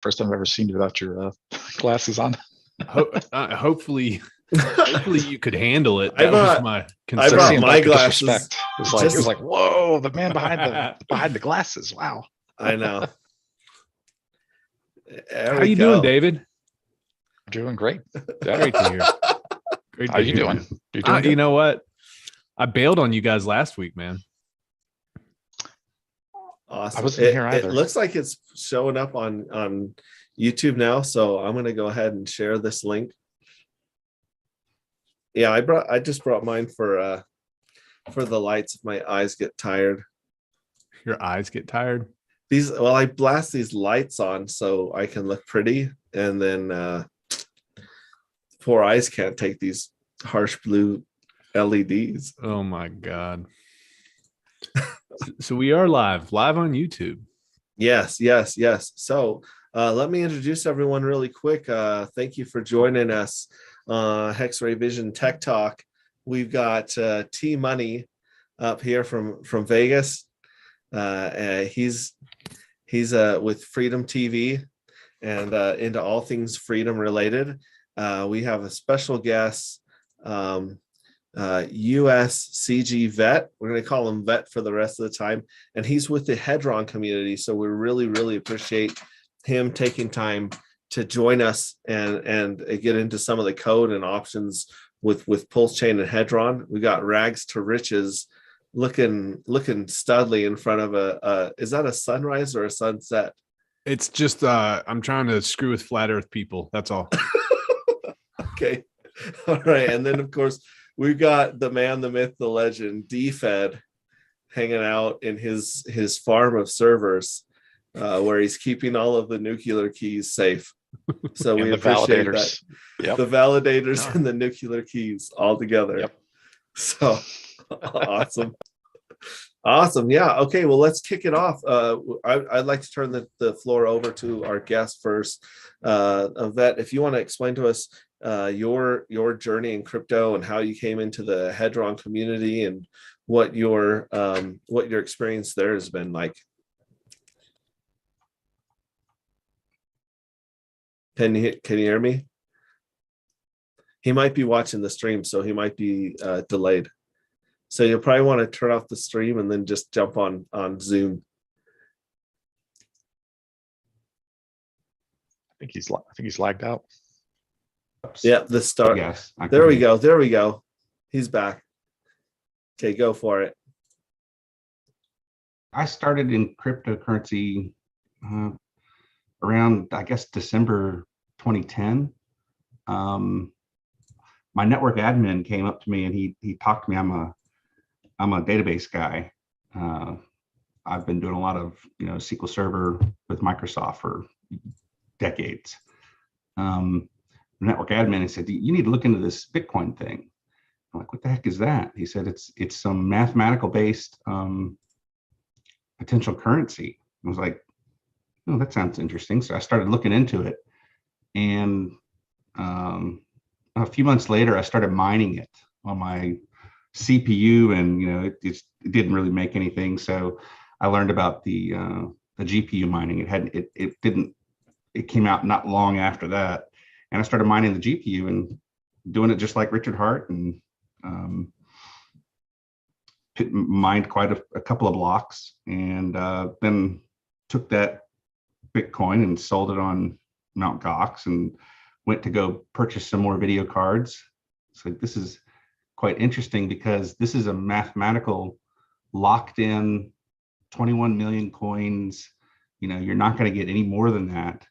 First time I've ever seen you without your glasses on. Hopefully you could handle it. That was my concern. I brought my glasses. It was like, whoa, the man behind the glasses. Wow. I know. How you doing, David? Doing great. Yeah. Great to hear. Great. How you doing? You know what? I bailed on you guys last week, man. Awesome. I wasn't here either. It looks like it's showing up on YouTube now, so I'm going to go ahead and share this link. Yeah, I just brought mine for the lights if my eyes get tired. Your eyes get tired? I blast these lights on so I can look pretty, and then poor eyes can't take these harsh blue LEDs. Oh my God. So we are live on YouTube. Yes. So let me introduce everyone really quick. Thank you for joining us. Hex-Ray Vision Tech Talk. We've got T Money up here from Vegas. He's with Freedom TV and into all things freedom related. We have a special guest, US CG vet. We're going to call him vet for the rest of the time, and he's with the Hedron community, so we really appreciate him taking time to join us and get into some of the code and options with Pulse Chain and Hedron. We got RagstoRiches looking studly in front of a is that a sunrise or a sunset? It's just I'm trying to screw with flat earth people, that's all. Okay. All right. And then of course we've got the man, the myth, the legend, DFed, hanging out in his farm of servers, where he's keeping all of the nuclear keys safe. So we appreciate that. Yep. The validators and the nuclear keys all together. Yep. So awesome. Yeah. Okay. Well, let's kick it off. I'd like to turn the floor over to our guest first. Vet, if you want to explain to us your journey in crypto and how you came into the Hedron community and what your experience there has been like. Can you hear me? He might be watching the stream, so he might be delayed. So you'll probably want to turn off the stream and then just jump on Zoom. I think he's lagged out. Yeah, the start. Yes. There we go. He's back. Okay, go for it. I started in cryptocurrency around, I guess, December 2010. My network admin came up to me and he talked to me. I'm a database guy. I've been doing a lot of SQL Server with Microsoft for decades. Network admin, he said, you need to look into this Bitcoin thing. I'm like, what the heck is that? He said, it's some mathematical based potential currency. I was like, oh, that sounds interesting. So I started looking into it, and a few months later, I started mining it on my CPU, and it didn't really make anything. So I learned about the GPU mining. It came out not long after that, and I started mining the GPU and doing it just like Richard Hart, and mined quite a couple of blocks, and then took that Bitcoin and sold it on Mt. Gox and went to go purchase some more video cards. So this is quite interesting because this is a mathematical locked in 21 million coins. You're not going to get any more than that.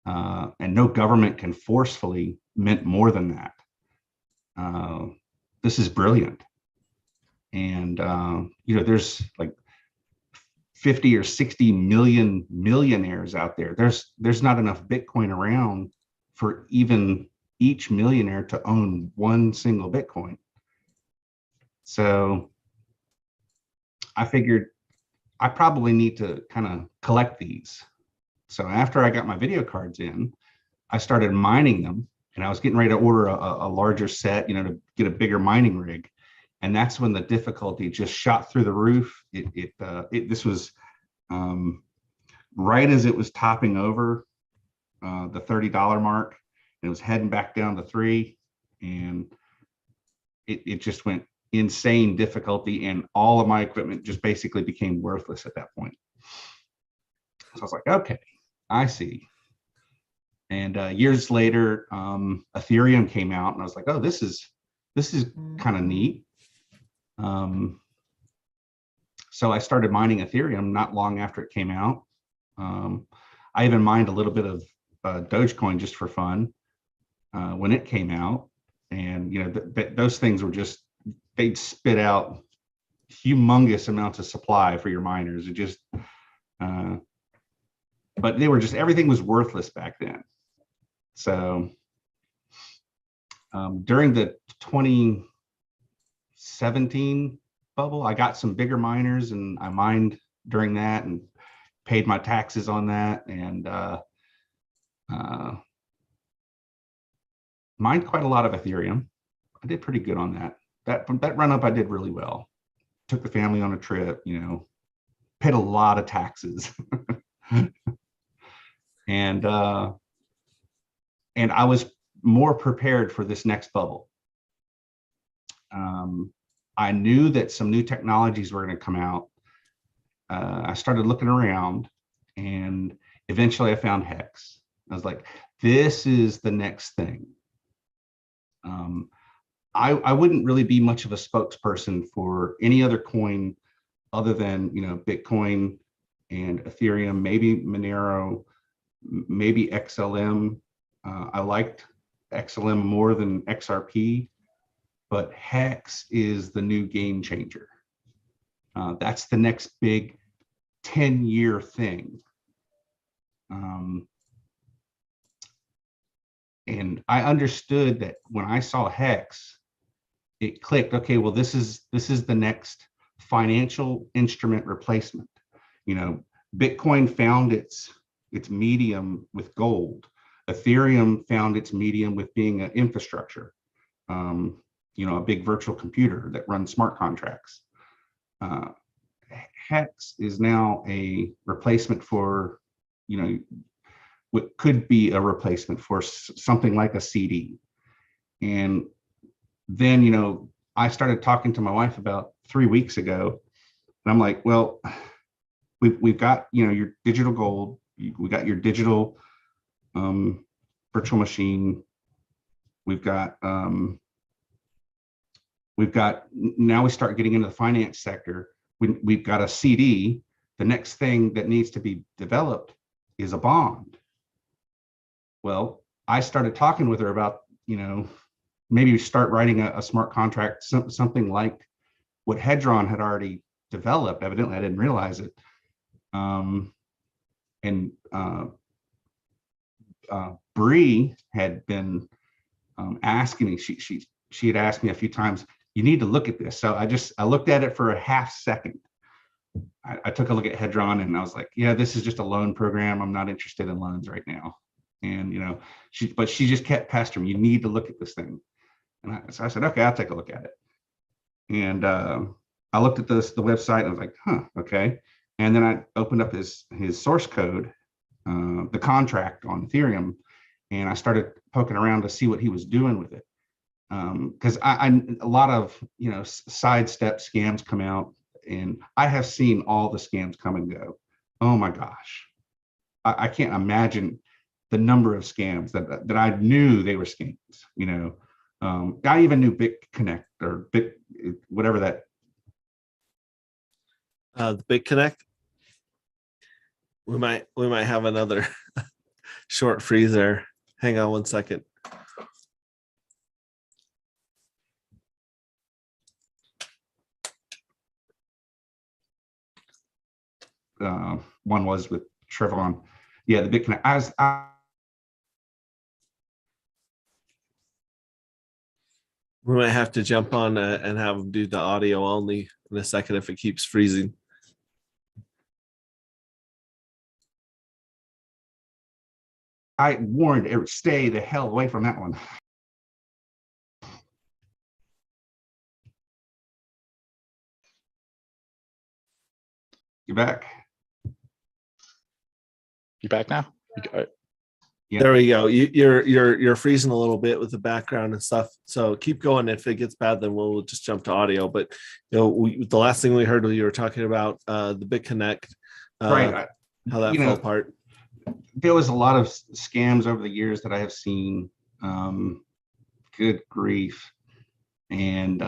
And no government can forcefully mint more than that. This is brilliant. And, there's like 50 or 60 million millionaires out there. There's not enough Bitcoin around for even each millionaire to own one single Bitcoin. So I figured I probably need to kind of collect these. So after I got my video cards in, I started mining them, and I was getting ready to order a larger set, to get a bigger mining rig. And that's when the difficulty just shot through the roof. This was right as it was topping over. the $30 mark, and it was heading back down to 3, and it just went insane difficulty, and all of my equipment just basically became worthless at that point. So I was like, okay, I see. And years later, Ethereum came out, and I was like, oh, this is kind of neat. So I started mining Ethereum not long after it came out. I even mined a little bit of Dogecoin just for fun when it came out, and you know those things were just, they'd spit out humongous amounts of supply for your miners. It just, but they were just, everything was worthless back then. So during the 2017 bubble, I got some bigger miners, and I mined during that and paid my taxes on that, and mined quite a lot of Ethereum. I did pretty good on that. That run up, I did really well. Took the family on a trip, you know, paid a lot of taxes. And I was more prepared for this next bubble. I knew that some new technologies were going to come out. I started looking around, and eventually I found Hex. I was like, this is the next thing. I wouldn't really be much of a spokesperson for any other coin other than, you know, Bitcoin and Ethereum, maybe Monero, maybe XLM. I liked XLM more than XRP, but Hex is the new game changer. That's the next big 10-year thing. And I understood that when I saw Hex, it clicked. Okay, well, this is the next financial instrument replacement. You know, Bitcoin found its medium with gold. Ethereum found its medium with being an infrastructure. You know, a big virtual computer that runs smart contracts. Hex is now a replacement for, you know, what could be a replacement for something like a CD. And then, you know, I started talking to my wife about 3 weeks ago, and I'm like, well, we've got, you know, your digital gold, we got your digital virtual machine, we've got now we start getting into the finance sector. We've got a CD. The next thing that needs to be developed is a bond. Well, I started talking with her about, you know, maybe start writing a smart contract, something like what Hedron had already developed. Evidently, I didn't realize it. Bree had been asking me. She had asked me a few times, you need to look at this. So I looked at it for a half second. I took a look at Hedron, and I was like, yeah, this is just a loan program. I'm not interested in loans right now. And, you know, she just kept pestering me, you need to look at this thing. And so I said, okay, I'll take a look at it. And I looked at the website, and I was like, huh, okay. And then I opened up his source code, the contract on Ethereum, and I started poking around to see what he was doing with it. Because a lot of, you know, sidestep scams come out, and I have seen all the scams come and go. Oh my gosh, I can't imagine the number of scams that I knew they were scams. You know, I even knew BitConnect or whatever that. The BitConnect. We might have another short freeze there. Hang on one second. One was with Trevon. Yeah, the BitConnect. We might have to jump on and have them do the audio only in a second if it keeps freezing. I warned Eric, stay the hell away from that one. You back? You back now? There we go. You're freezing a little bit with the background and stuff. So keep going. If it gets bad, then we'll just jump to audio. But the last thing we heard was you were talking about the BitConnect, Right. how that fell apart. There was a lot of scams over the years that I have seen. Good grief. And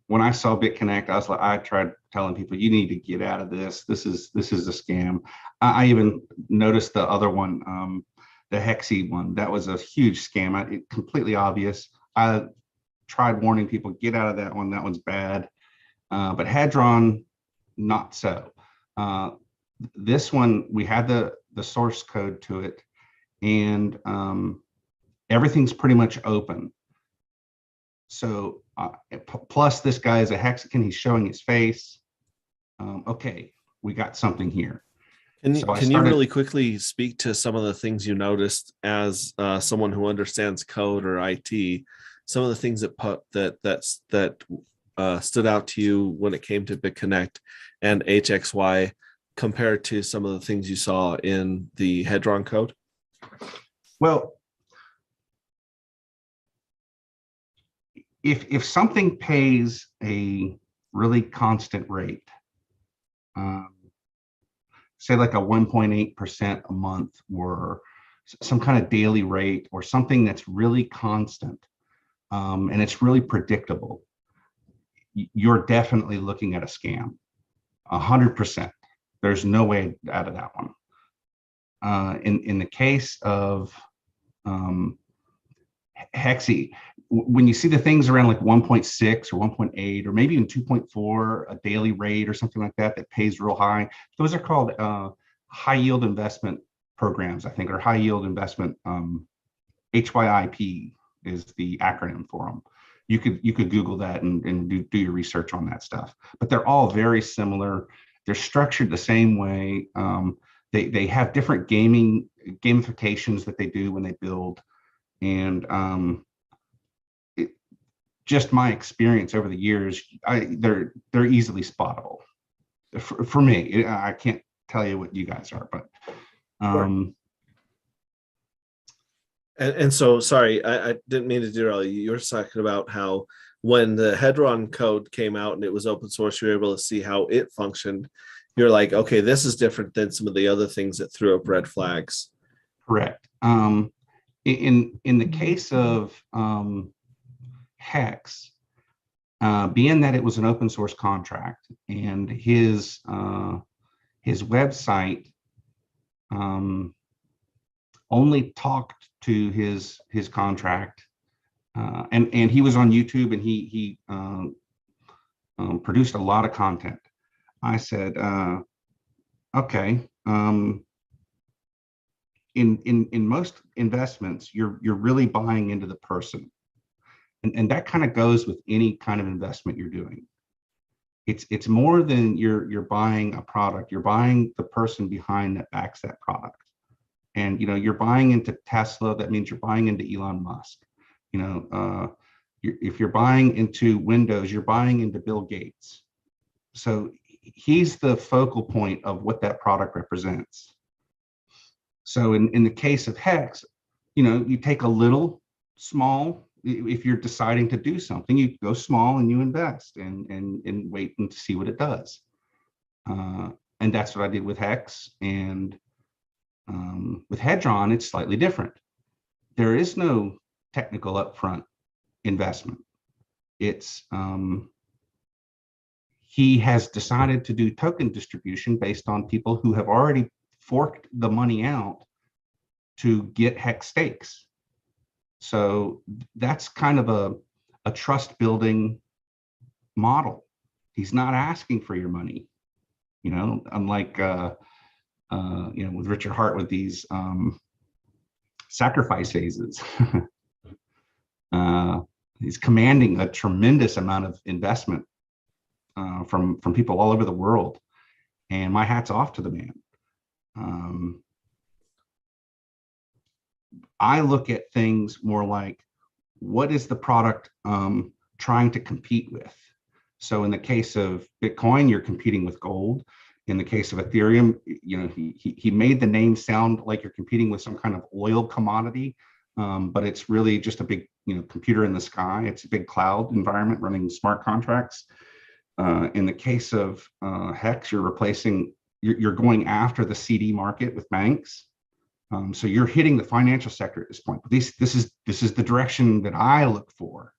when I saw BitConnect, I tried telling people, you need to get out of this. This is a scam. I even noticed the other one, the Hexy one. That was a huge scam. Completely obvious. I tried warning people, get out of that one. That one's bad. But Hedron, not so. This one, we had the source code to it, and everything's pretty much open. So plus this guy is a hexagon. He's showing his face. Okay, we got something here. Can you really quickly speak to some of the things you noticed as someone who understands code or IT? Some of the things that stood out to you when it came to BitConnect and HXY compared to some of the things you saw in the Hedron code? Well, if something pays a really constant rate, say like a 1.8% a month, or some kind of daily rate, or something that's really constant, and it's really predictable, you're definitely looking at a scam, 100%. There's no way out of that one. In the case of Hexy, when you see the things around like 1.6 or 1.8 or maybe even 2.4, a daily rate or something like that pays real high, those are called high yield investment programs, I think, or high yield investment. HYIP is the acronym for them. You could Google that and do your research on that stuff. But they're all very similar. They're structured the same way. They have different gamifications that they do when they build, and just my experience over the years, they're easily spottable. For me, I can't tell you what you guys are, but and so sorry, I didn't mean to derail you. You were talking about how when the Hedron code came out and it was open source, you were able to see how it functioned. You're like, okay, this is different than some of the other things that threw up red flags. Correct. In the case of Hex, being that it was an open source contract, and his website only talked to his contract, and he was on YouTube, and he produced a lot of content. I said, okay. In most investments, you're really buying into the person, and that kind of goes with any kind of investment you're doing. It's more than you're buying a product. You're buying the person behind that backs that product. And you're buying into Tesla. That means you're buying into Elon Musk. If you're buying into Windows, you're buying into Bill Gates. So he's the focal point of what that product represents. So in the case of Hex, you take a little small. If you're deciding to do something, you go small and you invest and wait and to see what it does. And that's what I did with Hex. And with Hedron, it's slightly different. There is no technical upfront investment. It's he has decided to do token distribution based on people who have already forked the money out to get Hex stakes. So that's kind of a trust building model. He's not asking for your money, unlike with Richard Hart with these sacrifice phases. He's commanding a tremendous amount of investment from people all over the world, and my hat's off to the man. I look at things more like, what is the product trying to compete with? So in the case of Bitcoin, you're competing with gold. In the case of Ethereum, you know, he made the name sound like you're competing with some kind of oil commodity, but it's really just a big, you know, computer in the sky. It's a big cloud environment running smart contracts. In the case of Hex, you're going after the CD market with banks. So you're hitting the financial sector at this point. But this is the direction that I look for.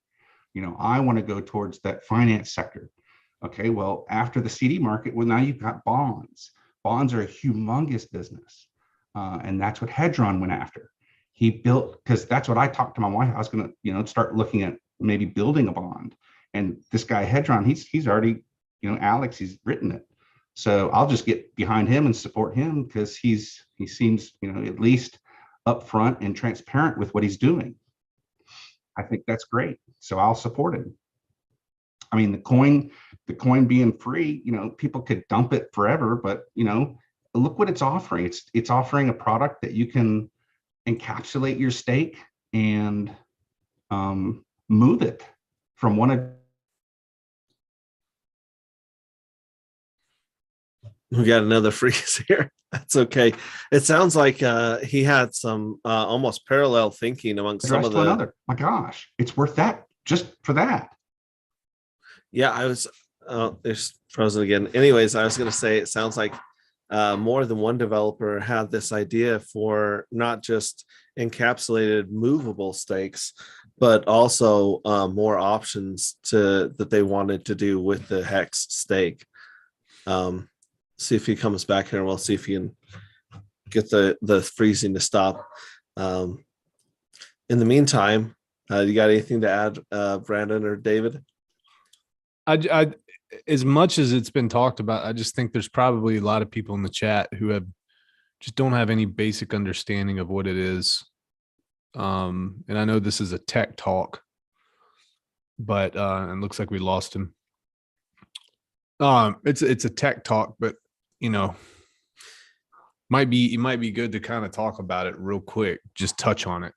You know, I want to go towards that finance sector. Okay, well, after the CD market, well, now you've got bonds. Bonds are a humongous business. And that's what Hedron went after. He built, because that's what I talked to my wife. I was going to, you know, start looking at maybe building a bond. And this guy Hedron, he's already, you know, Alex, he's written it. So I'll just get behind him and support him because he seems, you know, at least upfront and transparent with what he's doing. I think that's great. So I'll support him. I mean, the coin being free, you know, people could dump it forever, but you know, look what it's offering. It's offering a product that you can encapsulate your stake and move it from one of. We got another freeze here. That's okay. It sounds like he had some almost parallel thinking amongst some of the. Another. My gosh, it's worth that just for that. Yeah, I was. There's frozen again. Anyways, I was going to say it sounds like more than one developer had this idea for not just encapsulated movable stakes, but also more options that they wanted to do with the Hex stake. See if he comes back here and we'll see if he can get the freezing to stop. In the meantime, you got anything to add, Brandon or David? I as much as it's been talked about, I just think there's probably a lot of people in the chat who don't have any basic understanding of what it is. And I know this is a tech talk, but it looks like we lost him. It's a tech talk, but you know, it might be good to kind of talk about it real quick, just touch on it.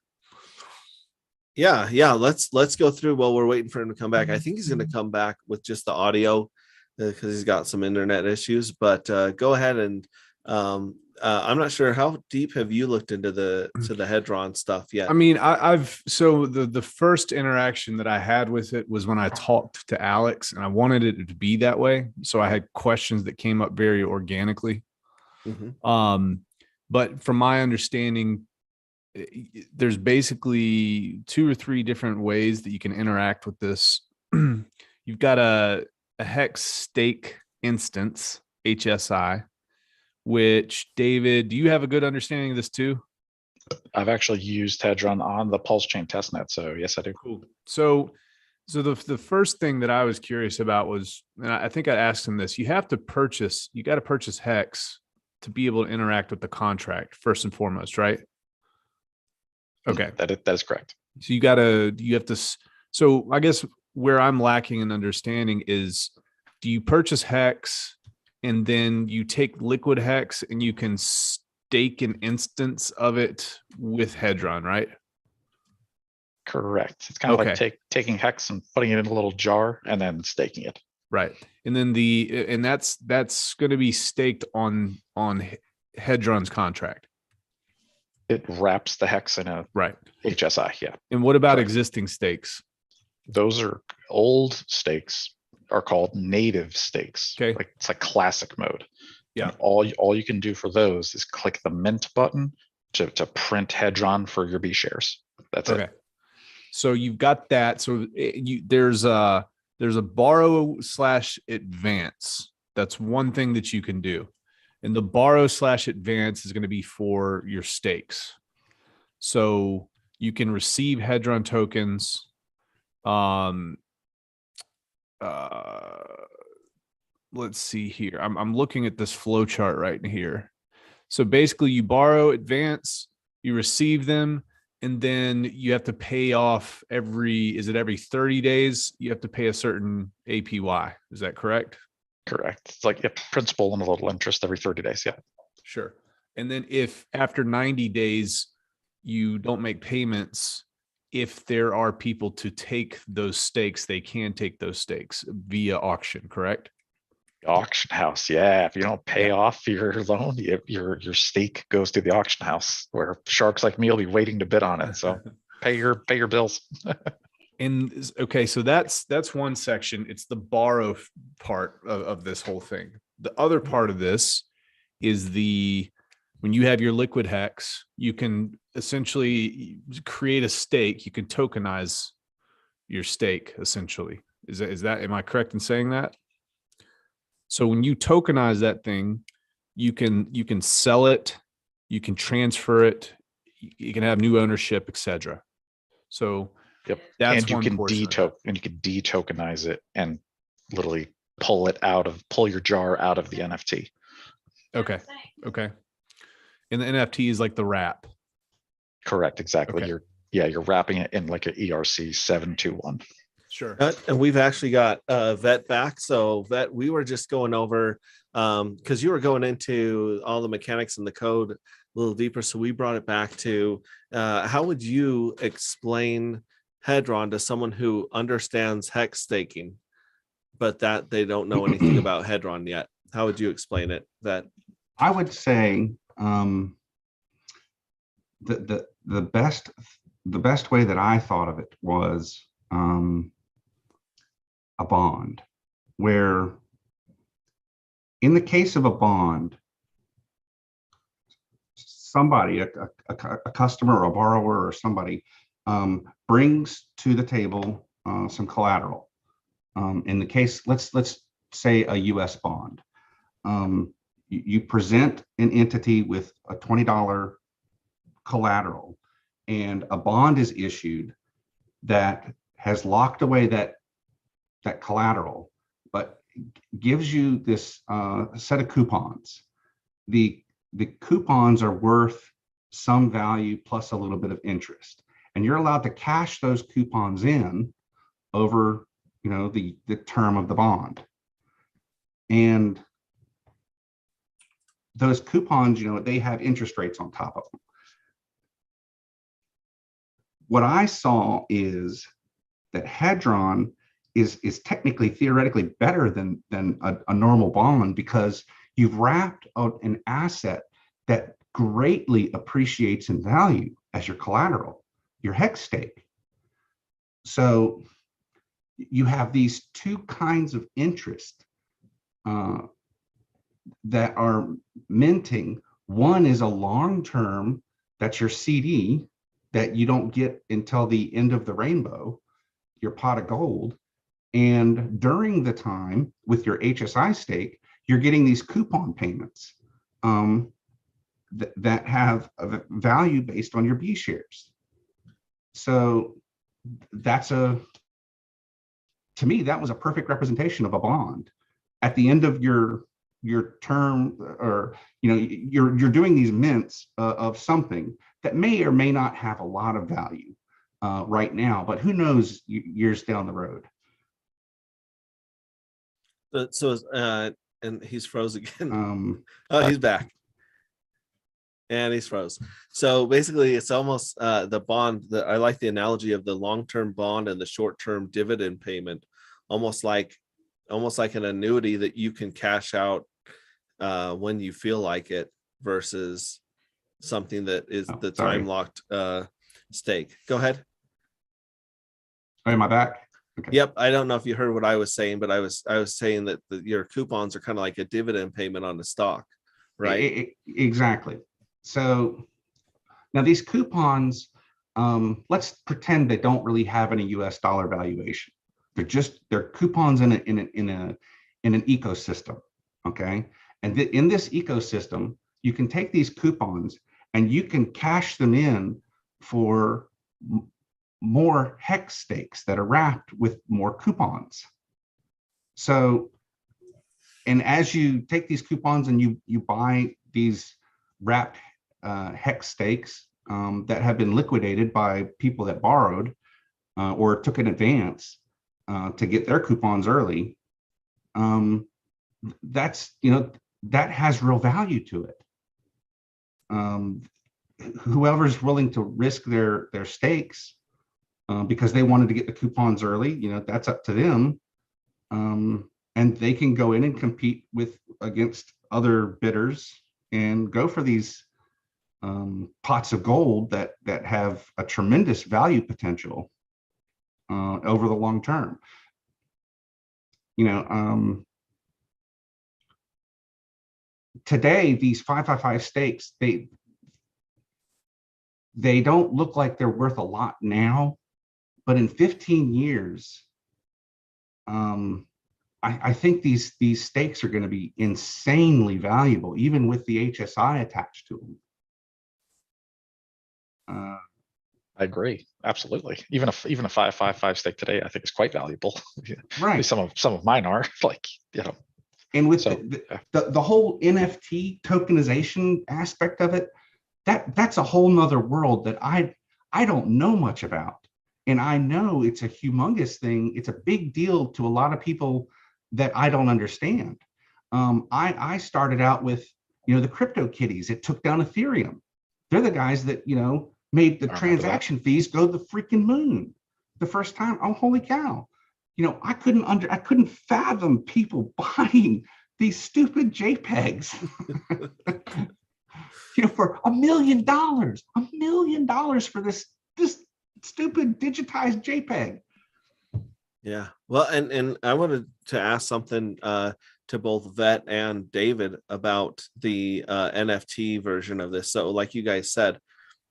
Yeah. Let's go through while we're waiting for him to come back. I think he's going to come back with just the audio because he's got some internet issues. But go ahead and I'm not sure how deep have you looked into the Hedron stuff yet. I mean, I've so the first interaction that I had with it was when I talked to Alex, and I wanted it to be that way. So I had questions that came up very organically. Mm-hmm. But from my understanding, there's basically 2 or 3 different ways that you can interact with this. You've got a Hex stake instance, HSI, which, David, do you have a good understanding of this too? I've actually used Hedron on the Pulse Chain testnet, so yes, I do. Cool. So the first thing that I was curious about was, and I think I asked him this, you got to purchase Hex to be able to interact with the contract first and foremost, right? Okay. That is correct. So so I guess where I'm lacking in understanding is, do you purchase Hex and then you take liquid Hex and you can stake an instance of it with Hedron, right? Correct. It's kind of like taking Hex and putting it in a little jar and then staking it. Right. And then that's going to be staked on Hedron's contract. It wraps the Hex in a HSI. Yeah. And what about existing stakes? Those are old stakes, are called native stakes. Okay. It's like classic mode. Yeah. And all you can do for those is click the mint button to print Hedron for your B shares. That's it. So you've got that. So there's a borrow/advance. That's one thing that you can do. And the borrow/advance is going to be for your stakes. So you can receive Hedron tokens. Let's see here. I'm looking at this flow chart right here. So basically you borrow, advance, you receive them, and then you have to pay off every 30 days? You have to pay a certain APY. Is that correct? Correct. It's like principal and a little interest every 30 days. Yeah. Sure. And then if after 90 days you don't make payments, if there are people to take those stakes, they can take those stakes via auction, correct? Auction house, yeah. If you don't pay off your loan, your stake goes to the auction house, where sharks like me will be waiting to bid on it. So pay your bills. And okay, so that's one section. It's the borrow part of this whole thing. The other part of this is when you have your liquid hex, you can essentially create a stake. You can tokenize your stake, essentially. Is that am I correct in saying that? So when you tokenize that thing, you can sell it, you can transfer it, you can have new ownership, etc. So Yep. that's and you one can portion of that. and you can detokenize it and literally pull your jar out of the NFT. Okay. And the NFT is like the wrap. Correct. Exactly. Okay. You're wrapping it in like an ERC 721. Sure. And we've actually got Vet back. So Vet, we were just going over because you were going into all the mechanics and the code a little deeper. So we brought it back to how would you explain Hedron to someone who understands hex staking, but that they don't know anything about Hedron yet? How would you explain it? That I would say the best way that I thought of it was a bond, where in the case of a bond, somebody, a customer or a borrower or somebody brings to the table some collateral. In the case, let's say a US bond. You present an entity with a $20 collateral, and a bond is issued that has locked away that collateral, but gives you this set of coupons. The coupons are worth some value plus a little bit of interest, and you're allowed to cash those coupons in over the term of the bond. And those coupons, they have interest rates on top of them. What I saw is that Hedron is technically, theoretically better than a normal bond, because you've wrapped out an asset that greatly appreciates in value as your collateral, your hex stake. So you have these two kinds of interest that are minting. One is a long-term, that's your CD that you don't get until the end of the rainbow, your pot of gold. And during the time with your HSI stake, you're getting these coupon payments that have a value based on your B shares. So to me, that was a perfect representation of a bond. At the end of your term, or you're doing these mints of something that may or may not have a lot of value right now, but who knows years down the road. so and he's froze again. He's back. And he's froze. So basically, it's almost the bond. I like the analogy of the long-term bond and the short-term dividend payment, almost like an annuity that you can cash out when you feel like it, versus something that is the time-locked stake. Go ahead. Oh, am I back? Okay. Yep. I don't know if you heard what I was saying, but I was saying that your coupons are kind of like a dividend payment on the stock, right? Exactly. So now these coupons, let's pretend they don't really have any US dollar valuation. They're coupons in an ecosystem. Okay. And in this ecosystem, you can take these coupons and you can cash them in for more hex stakes that are wrapped with more coupons. So, and as you take these coupons and you buy these wrapped hex stakes that have been liquidated by people that borrowed or took an advance to get their coupons early, that has real value to it. Whoever's willing to risk their stakes because they wanted to get the coupons early, that's up to them. And and they can go in and compete against other bidders and go for these pots of gold that have a tremendous value potential over the long term. Today, these 555 stakes, they don't look like they're worth a lot now, but in 15 years, I think these stakes are going to be insanely valuable, even with the HSI attached to them. I agree, absolutely. Even a 555 stake today, I think is quite valuable. Right. Some of mine are like, And with So, the whole NFT tokenization aspect of it, that's a whole nother world that I don't know much about. And I know it's a humongous thing. It's a big deal to a lot of people that I don't understand. I started out with, the crypto kitties. It took down Ethereum. They're the guys that, made the transaction fees go to the freaking moon the first time. Oh, holy cow. I couldn't fathom people buying these stupid JPEGs for $1 million for this stupid digitized JPEG. Yeah. Well, and I wanted to ask something to both Vet and David about the NFT version of this. So like you guys said,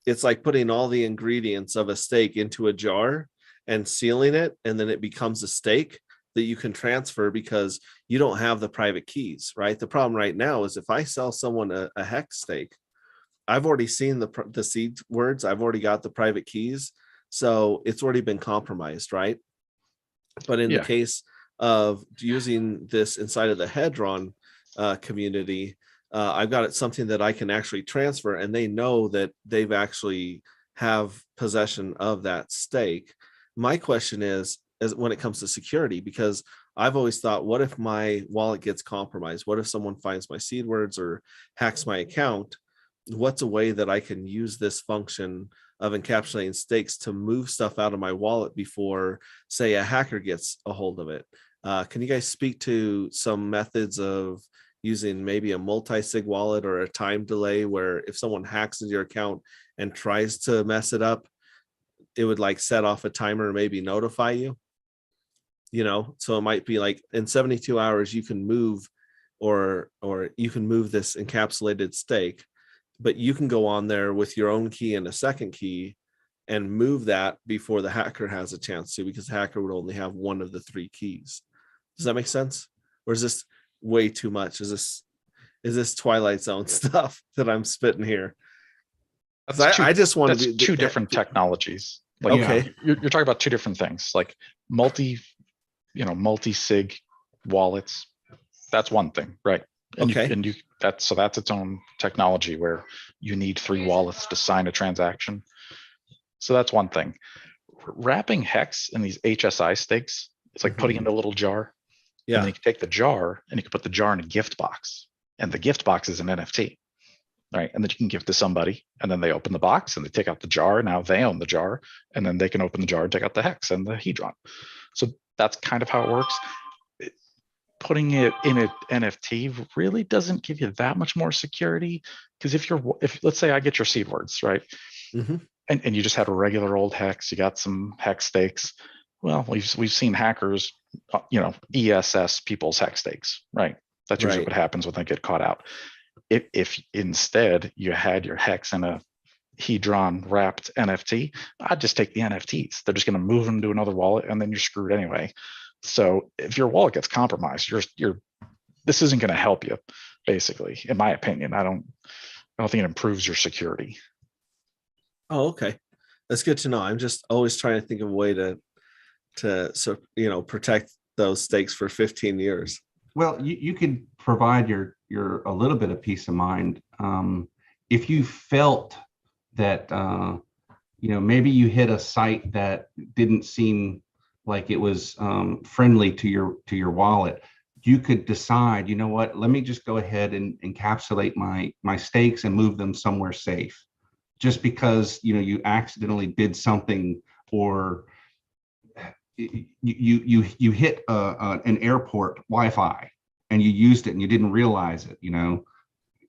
it's like putting all the ingredients of a steak into a jar and sealing it, and then it becomes a stake that you can transfer because you don't have the private keys, right? The problem right now is if I sell someone a hex stake, I've already seen the seed words, I've already got the private keys, so it's already been compromised, right? But in the case of using this inside of the Hedron community, I've got something that I can actually transfer, and they know that they've actually have possession of that stake. My question is when it comes to security, because I've always thought, what if my wallet gets compromised? What if someone finds my seed words or hacks my account? What's a way that I can use this function of encapsulating stakes to move stuff out of my wallet before, say, a hacker gets a hold of it? Can you guys speak to some methods of using maybe a multi-sig wallet or a time delay where if someone hacks into your account and tries to mess it up, it would like set off a timer, maybe notify you, so it might be like in 72 hours, you can move or you can move this encapsulated stake, but you can go on there with your own key and a second key and move that before the hacker has a chance to, because the hacker would only have one of the 3 keys. Does that make sense? Or is this way too much? Is this Twilight Zone stuff that I'm spitting here? I just want to be two different technologies. Like, okay, you're talking about 2 different things, like multi-sig wallets. That's one thing, right? And that's its own technology where you need 3 wallets to sign a transaction. So that's one thing. Wrapping hex in these HSI stakes, it's like putting it in a little jar. Yeah. And then you can take the jar and you can put the jar in a gift box, and the gift box is an NFT. Right. And then you can give to somebody, and then they open the box and they take out the jar. Now they own the jar, and then they can open the jar and take out the hex and the Hedron. So that's kind of how it works. Putting it in an NFT really doesn't give you that much more security, because if let's say I get your seed words, right? Mm-hmm. And you just had a regular old hex, you got some hex stakes. Well, we've seen hackers, ESS people's hex stakes, right? That's usually what happens when they get caught out. If instead you had your hex in a Hedron wrapped NFT, I'd just take the NFTs. They're just going to move them to another wallet, and then you're screwed anyway. So if your wallet gets compromised, this isn't going to help you, basically, in my opinion. I don't think it improves your security. Oh, okay. That's good to know. I'm just always trying to think of a way to protect those stakes for 15 years. Well, you could provide your a little bit of peace of mind if you felt that maybe you hit a site that didn't seem like it was friendly to your wallet. You could decide, let me just go ahead and encapsulate my stakes and move them somewhere safe. Just because you accidentally did something, or you hit an airport Wi-Fi and you used it and you didn't realize it,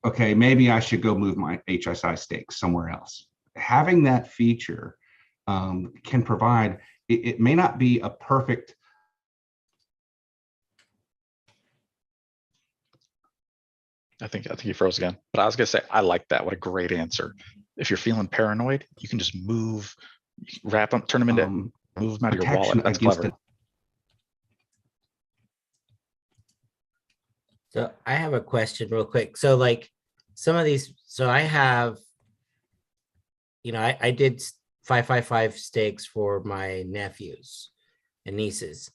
okay, maybe I should go move my HSI stakes somewhere else. Having that feature can provide, it may not be a perfect. I think you froze again, but I was gonna say, I like that. What a great answer. If you're feeling paranoid, you can just move, wrap them, turn them into, move them out of your wallet. That's clever. So I have a question real quick. So like some of these, so I have, I did 555 stakes for my nephews and nieces.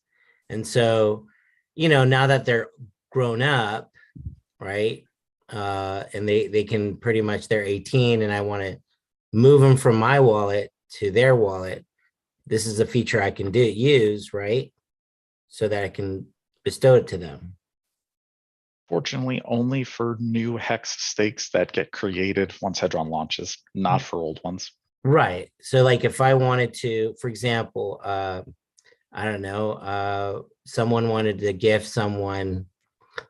And so, now that they're grown up, right? And they can pretty much, they're 18 and I want to move them from my wallet to their wallet. This is a feature I can use, right? So that I can bestow it to them. Fortunately, only for new hex stakes that get created once Hedron launches, not for old ones. Right. So like if I wanted to, for example, I don't know, someone wanted to gift someone,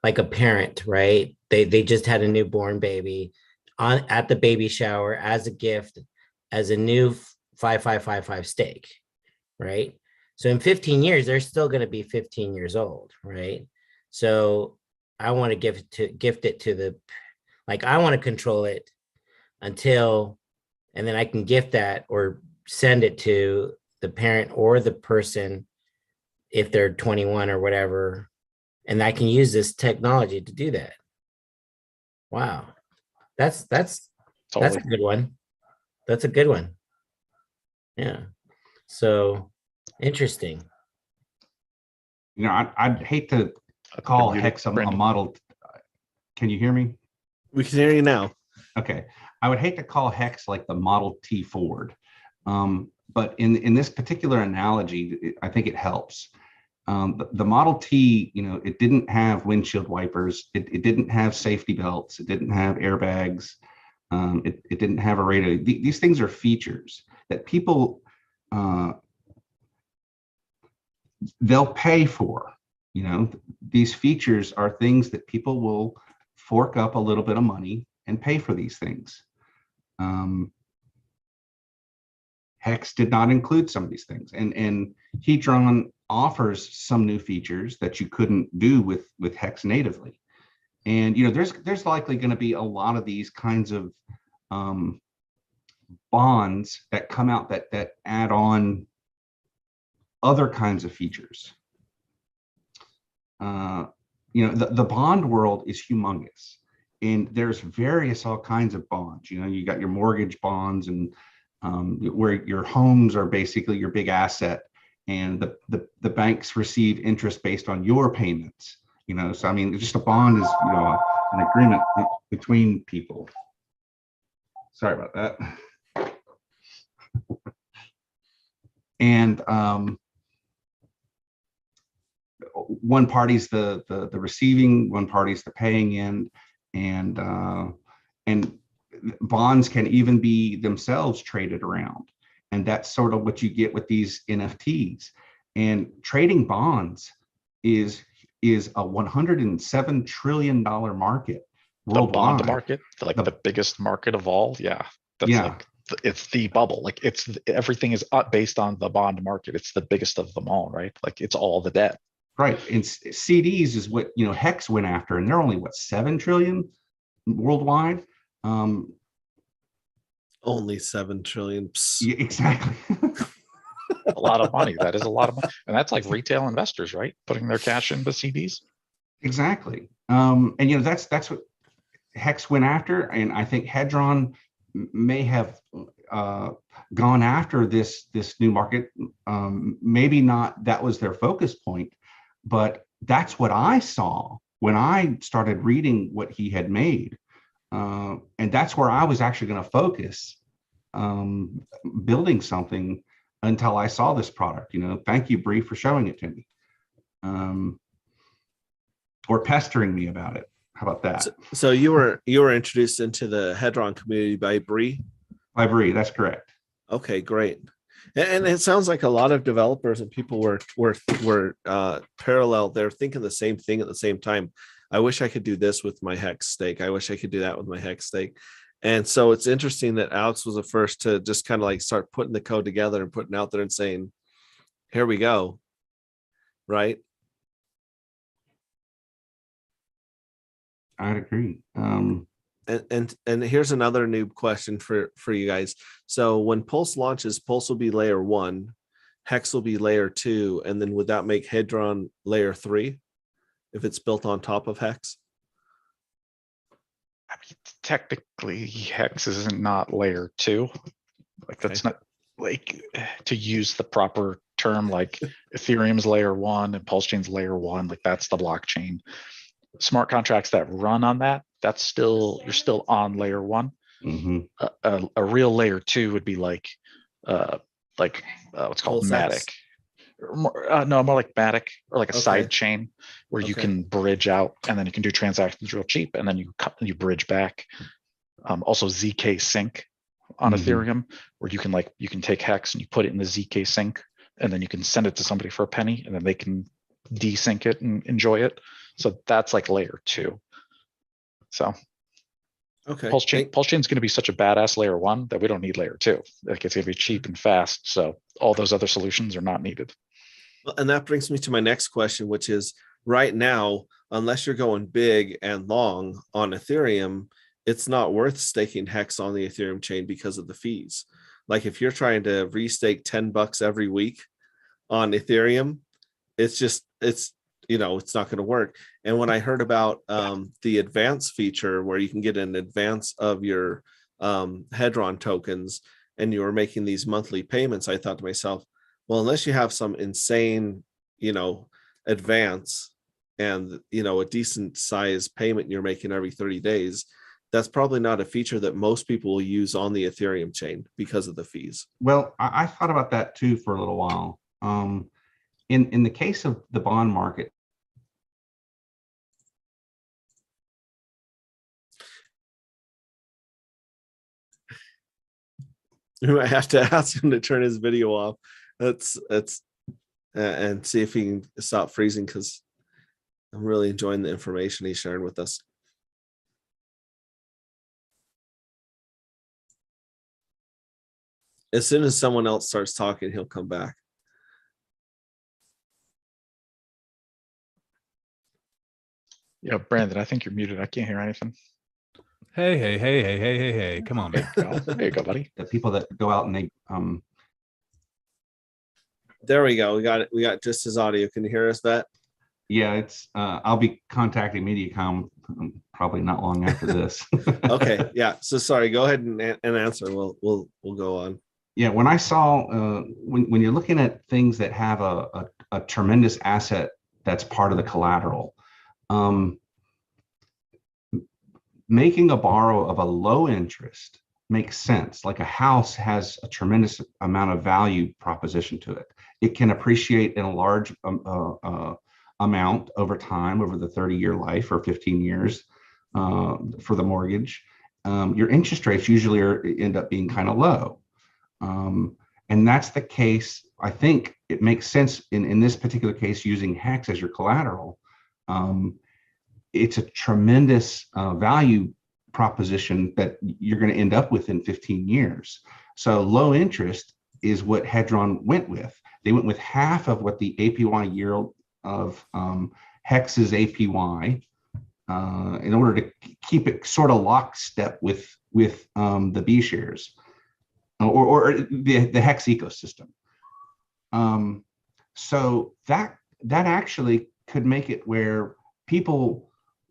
like a parent, right? They just had a newborn baby at the baby shower as a gift, as a new 5555 stake, right? So in 15 years, they're still going to be 15 years old, right? So I want to gift it to the, like I want to control it until, and then I can gift that or send it to the parent or the person if they're 21 or whatever. And I can use this technology to do that. Wow. That's a good one. That's a good one. Yeah. So interesting. I'd hate to call Hex a model. Can you hear me? We can hear you now. Okay. I would hate to call Hex like the Model T Ford. But in this particular analogy, I think it helps. The Model T, it didn't have windshield wipers. It didn't have safety belts. It didn't have airbags. It didn't have a radio. These things are features that people, they'll pay for. These features are things that people will fork up a little bit of money and pay for these things. Hex did not include some of these things, and Hedron offers some new features that you couldn't do with Hex natively. And there's likely going to be a lot of these kinds of bonds that come out that add on other kinds of features. The bond world is humongous, and there's all kinds of bonds. You got your mortgage bonds, and where your homes are basically your big asset, and the banks receive interest based on your payments. So I mean, just a bond is an agreement between people. Sorry about that. And one party's the receiving, one party's the paying end, and bonds can even be themselves traded around. And that's sort of what you get with these NFTs. And trading bonds is a $107 trillion market worldwide. The bond market, like the biggest market of all. Yeah. Like, it's the bubble. Like everything is based on the bond market. It's the biggest of them all, right? Like it's all the debt. Right. And CDs is what, Hex went after, and they're only 7 trillion worldwide. Only 7 trillion. Yeah, exactly. A lot of money. That is a lot of money. And that's like retail investors, right? Putting their cash into CDs. Exactly. And that's what Hex went after. And I think Hedron may have gone after this new market. Maybe not that was their focus point, but that's what I saw when I started reading what he had made. And that's where I was actually going to focus building something until I saw this product. Thank you, Bree, for showing it to me, or pestering me about it. How about that? So you were introduced into the Hedron community by Bree? By Bree, that's correct. Okay, great. And it sounds like a lot of developers and people were parallel. They're thinking the same thing at the same time. I wish I could do this with my hex stake. I wish I could do that with my hex stake. And so it's interesting that Alex was the first to just kind of like start putting the code together and putting out there and saying, here we go. Right. I'd agree. And here's another noob question for you guys. So when Pulse launches, Pulse will be layer 1, Hex will be layer 2, and then would that make Hedron layer 3 if it's built on top of Hex? I mean, technically, Hex is not layer 2. Like that's not like, to use the proper term, like Ethereum's layer 1 and Pulse Chain's layer 1. Like that's the blockchain. Smart contracts that run on that, that's still, you're still on layer 1. A real layer 2 would be like what's called Matic. No, more like Matic, or like a side chain where you can bridge out and then you can do transactions real cheap and then you bridge back. Also ZK Sync on Ethereum, where you can take Hex and you put it in the ZK Sync and then you can send it to somebody for a penny and then they can desync it and enjoy it. So that's like layer 2. So Pulse Chain's going to be such a badass layer 1 that we don't need layer 2. Like it's going to be cheap and fast. So all those other solutions are not needed. Well, and that brings me to my next question, which is right now, unless you're going big and long on Ethereum, it's not worth staking Hex on the Ethereum chain because of the fees. Like if you're trying to restake $10 every week on Ethereum, it's not going to work. And when I heard about the advance feature where you can get an advance of your Hedron tokens and you were making these monthly payments, I thought to myself, well, unless you have some insane, advance and, a decent size payment you're making every 30 days, that's probably not a feature that most people will use on the Ethereum chain because of the fees. Well, I thought about that too for a little while. In the case of the bond market, I have to ask him to turn his video off. That's and see if he can stop freezing, because I'm really enjoying the information he's sharing with us. As soon as someone else starts talking, he'll come back. Yeah, Brandon, I think you're muted. I can't hear anything. Hey, come on, man. There you go, buddy. the people that go out and they There we go. We got it. We got just his audio. Can you hear us, Vet? yeah, it's I'll be contacting MediaCom probably not long after this. Okay, yeah. So sorry. Go ahead and answer. We'll go on. Yeah, when I saw when you're looking at things that have a tremendous asset that's part of the collateral, making a borrow of a low interest makes sense. Like a house has a tremendous amount of value proposition to it. It can appreciate in a large amount over time, over the 30-year life or 15 years for the mortgage. Your interest rates usually end up being kind of low. And that's the case. I think it makes sense in this particular case using Hex as your collateral. It's a tremendous value proposition that you're going to end up with in 15 years. So low interest is what Hedron went with. They went with half of what the APY yield of Hex's APY in order to keep it sort of lockstep with the B shares or the Hex ecosystem. So that actually could make it where people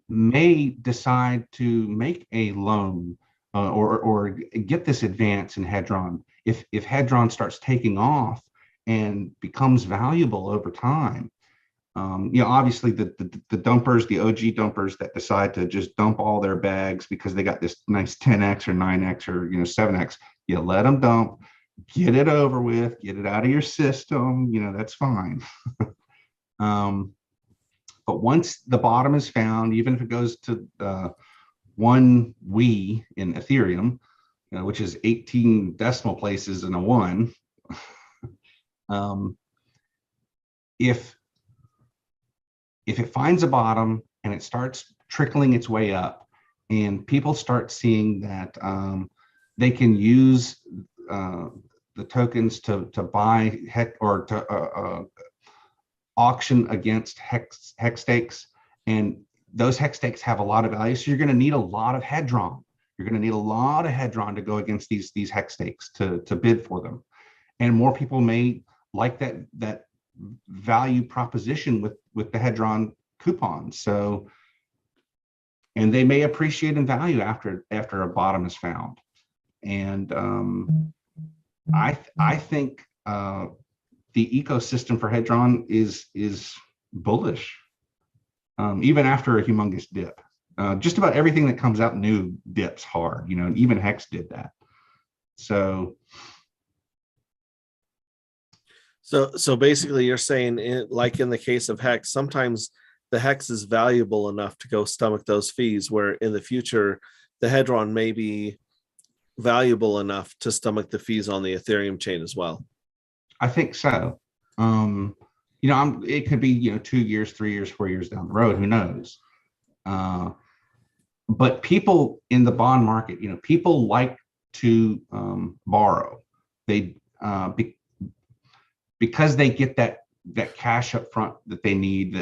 may decide to make a loan or get this advance in Hedron if Hedron starts taking off and becomes valuable over time. Obviously the dumpers, the OG dumpers that decide to just dump all their bags because they got this nice 10x or 9x or 7x, you let them dump, get it over with, get it out of your system, that's fine. But once the bottom is found, even if it goes to 1 WE in Ethereum, which is 18 decimal places in a 1, If it finds a bottom and it starts trickling its way up, and people start seeing that they can use the tokens to buy or to auction against hex stakes, and those hex stakes have a lot of value, so you're going to need a lot of Hedron. You're going to need a lot of Hedron to go against these hex stakes to bid for them, and more people may like that value proposition with the Hedron coupons. So, and they may appreciate in value after a bottom is found. And I think the ecosystem for Hedron is bullish, even after a humongous dip. Just about everything that comes out new dips hard, you know, and even Hex did that. So basically you're saying, like in the case of Hex, sometimes the Hex is valuable enough to go stomach those fees, where in the future, the Hedron may be valuable enough to stomach the fees on the Ethereum chain as well. I think so. You know, it could be, you know, 2 years, 3 years, 4 years down the road, who knows? But people in the bond market, you know, people like to borrow. They because they get that cash up front that they need,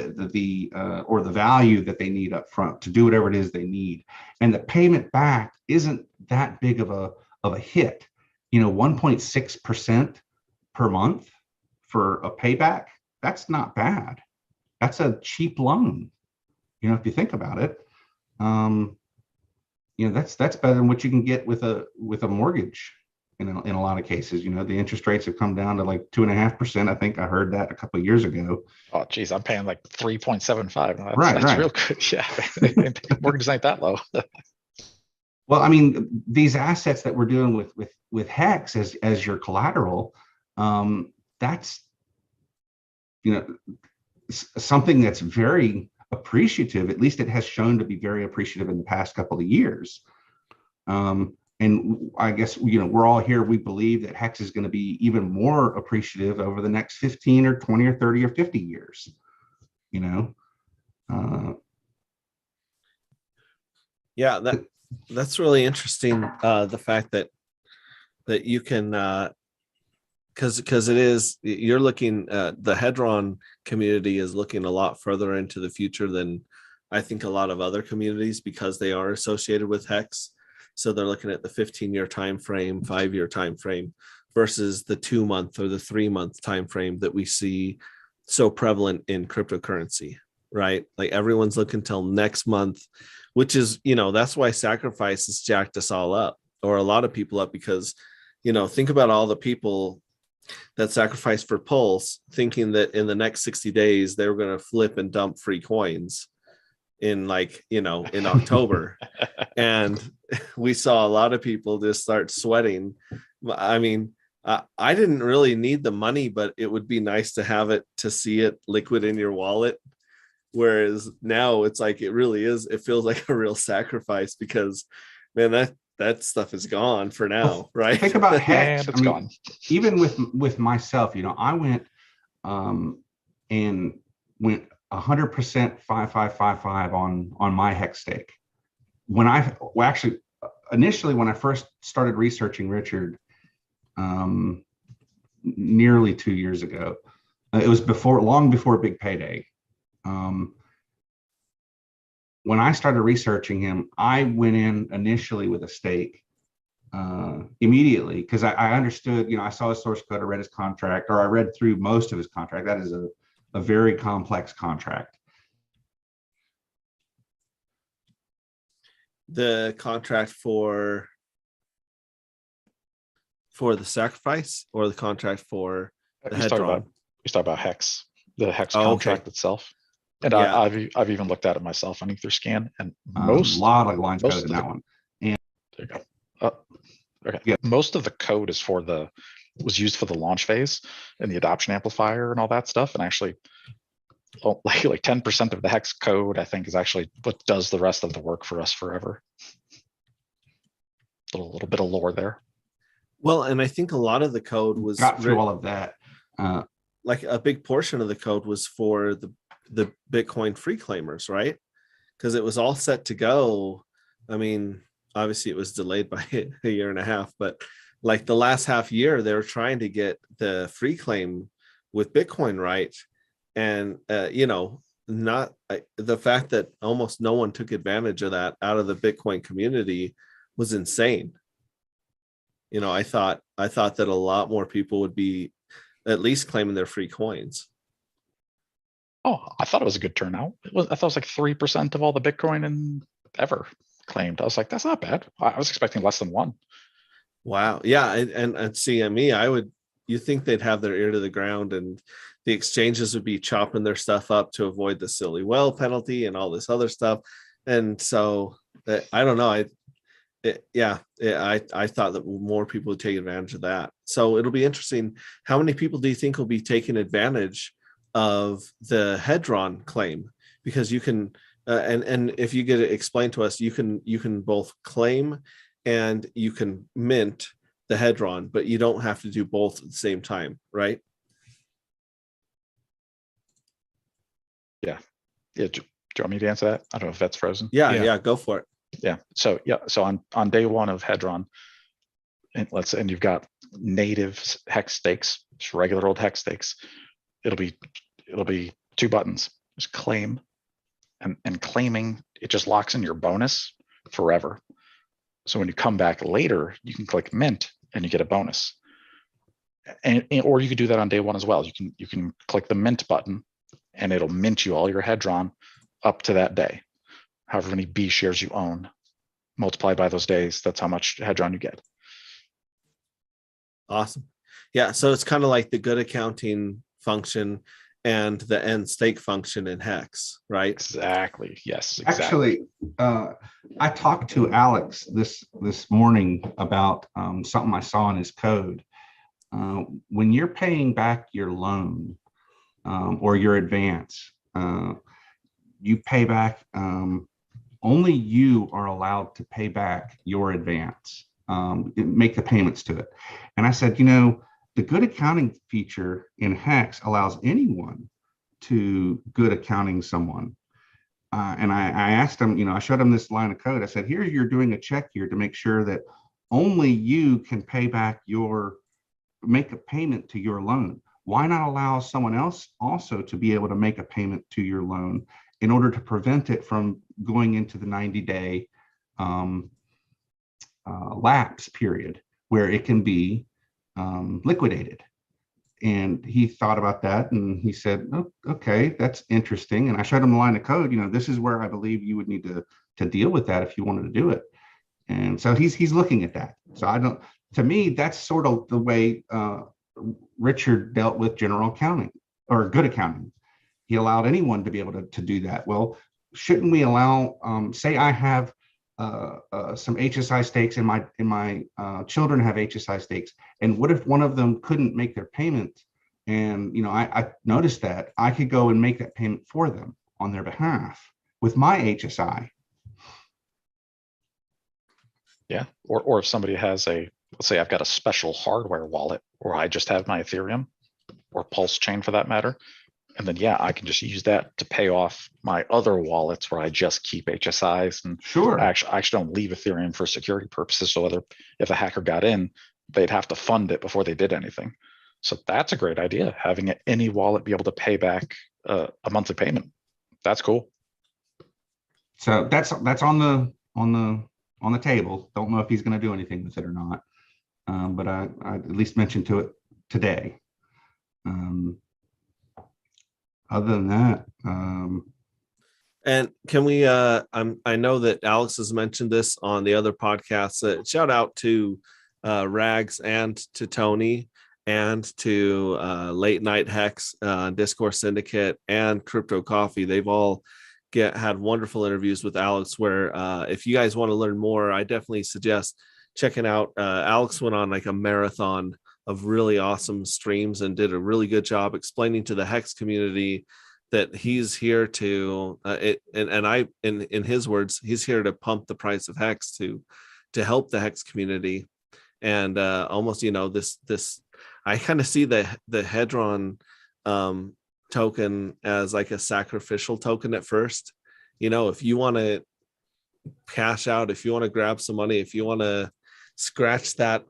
or the value that they need up front to do whatever it is they need, and the payment back isn't that big of a hit. You know, 1.6% per month for a payback, that's not bad. That's a cheap loan. You know, if you think about it, you know, that's better than what you can get with a mortgage. In a lot of cases, you know, the interest rates have come down to like 2.5%. I think I heard that a couple of years ago. Oh, geez, I'm paying like 3.75. That's real good. Yeah, mortgages ain't that low. Well, I mean, these assets that we're doing with Hex as your collateral, that's, you know, something that's very appreciative. At least it has shown to be very appreciative in the past couple of years. And I guess, you know, we're all here. We believe that Hex is going to be even more appreciative over the next 15 or 20 or 30 or 50 years, you know? Yeah, that's really interesting. The fact that you can, because it is, you're looking, the Hedron community is looking a lot further into the future than I think a lot of other communities, because they are associated with Hex. So they're looking at the 15-year time frame, 5-year time frame, versus the 2-month or the 3-month time frame that we see so prevalent in cryptocurrency, right? Like everyone's looking till next month, which is, you know, that's why Sacrifice has jacked us all up, or a lot of people up, because, you know, think about all the people that sacrificed for Pulse, thinking that in the next 60 days they were going to flip and dump free coins in, like, you know, in October. And we saw a lot of people just start sweating. I mean, I didn't really need the money, but it would be nice to have it, to see it liquid in your wallet. Whereas now it's like, it really is, it feels like a real sacrifice, because, man, that stuff is gone for now, right? Think about Hex. It's gone. Even with myself, you know, I went and went 100% 5555 on my Hex stake. Initially when I first started researching Richard, nearly 2 years ago, it was long before Big Payday. When I started researching him, I went in initially with a stake immediately, because I understood, you know, I saw his source code, I read his contract, or I read through most of his contract. That is a very complex contract. The contract for the Sacrifice, or the contract for the Hedron? We talk about Hex, the Hex contract itself. And yeah. I've even looked at it myself on Etherscan, and a lot of lines code in that one. And there you go. Okay. Yeah. Most of the code was used for the launch phase and the adoption amplifier and all that stuff. And actually, like 10% of the Hex code, I think, is actually what does the rest of the work for us forever. A little bit of lore there. Well, and I think a lot of the code was got through all of that. like a big portion of the code was for the Bitcoin free claimers, right? Because it was all set to go. I mean, obviously it was delayed by a year and a half, but like the last half year, they were trying to get the free claim with Bitcoin right. And, not the fact that almost no one took advantage of that out of the Bitcoin community was insane. I thought that a lot more people would be at least claiming their free coins. Oh, I thought it was a good turnout. I thought it was like 3% of all the Bitcoin ever claimed. I was like, that's not bad. I was expecting less than 1. Wow. Yeah. And see, me, you think they'd have their ear to the ground and the exchanges would be chopping their stuff up to avoid the silly whale penalty and all this other stuff. And so I don't know. I thought that more people would take advantage of that. So it'll be interesting. How many people do you think will be taking advantage of the Hedron claim? Because you can, and if you get it explained to us, you can both claim and you can mint the Hedron, but you don't have to do both at the same time, right? Yeah. Do you want me to answer that? I don't know if that's frozen. Yeah, go for it. Yeah. So on day 1 of Hedron, and you've got native hex stakes, just regular old hex stakes. It'll be 2 buttons. Just claim, and claiming, it just locks in your bonus forever. So when you come back later, you can click mint and you get a bonus. Or you could do that on day 1 as well. You can click the mint button and it'll mint you all your Hedron up to that day. However many B shares you own, multiplied by those days, that's how much Hedron you get. Awesome. Yeah. So it's kind of like the good accounting function and the end stake function in Hex, right? Exactly. Yes. Exactly. Actually, I talked to Alex this morning about something I saw in his code. When you're paying back your loan or your advance, you pay back. Only you are allowed to pay back your advance, make the payments to it. And I said, the good accounting feature in Hex allows anyone to good accounting someone. And I asked him, I showed him this line of code. I said, here you're doing a check here to make sure that only you can pay back make a payment to your loan. Why not allow someone else also to be able to make a payment to your loan in order to prevent it from going into the 90-day lapse period where it can be liquidated? And he thought about that and he said, oh, okay, that's interesting. And I showed him the line of code. This is where I believe you would need to deal with that if you wanted to do it. And so he's looking at that. So to me, that's sort of the way Richard dealt with general accounting or good accounting. He allowed anyone to be able to do that. Well, shouldn't we allow, say I have some HSI stakes and my children have HSI stakes, and what if one of them couldn't make their payment? And I noticed that I could go and make that payment for them on their behalf with my HSI. Yeah. Or if somebody has let's say I've got a special hardware wallet, or I just have my Ethereum or Pulse chain for that matter. And then, I can just use that to pay off my other wallets where I just keep HSIs. And sure, I actually don't leave Ethereum for security purposes. So if a hacker got in, they'd have to fund it before they did anything. So that's a great idea. Having any wallet be able to pay back a monthly payment. That's cool. So that's on the table. Don't know if he's going to do anything with it or not. But I at least mentioned to it today. Other than that, and can we? I know that Alex has mentioned this on the other podcasts. Shout out to Rags and to Tony and to Late Night Hex, Discourse Syndicate, and Crypto Coffee. They've all had wonderful interviews with Alex. Where if you guys want to learn more, I definitely suggest checking out. Alex went on like a marathon of really awesome streams and did a really good job explaining to the Hex community that he's here to in his words, he's here to pump the price of Hex to help the Hex community. And almost, this I kind of see the Hedron token as like a sacrificial token at first. If you want to cash out, if you want to grab some money, if you want to scratch that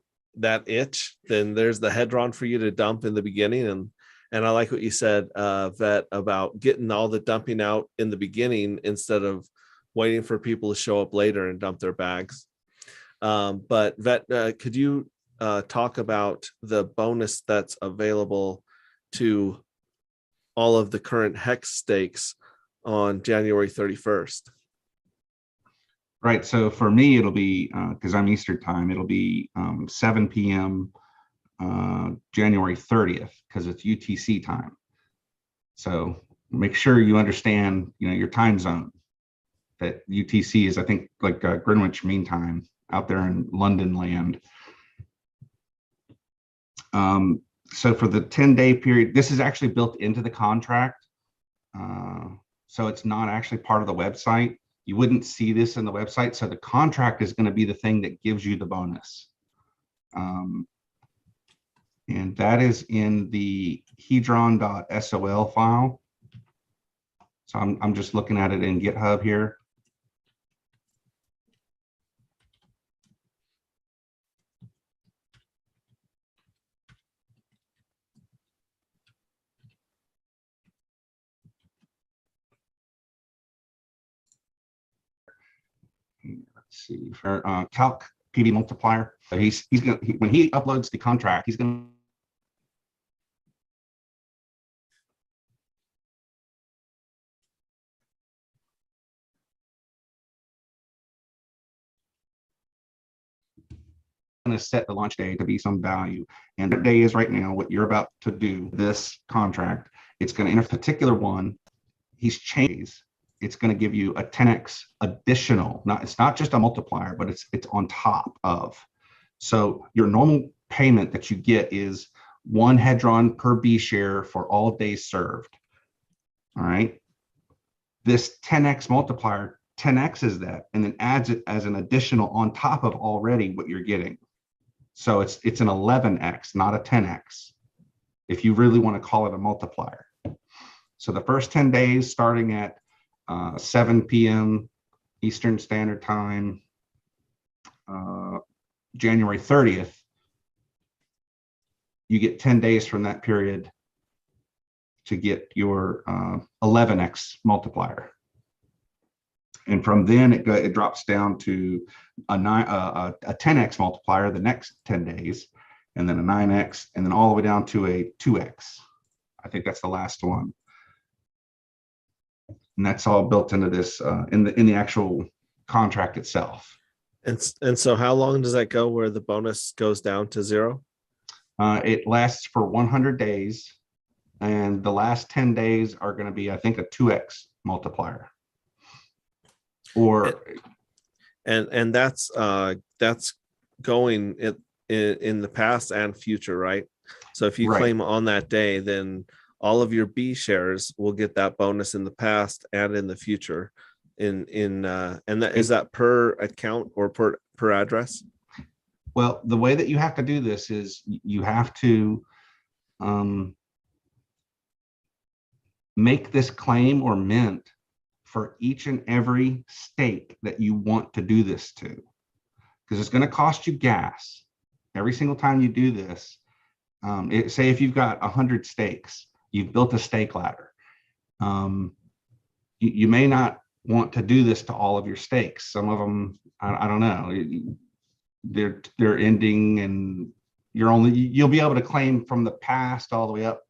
itch, then there's the Hedron for you to dump in the beginning. And I like what you said, Vet, about getting all the dumping out in the beginning instead of waiting for people to show up later and dump their bags. But Vet, could you talk about the bonus that's available to all of the current Hex stakes on January 31st? Right. So for me, it'll be, because I'm Eastern time, it'll be 7 p.m. January 30th, because it's UTC time. So make sure you understand, your time zone. That UTC is, I think, like Greenwich Mean Time out there in London land. So for the 10-day period, this is actually built into the contract. So it's not actually part of the website. You wouldn't see this in the website. So the contract is going to be the thing that gives you the bonus. And that is in the hedron.sol file. So I'm just looking at it in GitHub here. Let's see, for calc PV multiplier. So he's gonna when he uploads the contract, he's gonna set the launch day to be some value, and that day is right now. What you're about to do, this contract, it's going to enter a particular one. He's changed. It's going to give you a 10x additional. It's not just a multiplier, but it's on top of. So your normal payment that you get is 1 Hedron per B share for all days served. All right. This 10x multiplier 10x's that and then adds it as an additional on top of already what you're getting. So it's an 11x, not a 10x, if you really want to call it a multiplier. So the first 10 days starting at 7 p.m. Eastern Standard Time, January 30th, you get 10 days from that period to get your 11x multiplier. And from then it drops down to a 10x multiplier the next 10 days, and then a 9x, and then all the way down to a 2x. I think that's the last one. And that's all built into this in the actual contract itself. And so how long does that go where the bonus goes down to 0? It lasts for 100 days, and the last 10 days are going to be, I think, a 2x multiplier. Or and that's going in the past and future, right? So if you claim on that day, then all of your B shares will get that bonus in the past and in the future. And that is that per account or per address? Well, the way that you have to do this is you have to make this claim or mint for each and every stake that you want to do this to, because it's going to cost you gas every single time you do this. Say if you've got 100 stakes, you've built a stake ladder. You may not want to do this to all of your stakes. Some of them, I don't know, they're ending, and you'll be able to claim from the past all the way up,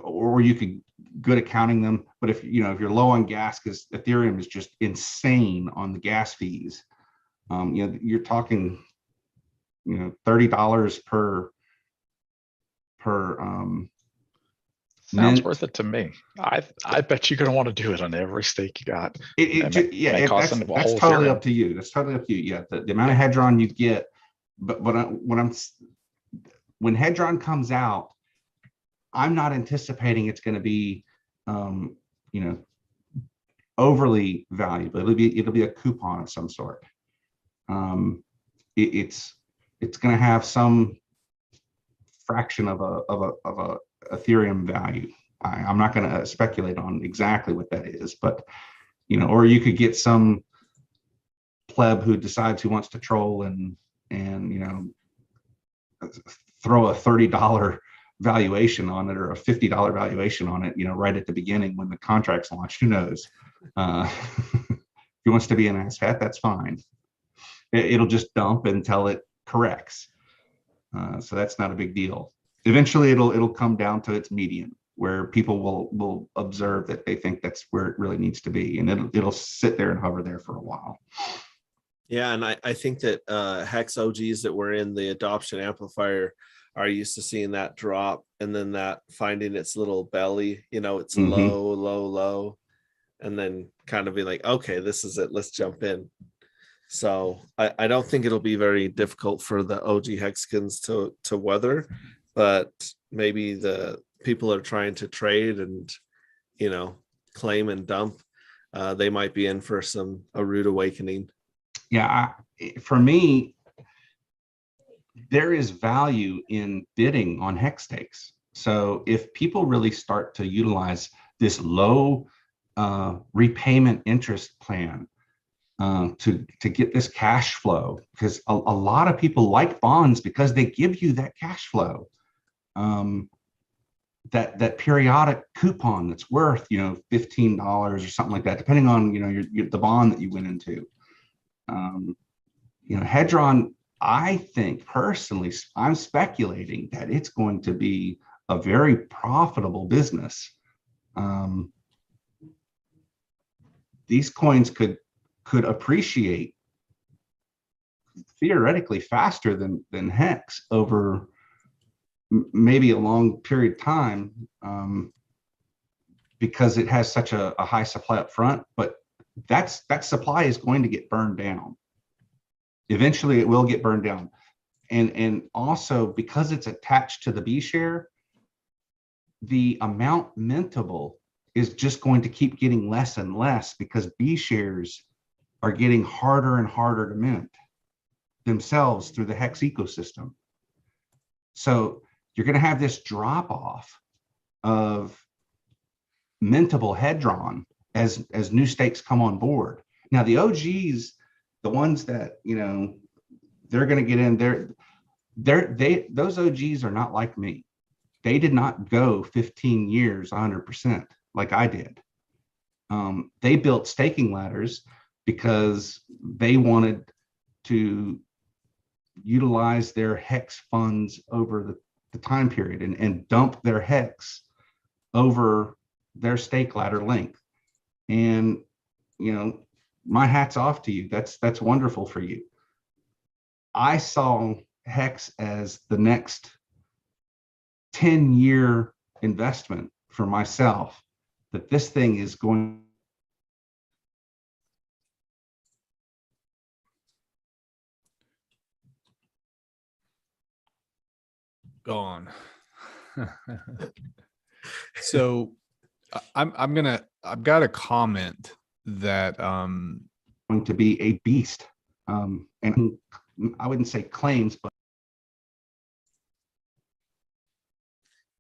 or you could good at counting them. But if you're low on gas, because Ethereum is just insane on the gas fees, you're talking $30 per Sounds mint. worth it to me. I bet you're gonna want to do it on every stake you got. That's totally up to you. That's totally up to you. Yeah, the amount of Hedron you get, but when Hedron comes out, I'm not anticipating it's going to be, overly valuable. It'll be a coupon of some sort. It's going to have some fraction of a Ethereum value. I'm not going to speculate on exactly what that is, but or you could get some pleb who decides who wants to troll and throw a $30 valuation on it or a $50 valuation on it, right at the beginning when the contract's launched. Who knows? If he wants to be an asshat, that's fine. It'll just dump until it corrects. So that's not a big deal. Eventually, it'll come down to its median, where people will observe that they think that's where it really needs to be, and it'll sit there and hover there for a while. Yeah, and I think that Hex OGs that were in the adoption amplifier are used to seeing that drop and then that finding its little belly, it's low, low, low, and then kind of be like, okay, this is it, let's jump in. So I don't think it'll be very difficult for the OG Hexicans to weather, but maybe the people are trying to trade and, claim and dump, they might be in for a rude awakening. Yeah, for me, there is value in bidding on hex stakes. So if people really start to utilize this low repayment interest plan to get this cash flow, because a lot of people like bonds because they give you that cash flow, that periodic coupon that's worth $15 or something like that, depending on the bond that you went into. Hedron, I think personally, I'm speculating that it's going to be a very profitable business. These coins could appreciate theoretically faster than Hex over maybe a long period of time, because it has such a high supply up front, but that supply is going to get burned down. Eventually it will get burned down. And also because it's attached to the B share, the amount mintable is just going to keep getting less and less because B shares are getting harder and harder to mint themselves through the Hex ecosystem. So you're going to have this drop off of mintable Hedron as new stakes come on board. Now the OGs, the ones that they're going to get in there, those OGs are not like me. They did not go 15 years 100% like I did. They built staking ladders because they wanted to utilize their Hex funds over the time period and dump their Hex over their stake ladder length. And my hat's off to you. That's wonderful for you. I saw Hex as the next 10-year investment for myself, that this thing is going. Gone. So I've got a comment that going to be a beast, and I wouldn't say claims, but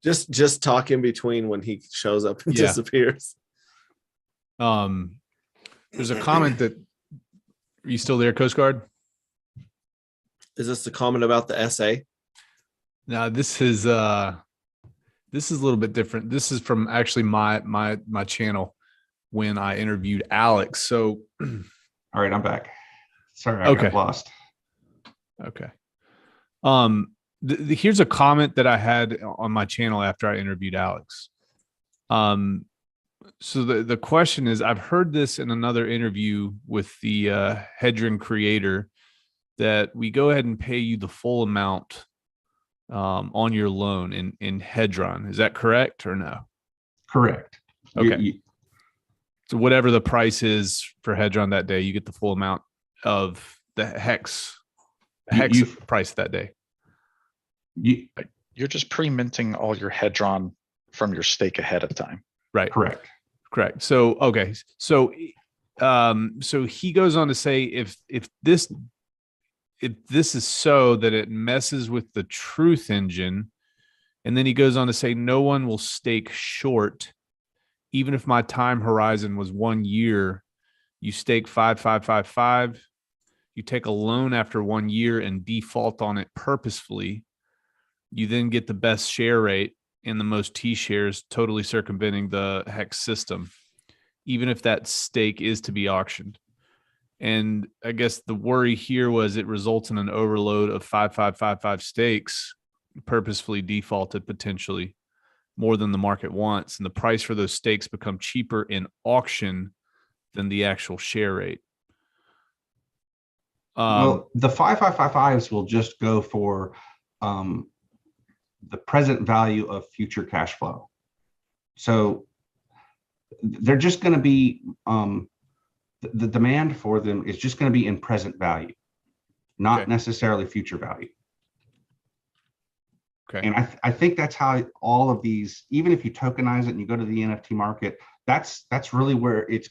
just talk in between when he shows up and disappears. There's a comment that, are you still there, Coast Guard? Is this the comment about the essay? No, this is a little bit different. This is from actually my channel when I interviewed Alex. So all right, I'm back. Sorry, I got lost. Okay. Here's a comment that I had on my channel after I interviewed Alex. So the question is, I've heard this in another interview with the Hedron creator, that we go ahead and pay you the full amount on your loan in Hedron. Is that correct or no? Correct. Okay. So whatever the price is for Hedron that day, you get the full amount of the Hex price that day. You're just pre-minting all your Hedron from your stake ahead of time. Right. Correct. So, okay. So he goes on to say, if this is so that it messes with the truth engine, And then he goes on to say, no one will stake short. Even if my time horizon was 1 year, you stake 5,555. You take a loan after 1 year and default on it purposefully. You then get the best share rate and the most T shares, totally circumventing the hex system, even if that stake is to be auctioned. And I guess the worry here was it results in an overload of 5,555 stakes purposefully defaulted potentially more than the market wants. And the price for those stakes become cheaper in auction than the actual share rate. Well, the 5,555s will just go for the present value of future cash flow. So they're just going to be, the demand for them is just going to be in present value, not necessarily future value. Okay. And I think that's how all of these, even if you tokenize it and you go to the NFT market, that's really where you're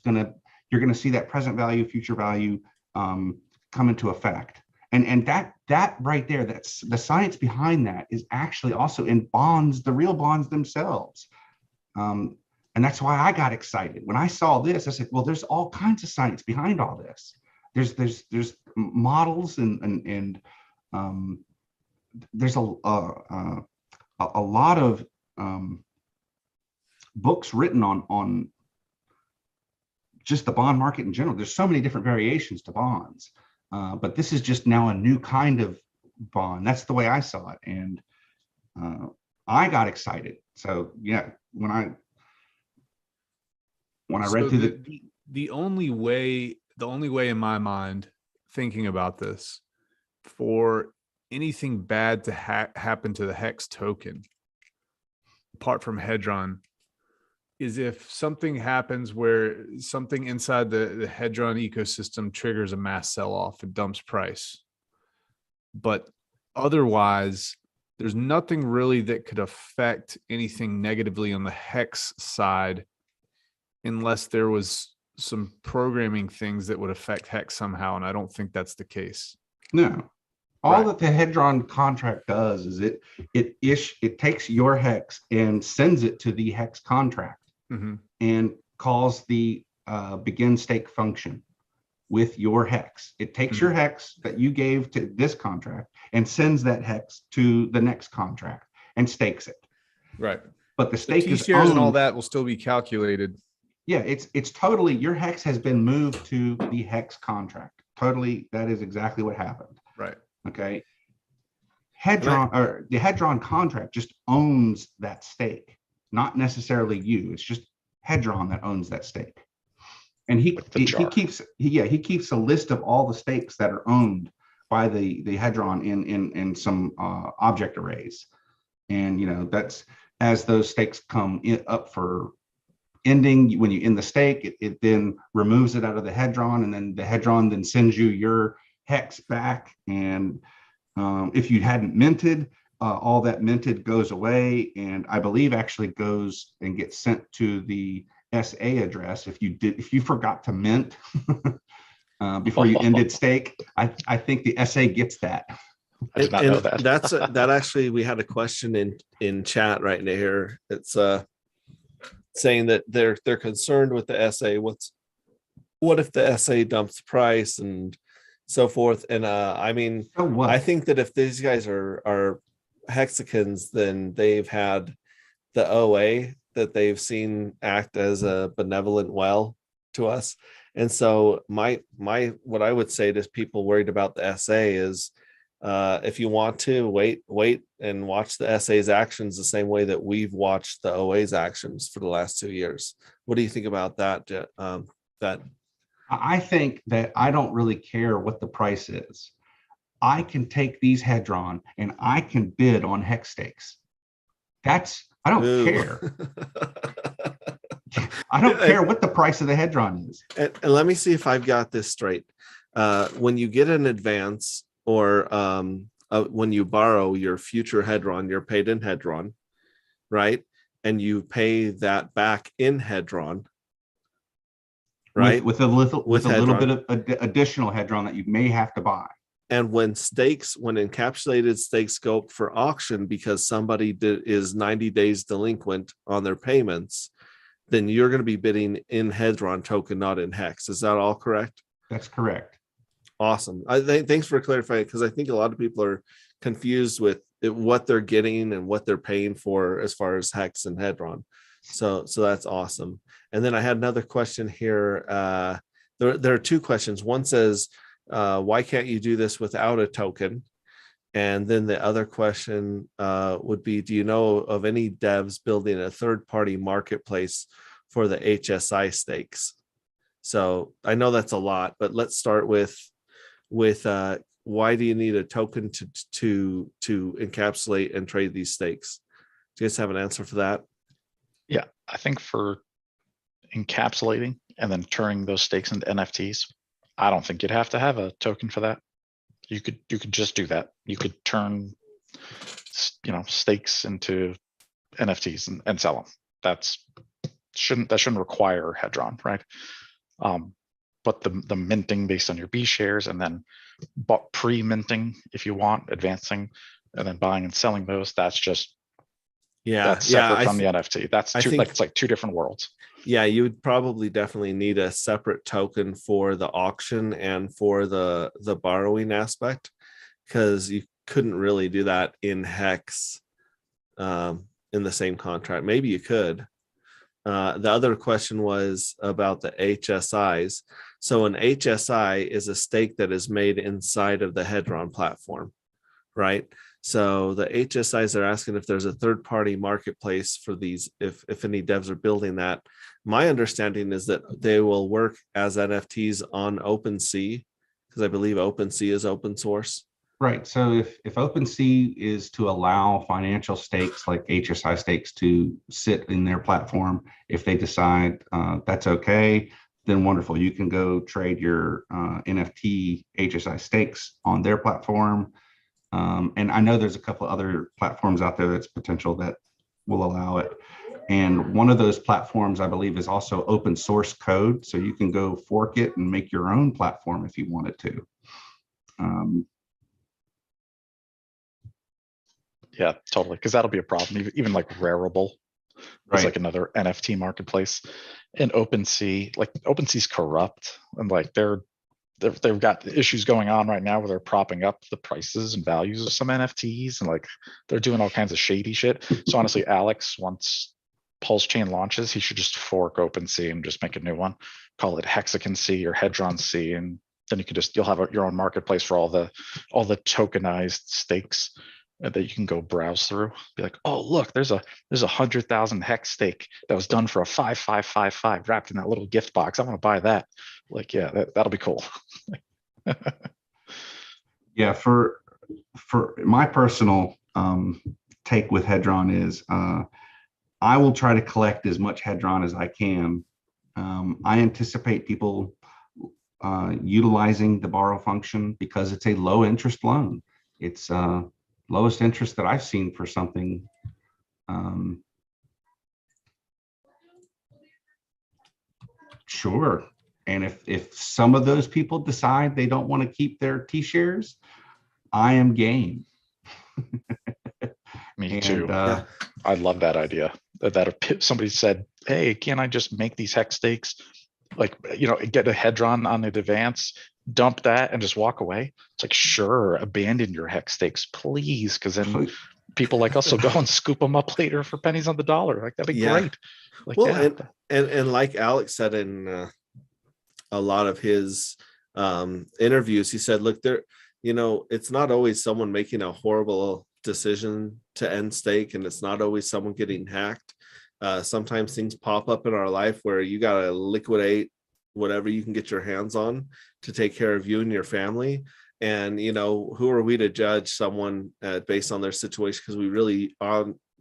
going to see that present value, future value come into effect. And that right there, that's the science behind that is actually also in bonds, the real bonds themselves. And that's why I got excited. When I saw this, I said, well, there's all kinds of science behind all this. There's models and there's a lot of books written on just the bond market in general. There's so many different variations to bonds. But this is just now a new kind of bond. That's the way I saw it. And I got excited. So yeah, when I read through the only way in my mind, thinking about this, for anything bad to happen to the Hex token, apart from Hedron, is if something happens where something inside the Hedron ecosystem triggers a mass sell-off and dumps price. But otherwise, there's nothing really that could affect anything negatively on the Hex side unless there was some programming things that would affect Hex somehow, and I don't think that's the case. No. All that the Hedron contract does is it takes your Hex and sends it to the Hex contract. Mm-hmm. And calls the begin stake function with your Hex. It takes your Hex that you gave to this contract and sends that Hex to the next contract and stakes it. Right. But the stake is T-shares and all that will still be calculated. Yeah, it's totally, your Hex has been moved to the Hex contract. Totally, that is exactly what happened. Right. Okay. Hedron, or the Hedron contract just owns that stake. Not necessarily you. It's just Hedron that owns that stake, and he keeps a list of all the stakes that are owned by the Hedron in some object arrays, and that's as those stakes come up for ending. When you end the stake, it then removes it out of the Hedron, and then the Hedron then sends you your Hex back. And if you hadn't minted, all that minted goes away, and I believe actually goes and gets sent to the SA address. If you forgot to mint before you ended stake, I think the SA gets that. I did not know that. That actually, we had a question in chat right now here. It's saying that they're concerned with the SA. What if the SA dumps price and so forth? And I mean, I think that if these guys are Hexicans, then they've had the OA that they've seen act as a benevolent well to us. And so what I would say to people worried about the SA is if you want to wait and watch the SA's actions the same way that we've watched the OA's actions for the last 2 years. What do you think about that? That I think that I don't really care what the price is. I can take these Hedron and I can bid on Hex stakes. I don't care. I don't care what the price of the Hedron is. And let me see if I've got this straight. When you get an advance or when you borrow your future Hedron, you're paid in Hedron, right? And you pay that back in Hedron, right? With a little bit of additional Hedron that you may have to buy. And when encapsulated stakes go up for auction because somebody is 90 days delinquent on their payments, then you're going to be bidding in Hedron token, not in Hex. Is that all correct? That's correct. Awesome. Thanks for clarifying, because I think a lot of people are confused with what they're getting and what they're paying for as far as Hex and Hedron. So that's awesome. And then I had another question here. There are two questions. One says, why can't you do this without a token? And then the other question would be, do you know of any devs building a third-party marketplace for the HSI stakes? So I know that's a lot, but let's start with why do you need a token to encapsulate and trade these stakes? Do you guys have an answer for that? Yeah, I think for encapsulating and then turning those stakes into NFTs, I don't think you'd have to have a token for that. You could just do that. You could turn, stakes into NFTs and sell them. That shouldn't require Hedron, right? But the minting based on your B shares, and then pre-minting if you want, advancing, and then buying and selling those, that's separate from the NFT. It's like two different worlds. Yeah, you would probably definitely need a separate token for the auction and for the borrowing aspect, because you couldn't really do that in Hex in the same contract. Maybe you could. The other question was about the HSIs. So an HSI is a stake that is made inside of the Hedron platform, right? So the HSIs are asking if there's a third-party marketplace for these, if any devs are building that. My understanding is that they will work as NFTs on OpenSea, because I believe OpenSea is open source. Right. So if OpenSea is to allow financial stakes like HSI stakes to sit in their platform, if they decide that's okay, then wonderful. You can go trade your NFT HSI stakes on their platform. And I know there's a couple of other platforms out there that's potential that will allow it. And one of those platforms, I believe, is also open source code. So you can go fork it and make your own platform if you wanted to. Yeah, totally. Because that'll be a problem. Even like Rarible is like another NFT marketplace. And OpenSea's corrupt, and like they've got issues going on right now where they're propping up the prices and values of some NFTs, and like they're doing all kinds of shady shit. So honestly, Alex, once Pulse Chain launches, he should just fork OpenSea and just make a new one, call it Hexagon C or Hedron C, and then you'll have your own marketplace for all the tokenized stakes that you can go browse through. Be like, oh look, there's a 100,000 hex stake that was done for a 5555 wrapped in that little gift box. I want to buy that. Like, yeah, that'll be cool. Yeah, for my personal take with Hedron is I will try to collect as much Hedron as I can. I anticipate people utilizing the borrow function because it's a low interest loan. It's lowest interest that I've seen for something. Sure. And if some of those people decide they don't want to keep their T-shares, I am game. Me too. I love that idea. That if somebody said, hey, can't I just make these hex stakes? Like, get a Hedron on the advance, dump that and just walk away. It's like, sure, abandon your hex stakes, please. Because then people like us will go and scoop them up later for pennies on the dollar. Like, that'd be great. Like, well, and like Alex said in a lot of his interviews, he said, look, it's not always someone making a horrible decision to end stake, and it's not always someone getting hacked. Sometimes things pop up in our life where you got to liquidate whatever you can get your hands on to take care of you and your family. And, who are we to judge someone based on their situation? Because we really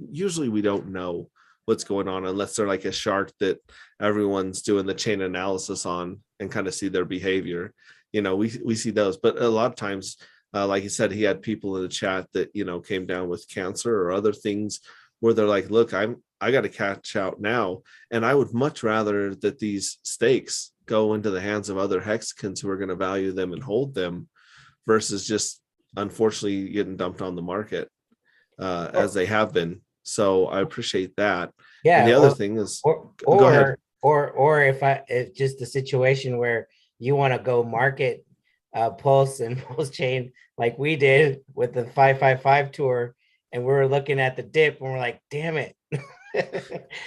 usually we don't know what's going on unless they're like a shark that everyone's doing the chain analysis on and kind of see their behavior. We see those, but a lot of times, like he said, he had people in the chat that, came down with cancer or other things where they're like, look, I got to catch out now. And I would much rather that these stakes go into the hands of other hexagons who are going to value them and hold them versus just unfortunately getting dumped on the market as they have been. So I appreciate that. Yeah. And the other thing is, go ahead. Or if just a situation where you want to go market Pulse and Pulse Chain like we did with the 555 tour, and we're looking at the dip and we're like, damn it.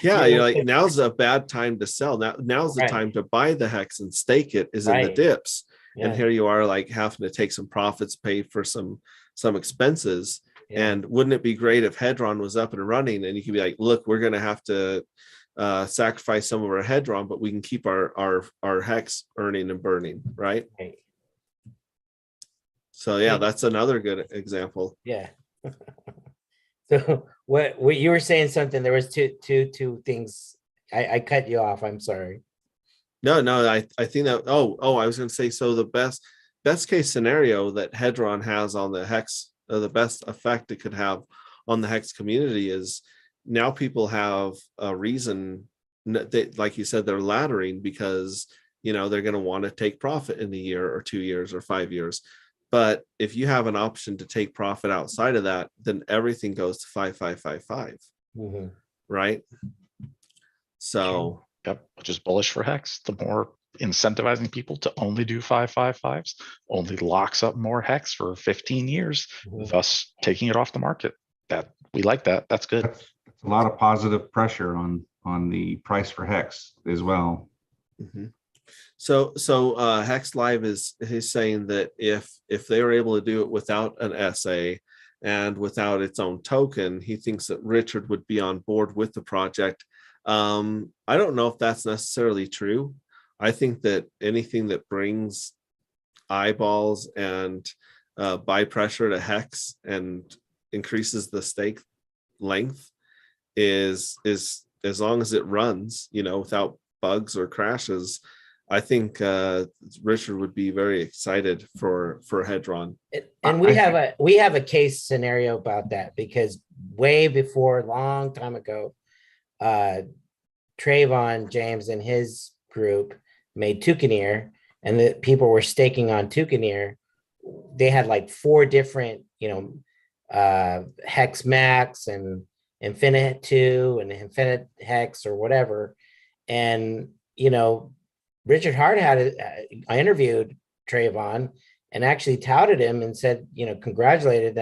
Yeah, you're like, now's a bad time to sell. Now's the time to buy the hex and stake it is in the dips. Yeah. And here you are like having to take some profits, pay for some expenses. Yeah. And wouldn't it be great if Hedron was up and running and you could be like, look, we're going to have to sacrifice some of our Hedron, but we can keep our hex earning and burning, right? So yeah, that's another good example. Yeah. So what you were saying something, there was two things. I cut you off. I'm sorry. No, I think that, I was going to say, so the best case scenario that Hedron has on the hex, the best effect it could have on the hex community is now people have a reason that, like you said, they're laddering because, they're going to want to take profit in a year or 2 years or 5 years. But if you have an option to take profit outside of that, then everything goes to 5555, right? So, yep, which is bullish for hex. The more incentivizing people to only do 555s only locks up more hex for 15 years, thus taking it off the market. That we like that. That's good. That's a lot of positive pressure on the price for hex as well. So Hex Live is saying that if they were able to do it without an SA and without its own token, he thinks that Richard would be on board with the project. I don't know if that's necessarily true. I think that anything that brings eyeballs and buy pressure to Hex and increases the stake length is as long as it runs, without bugs or crashes. I think Richard would be very excited for Hedron. And we have a case scenario about that, because way before, long time ago, Trayvon James and his group made Toucaneer, and the people were staking on Toucaneer. They had like 4 different, Hex Max and Infinite 2 and Infinite Hex or whatever. And, Richard Hart I interviewed Trayvon and actually touted him and said, congratulated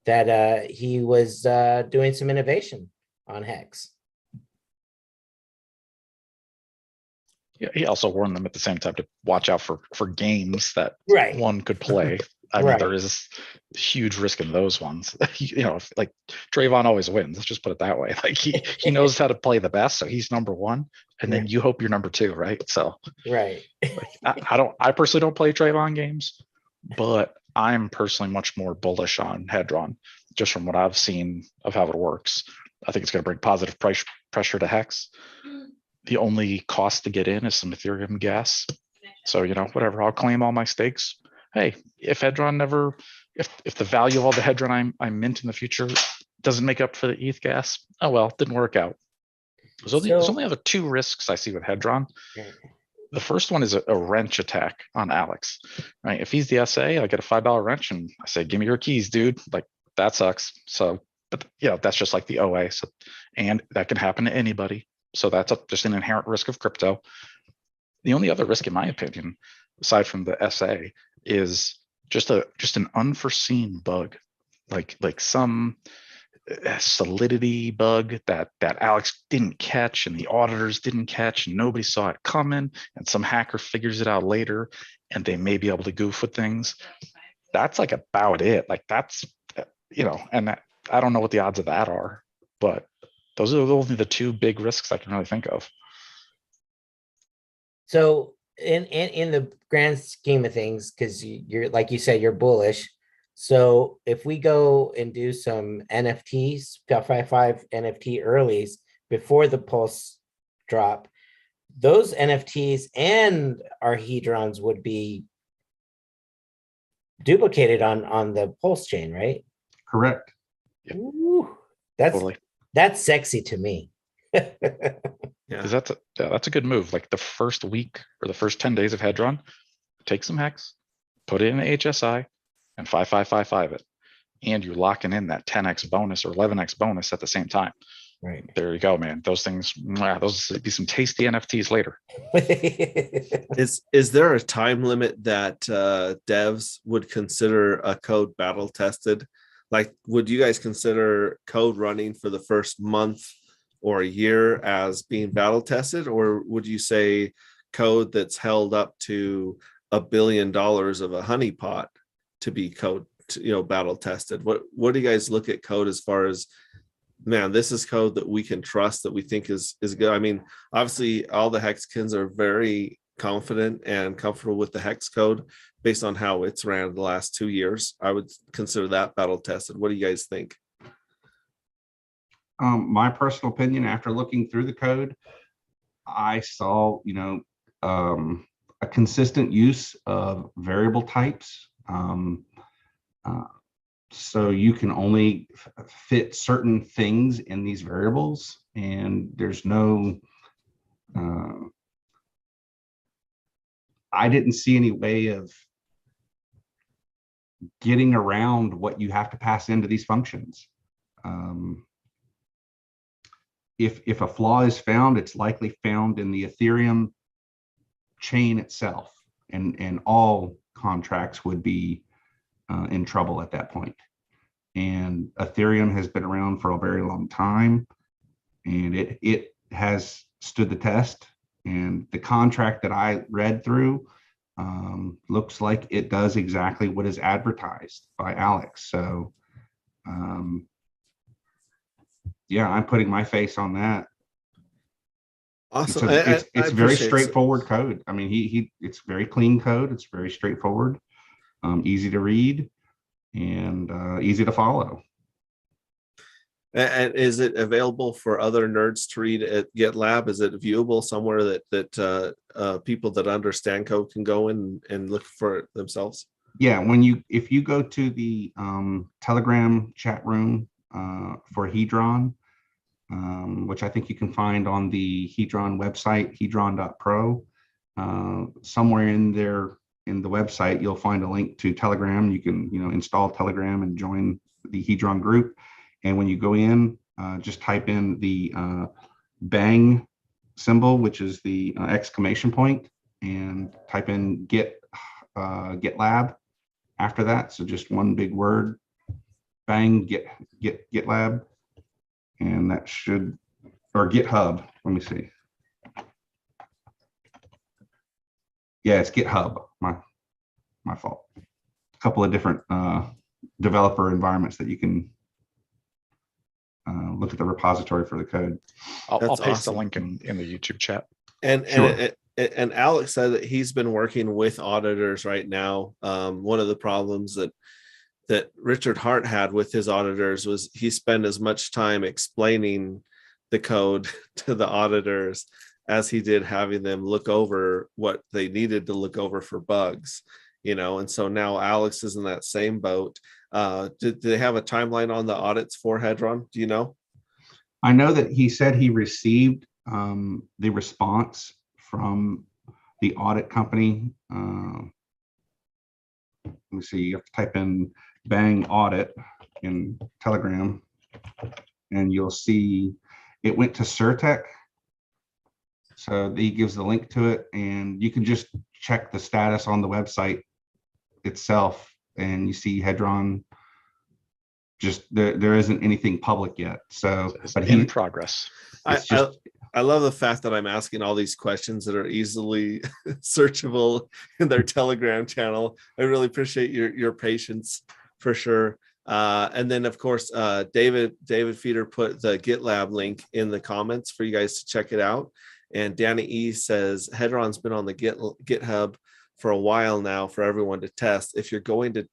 that he was doing some innovation on Hex. Yeah, he also warned them at the same time to watch out for games that one could play. I mean, there is huge risk in those ones. If, like, Trayvon always wins. Let's just put it that way. Like he knows how to play the best, so he's number 1, and then you hope you're number 2, right? So I personally don't play Trayvon games, but I'm personally much more bullish on Hedron, just from what I've seen of how it works. I think it's going to bring positive pressure to Hex. The only cost to get in is some Ethereum gas. So, whatever, I'll claim all my stakes. Hey, if Hedron if the value of all the Hedron I mint in the future doesn't make up for the ETH gas, oh well, didn't work out. There's only other 2 risks I see with Hedron. The first one is a wrench attack on Alex, right? If he's the SA, I get a $5 wrench and I say, give me your keys, dude. Like, that sucks. So, but that's just like the OA. So, and that can happen to anybody. So that's just an inherent risk of crypto. The only other risk, in my opinion, aside from the SA, is just an unforeseen bug, like some solidity bug that Alex didn't catch and the auditors didn't catch and nobody saw it coming, and some hacker figures it out later and they may be able to goof with things. That's like about it. Like that's, and that, I don't know what the odds of that are, but those are only the 2 big risks I can really think of. So in the grand scheme of things, because you're, like you said, you're bullish. So if we go and do some NFTs, 555 NFT earlies before the Pulse drop, those NFTs and our Hedrons would be duplicated on the Pulse chain, right? Correct. Ooh, that's sexy to me. Because that's a good move. Like the first week or the first 10 days of Hedron, take some hex, put it in HSI, and 5555 it, and you're locking in that 10x bonus or 11x bonus at the same time. Right. There you go, man. Those things, those would be some tasty NFTs later. Is there a time limit that devs would consider a code battle tested? Like, would you guys consider code running for the first month or a year as being battle tested, or would you say code that's held up to $1 billion of a honeypot to be code, battle tested? What do you guys look at code as far as, man, this is code that we can trust, that we think is good? I mean, obviously all the hexkins are very confident and comfortable with the hex code based on how it's ran the last 2 years. I would consider that battle tested. What do you guys think? My personal opinion, after looking through the code, I saw, a consistent use of variable types. So you can only fit certain things in these variables, and there's no, I didn't see any way of getting around what you have to pass into these functions. If a flaw is found, it's likely found in the Ethereum chain itself, and all contracts would be in trouble at that point. And Ethereum has been around for a very long time, and it has stood the test. And the contract that I read through looks like it does exactly what is advertised by Alex. So yeah, I'm putting my face on that. Awesome. It's very straightforward code. I mean, it's very clean code. It's very straightforward, easy to read, and easy to follow. And is it available for other nerds to read at GitLab? Is it viewable somewhere that people that understand code can go in and look for it themselves? Yeah, if you go to the Telegram chat room for Hedron, which I think you can find on the Hedron website, hedron.pro, somewhere in there in the website, you'll find a link to Telegram. You can install Telegram and join the Hedron group. And when you go in, just type in the bang symbol, which is the exclamation point, and type in GitLab after that. So just one big word, bang, GitLab, and that should, or GitHub. Let me see. Yeah, it's GitHub. My fault. A couple of different developer environments that you can look at the repository for the code. I'll paste the link in the YouTube chat. And Alex said that he's been working with auditors right now. One of the problems that Richard Hart had with his auditors was he spent as much time explaining the code to the auditors as he did having them look over what they needed to look over for bugs, and so now Alex is in that same boat. Do they have a timeline on the audits for Hedron? Do you know? I know that he said he received the response from the audit company. Let me see, you have to type in bang audit in Telegram, and you'll see it went to Surtech. So he gives the link to it, and you can just check the status on the website itself, and you see Hedron. Just there isn't anything public yet. So, but in progress. I love the fact that I'm asking all these questions that are easily searchable in their Telegram channel. I really appreciate your patience for sure. And then of course, David Feeder put the GitLab link in the comments for you guys to check it out. And Danny E says Hedron's been on the GitHub for a while now for everyone to test. If you're going to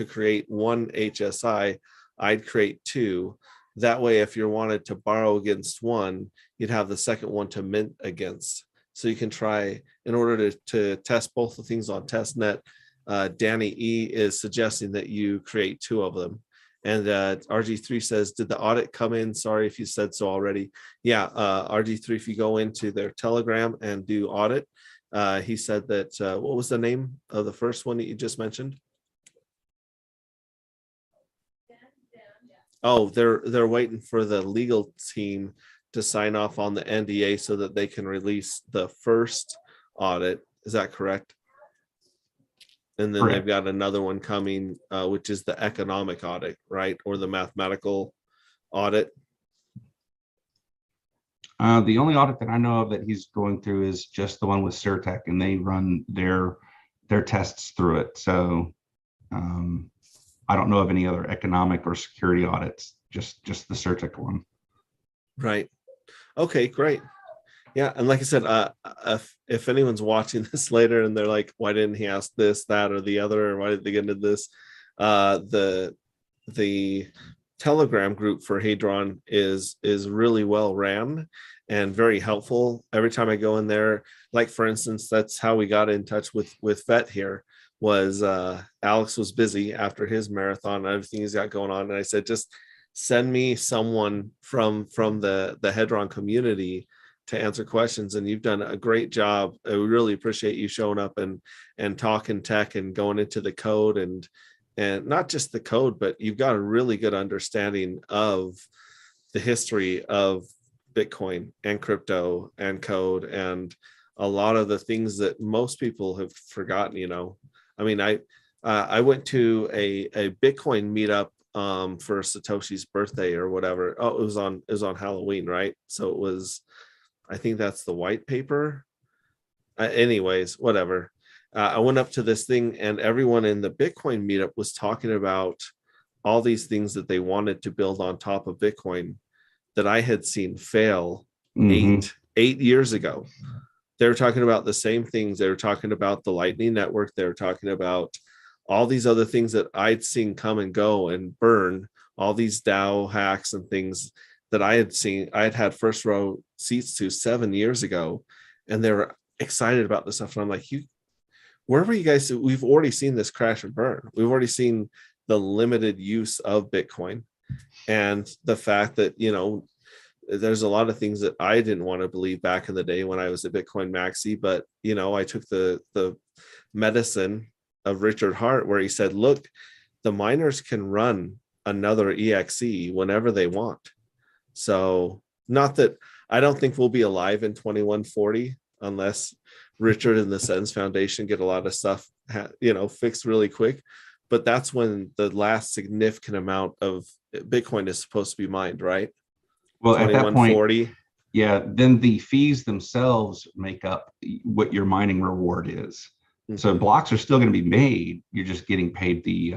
create one HSI, I'd create two. That way, if you wanted to borrow against one, you'd have the second one to mint against. So you can try, in order to test both the things on testnet. Danny E is suggesting that you create two of them. And RG3 says, did the audit come in? Sorry if you said so already. Yeah, RG3, if you go into their Telegram and do audit, he said that, what was the name of the first one that you just mentioned? Oh, they're waiting for the legal team to sign off on the NDA so that they can release the first audit. Is that correct? And then they've got another one coming, which is the economic audit, right? Or the mathematical audit. The only audit that I know of that he's going through is just the one with Surtech, and they run their tests through it. So I don't know of any other economic or security audits, just the Surtech one. Right. Okay, great. Yeah, and like I said, if anyone's watching this later and they're like, why didn't he ask this, that, or the other, or why did they get into this? The Telegram group for Hedron is really well ran and very helpful. Every time I go in there, like for instance, that's how we got in touch with Vet here. Was Alex was busy after his marathon and everything he's got going on, and I said, just send me someone from the Hedron community to answer questions, and you've done a great job. I really appreciate you showing up and talking tech and going into the code and not just the code, but you've got a really good understanding of the history of Bitcoin and crypto and code and a lot of the things that most people have forgotten. You know, I mean, I went to a Bitcoin meetup for Satoshi's birthday or whatever. Oh, it was on Halloween, right? So it was, I think that's the white paper. Anyways, whatever. I went up to this thing and everyone in the Bitcoin meetup was talking about all these things that they wanted to build on top of Bitcoin that I had seen fail 8 years ago. They were talking about the same things. They were talking about the Lightning Network. They were talking about all these other things that I'd seen come and go and burn, all these DAO hacks and things that I had seen. I had first row seats to 7 years ago, and they were excited about this stuff. And I'm like, where were you guys? We've already seen this crash and burn. We've already seen the limited use of Bitcoin and the fact that, you know, there's a lot of things that I didn't want to believe back in the day when I was at Bitcoin Maxi, but, you know, I took the medicine of Richard Hart where he said, look, the miners can run another EXE whenever they want. So not that I don't think we'll be alive in 2140 unless Richard and the Sens Foundation get a lot of stuff, you know, fixed really quick. But that's when the last significant amount of Bitcoin is supposed to be mined, right? Well, at that point, yeah, then the fees themselves make up what your mining reward is. Mm-hmm. So blocks are still going to be made. You're just getting paid the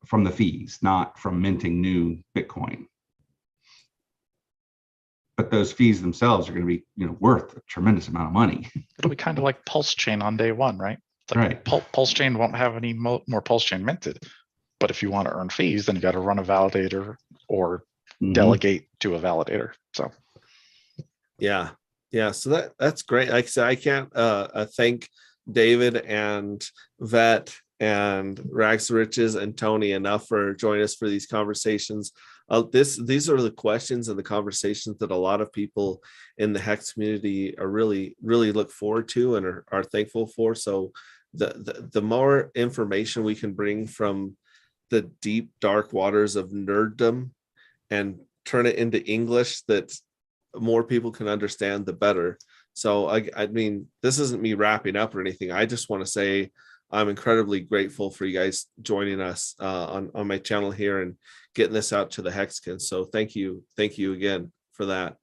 from the fees, not from minting new Bitcoin. But those fees themselves are going to be, you know, worth a tremendous amount of money. It'll be kind of like Pulse Chain on day one, right? Like right. Pulse Chain won't have any more Pulse Chain minted, but if you want to earn fees, then you got to run a validator or delegate to a validator. So, yeah. So that's great. Like I said, I can't thank David and Vet and RagstoRiches and Tony enough for joining us for these conversations. These are the questions and the conversations that a lot of people in the Hex community are really look forward to and are thankful for. So the more information we can bring from the deep dark waters of nerddom and turn it into English that more people can understand, the better. So I mean, this isn't me wrapping up or anything. I just want to say I'm incredibly grateful for you guys joining us on my channel here and getting this out to the Hexkins. So thank you again for that.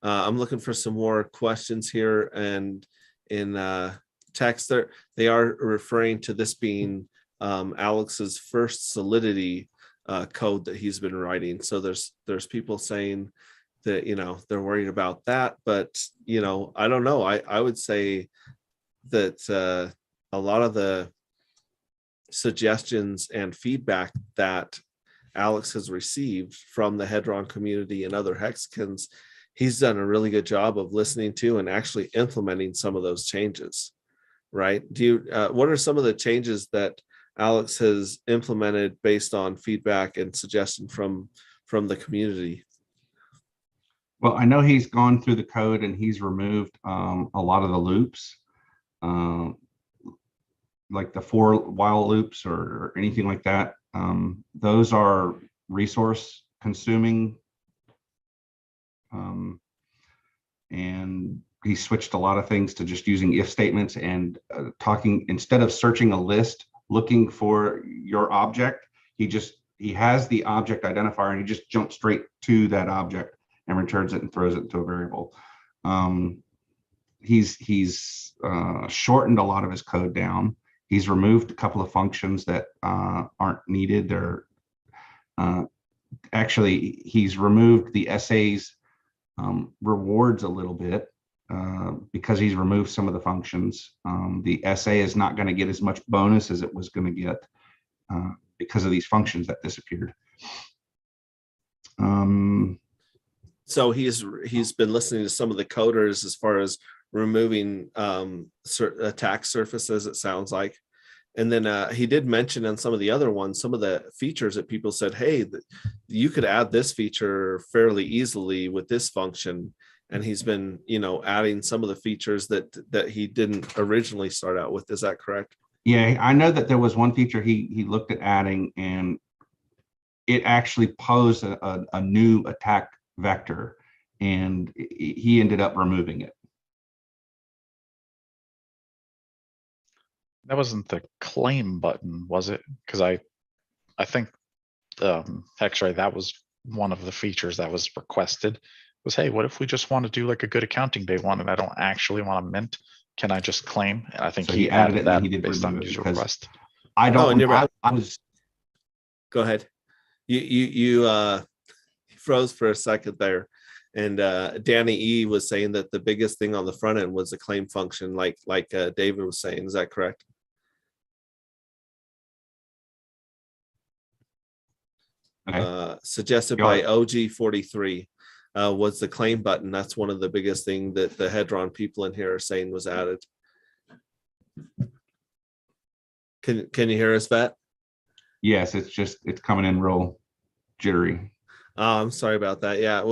I'm looking for some more questions here, and in text they are referring to this being Alex's first Solidity code that he's been writing. So there's people saying that, you know, they're worried about that, but, you know, I don't know. I would say that a lot of the suggestions and feedback that Alex has received from the Hedron community and other Hexkins, he's done a really good job of listening to and actually implementing some of those changes, right? What are some of the changes that Alex has implemented based on feedback and suggestion from the community? Well, I know he's gone through the code and he's removed a lot of the loops, like the for while loops or anything like that. Those are resource consuming. And he switched a lot of things to just using if statements and talking, instead of searching a list, looking for your object, he has the object identifier and he just jumps straight to that object and returns it and throws it into a variable. He's shortened a lot of his code down. He's removed a couple of functions that aren't needed. They're actually, he's removed the essays rewards a little bit because he's removed some of the functions. The essay is not going to get as much bonus as it was going to get because of these functions that disappeared. So he's been listening to some of the coders as far as removing attack surfaces, it sounds like. And then he did mention on some of the other ones, some of the features that people said, hey, you could add this feature fairly easily with this function. And he's been, adding some of the features that he didn't originally start out with. Is that correct? Yeah, I know that there was one feature he looked at adding, and it actually posed a new attack vector, and he ended up removing it. That wasn't the claim button, was it? Because I think X-Ray, that was one of the features that was requested. Was, hey, what if we just want to do like a good accounting day one and I don't actually want to mint? Can I just claim? And I think So he added that he did based on user request. I don't. I was. Go ahead. You froze for a second there, and Danny E was saying that the biggest thing on the front end was the claim function, like David was saying. Is that correct? Okay. Suggested by OG43 was the claim button. That's one of the biggest thing that the Hedron people in here are saying was added. Can you hear us, Vet? Yes, it's coming in real jittery. Oh, I'm sorry about that. Yeah,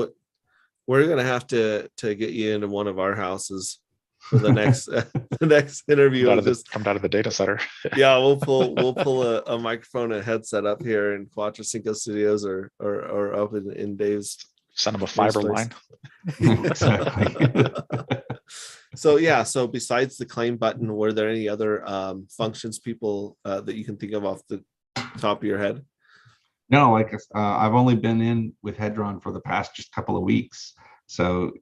we're gonna have to get you into one of our houses for the next the next interview. Come out of the data center. Yeah, we'll pull a microphone and headset up here in Quattro Cinco Studios or up in Dave's. Send them a fiber line. Exactly. So besides the claim button, were there any other functions people that you can think of off the top of your head? No, I've only been in with Hedron for the past just couple of weeks, so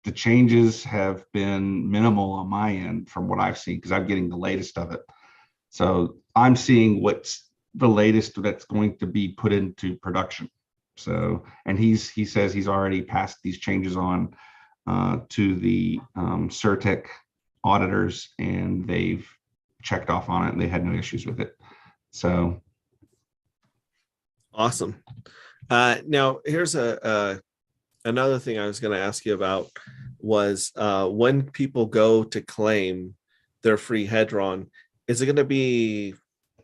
the changes have been minimal on my end from what I've seen, because I'm getting the latest of it. So I'm seeing what's the latest that's going to be put into production. So, and he says he's already passed these changes on to the Certec auditors, and they've checked off on it and they had no issues with it. So awesome. Now here's another thing I was going to ask you about was when people go to claim their free Hedron, is it going to be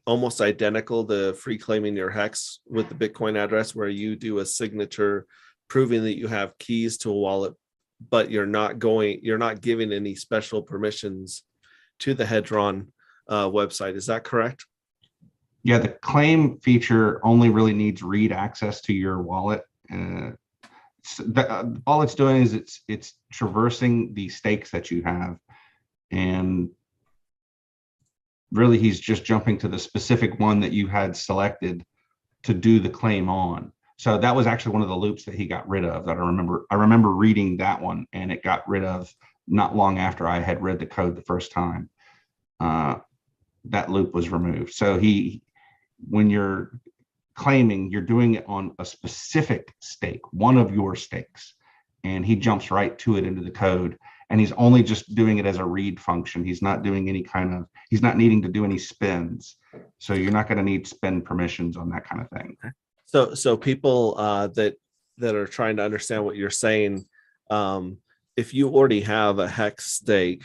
almost identical to free claiming your hex with the Bitcoin address, where you do a signature proving that you have keys to a wallet, but you're not giving any special permissions to the Hedron website? Is that correct? Yeah, the claim feature only really needs read access to your wallet. All it's doing is it's traversing the stakes that you have, and really he's just jumping to the specific one that you had selected to do the claim on. So that was actually one of the loops that he got rid of, that I remember reading that one, and it got rid of not long after I had read the code the first time. That loop was removed. So when you're claiming, you're doing it on a specific stake, one of your stakes, and he jumps right to it into the code, and he's only just doing it as a read function. He's not doing he's not needing to do any spins. So you're not going to need spend permissions on that kind of thing. So people that are trying to understand what you're saying, if you already have a hex stake,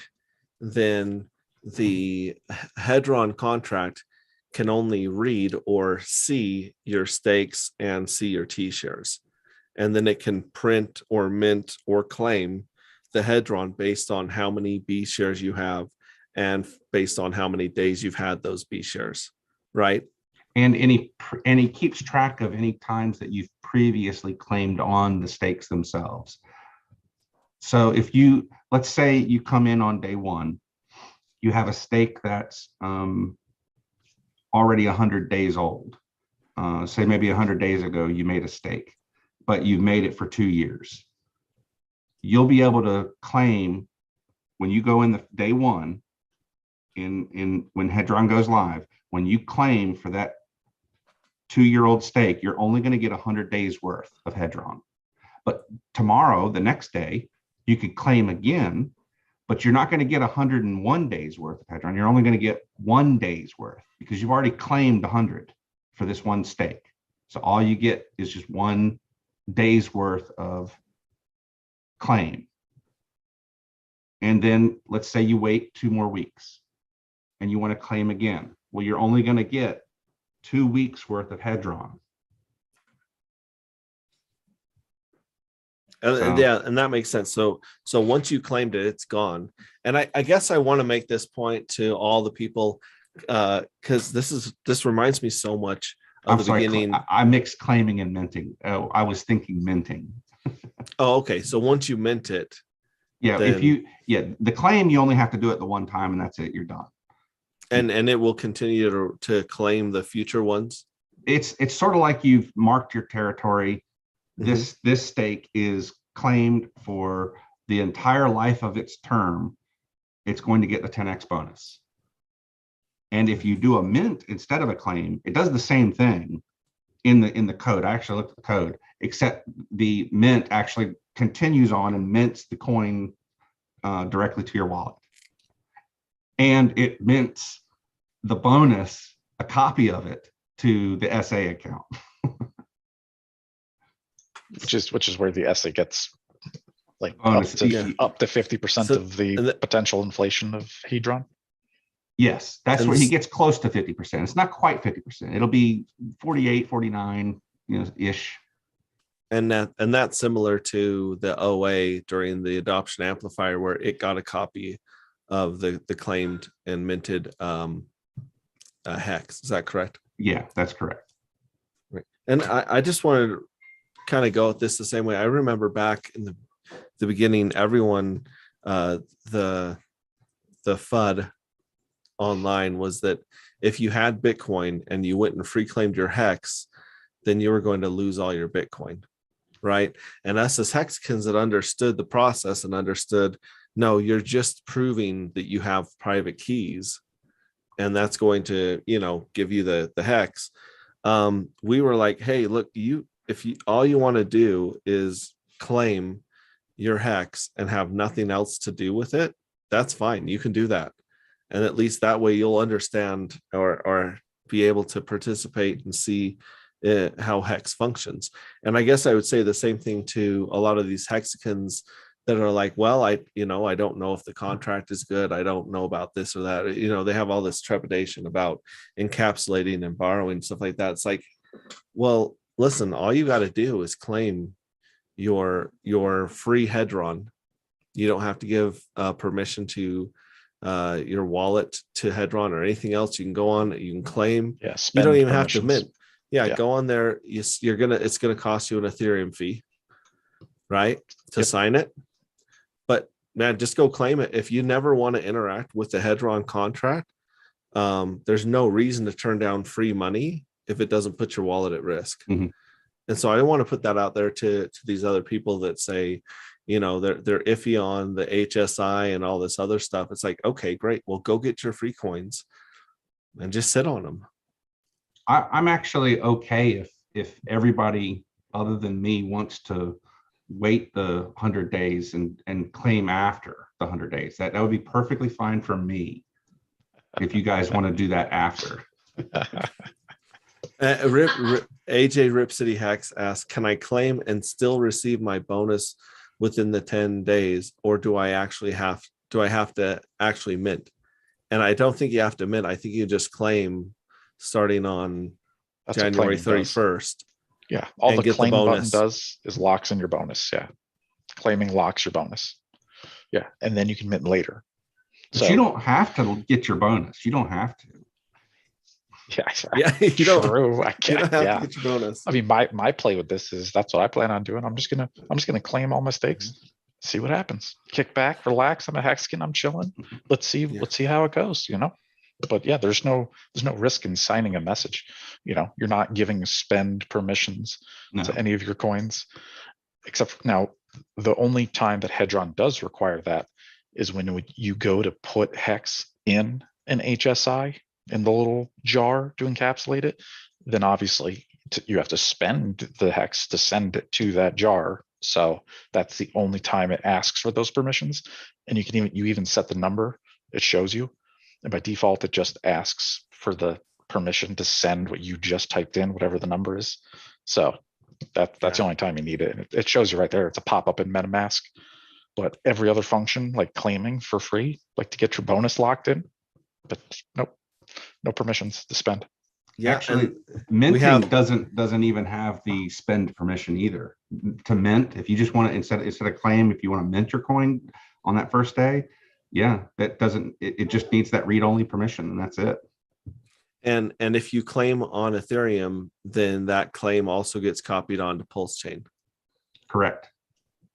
then the Hedron contract can only read or see your stakes and see your T shares. And then it can print or mint or claim the Hedron based on how many B shares you have and based on how many days you've had those B shares, right? And he keeps track of any times that you've previously claimed on the stakes themselves. So if let's say you come in on day one, you have a stake that's already 100 days old. Say maybe 100 days ago you made a stake, but you've made it for 2 years. You'll be able to claim when you go in the day one, when Hedron goes live, when you claim for that 2-year-old stake, you're only going to get 100 days worth of Hedron. But tomorrow, the next day, you could claim again, but you're not going to get 101 days worth of Hedron. You're only going to get 1 day's worth because you've already claimed 100 for this one stake. So all you get is just 1 day's worth of claim. And then let's say you wait 2 more weeks and you want to claim again. Well, you're only going to get 2 weeks worth of Hedron. And yeah, and that makes sense. So once you claimed it, it's gone. And I guess I want to make this point to all the people, because this reminds me so much of beginning. I mixed claiming and minting. Oh, I was thinking minting. Oh, okay. So once you mint it, yeah, the claim, you only have to do it the one time, and that's it. You're done. And it will continue to claim the future ones. It's sort of like you've marked your territory. This stake is claimed for the entire life of its term. It's going to get the 10x bonus. And if you do a mint instead of a claim, it does the same thing in the code. I actually looked at the code, except the mint actually continues on and mints the coin directly to your wallet. And it mints the bonus, a copy of it, to the SA account. which is where the SA gets like bonus, up to 50% of the potential inflation of Hedron. Yes, that's where he gets close to 50%. It's not quite 50%. It'll be 48, 49, ish. And that's similar to the OA during the adoption amplifier, where it got a copy of the claimed and minted hex. Is that correct? Yeah, that's correct. Right. And I just wanted to kind of go at this the same way. I remember back in the beginning, everyone, the FUD online was that if you had Bitcoin and you went and free claimed your hex, then you were going to lose all your Bitcoin, right? And us as hexicans that understood the process and understood, no, you're just proving that you have private keys, and that's going to, give you the hex. We were like, hey, look, if all you want to do is claim your hex and have nothing else to do with it, that's fine. You can do that. And at least that way you'll understand or be able to participate and see how hex functions. And I guess I would say the same thing to a lot of these hexicans that are like, well, I don't know if the contract is good. I don't know about this or that. They have all this trepidation about encapsulating and borrowing, stuff like that. It's like, well, listen, all you got to do is claim your free Hedron. You don't have to give permission to your wallet to Hedron or anything else. You can go on, you can claim. Yeah, you don't even permissions. have to mint. Yeah, go on there. It's gonna cost you an Ethereum fee, right, to sign it. But man, just go claim it. If you never want to interact with the Hedron contract, there's no reason to turn down free money if it doesn't put your wallet at risk. Mm-hmm. And so I want to put that out there to these other people that say, they're iffy on the HSI and all this other stuff. It's like, okay, great. Well, go get your free coins and just sit on them. I'm actually okay if everybody other than me wants to wait the 100 days and claim after the 100 days. That would be perfectly fine for me if you guys want to do that after. AJ Rip City Hex asks, can I claim and still receive my bonus within the 10 days, or do I have to actually mint? And I don't think you have to mint. I think you just claim starting on January 31st. Yeah, all the claim button does is locks in your bonus. Yeah, claiming locks your bonus. Yeah, and then you can mint later. But you don't have to get your bonus. You don't have to. Yeah, you don't. True. I You can't. don't have Yeah. to get your bonus. I mean, my play with this is that's what I plan on doing. I'm just gonna claim all mistakes, see what happens. Kick back, relax. I'm a Hexkin. I'm chilling. Let's see how it goes. But yeah, there's no risk in signing a message. You're not giving spend permissions to any of your coins, except for now. The only time that Hedron does require that is when you go to put hex in an HSI in the little jar to encapsulate it. Then obviously you have to spend the hex to send it to that jar. So that's the only time it asks for those permissions. And you even set the number it shows you. And by default, it just asks for the permission to send what you just typed in, whatever the number is. So that's the only time you need it. It shows you right there. It's a pop-up in MetaMask. But every other function, like claiming for free, like to get your bonus locked in, but nope, no permissions to spend. Yeah, actually, minting doesn't even have the spend permission either. To mint, if you just want to instead of claim, if you want to mint your coin on that first day, that doesn't. It just needs that read-only permission, and that's it. And if you claim on Ethereum, then that claim also gets copied onto Pulse Chain. Correct.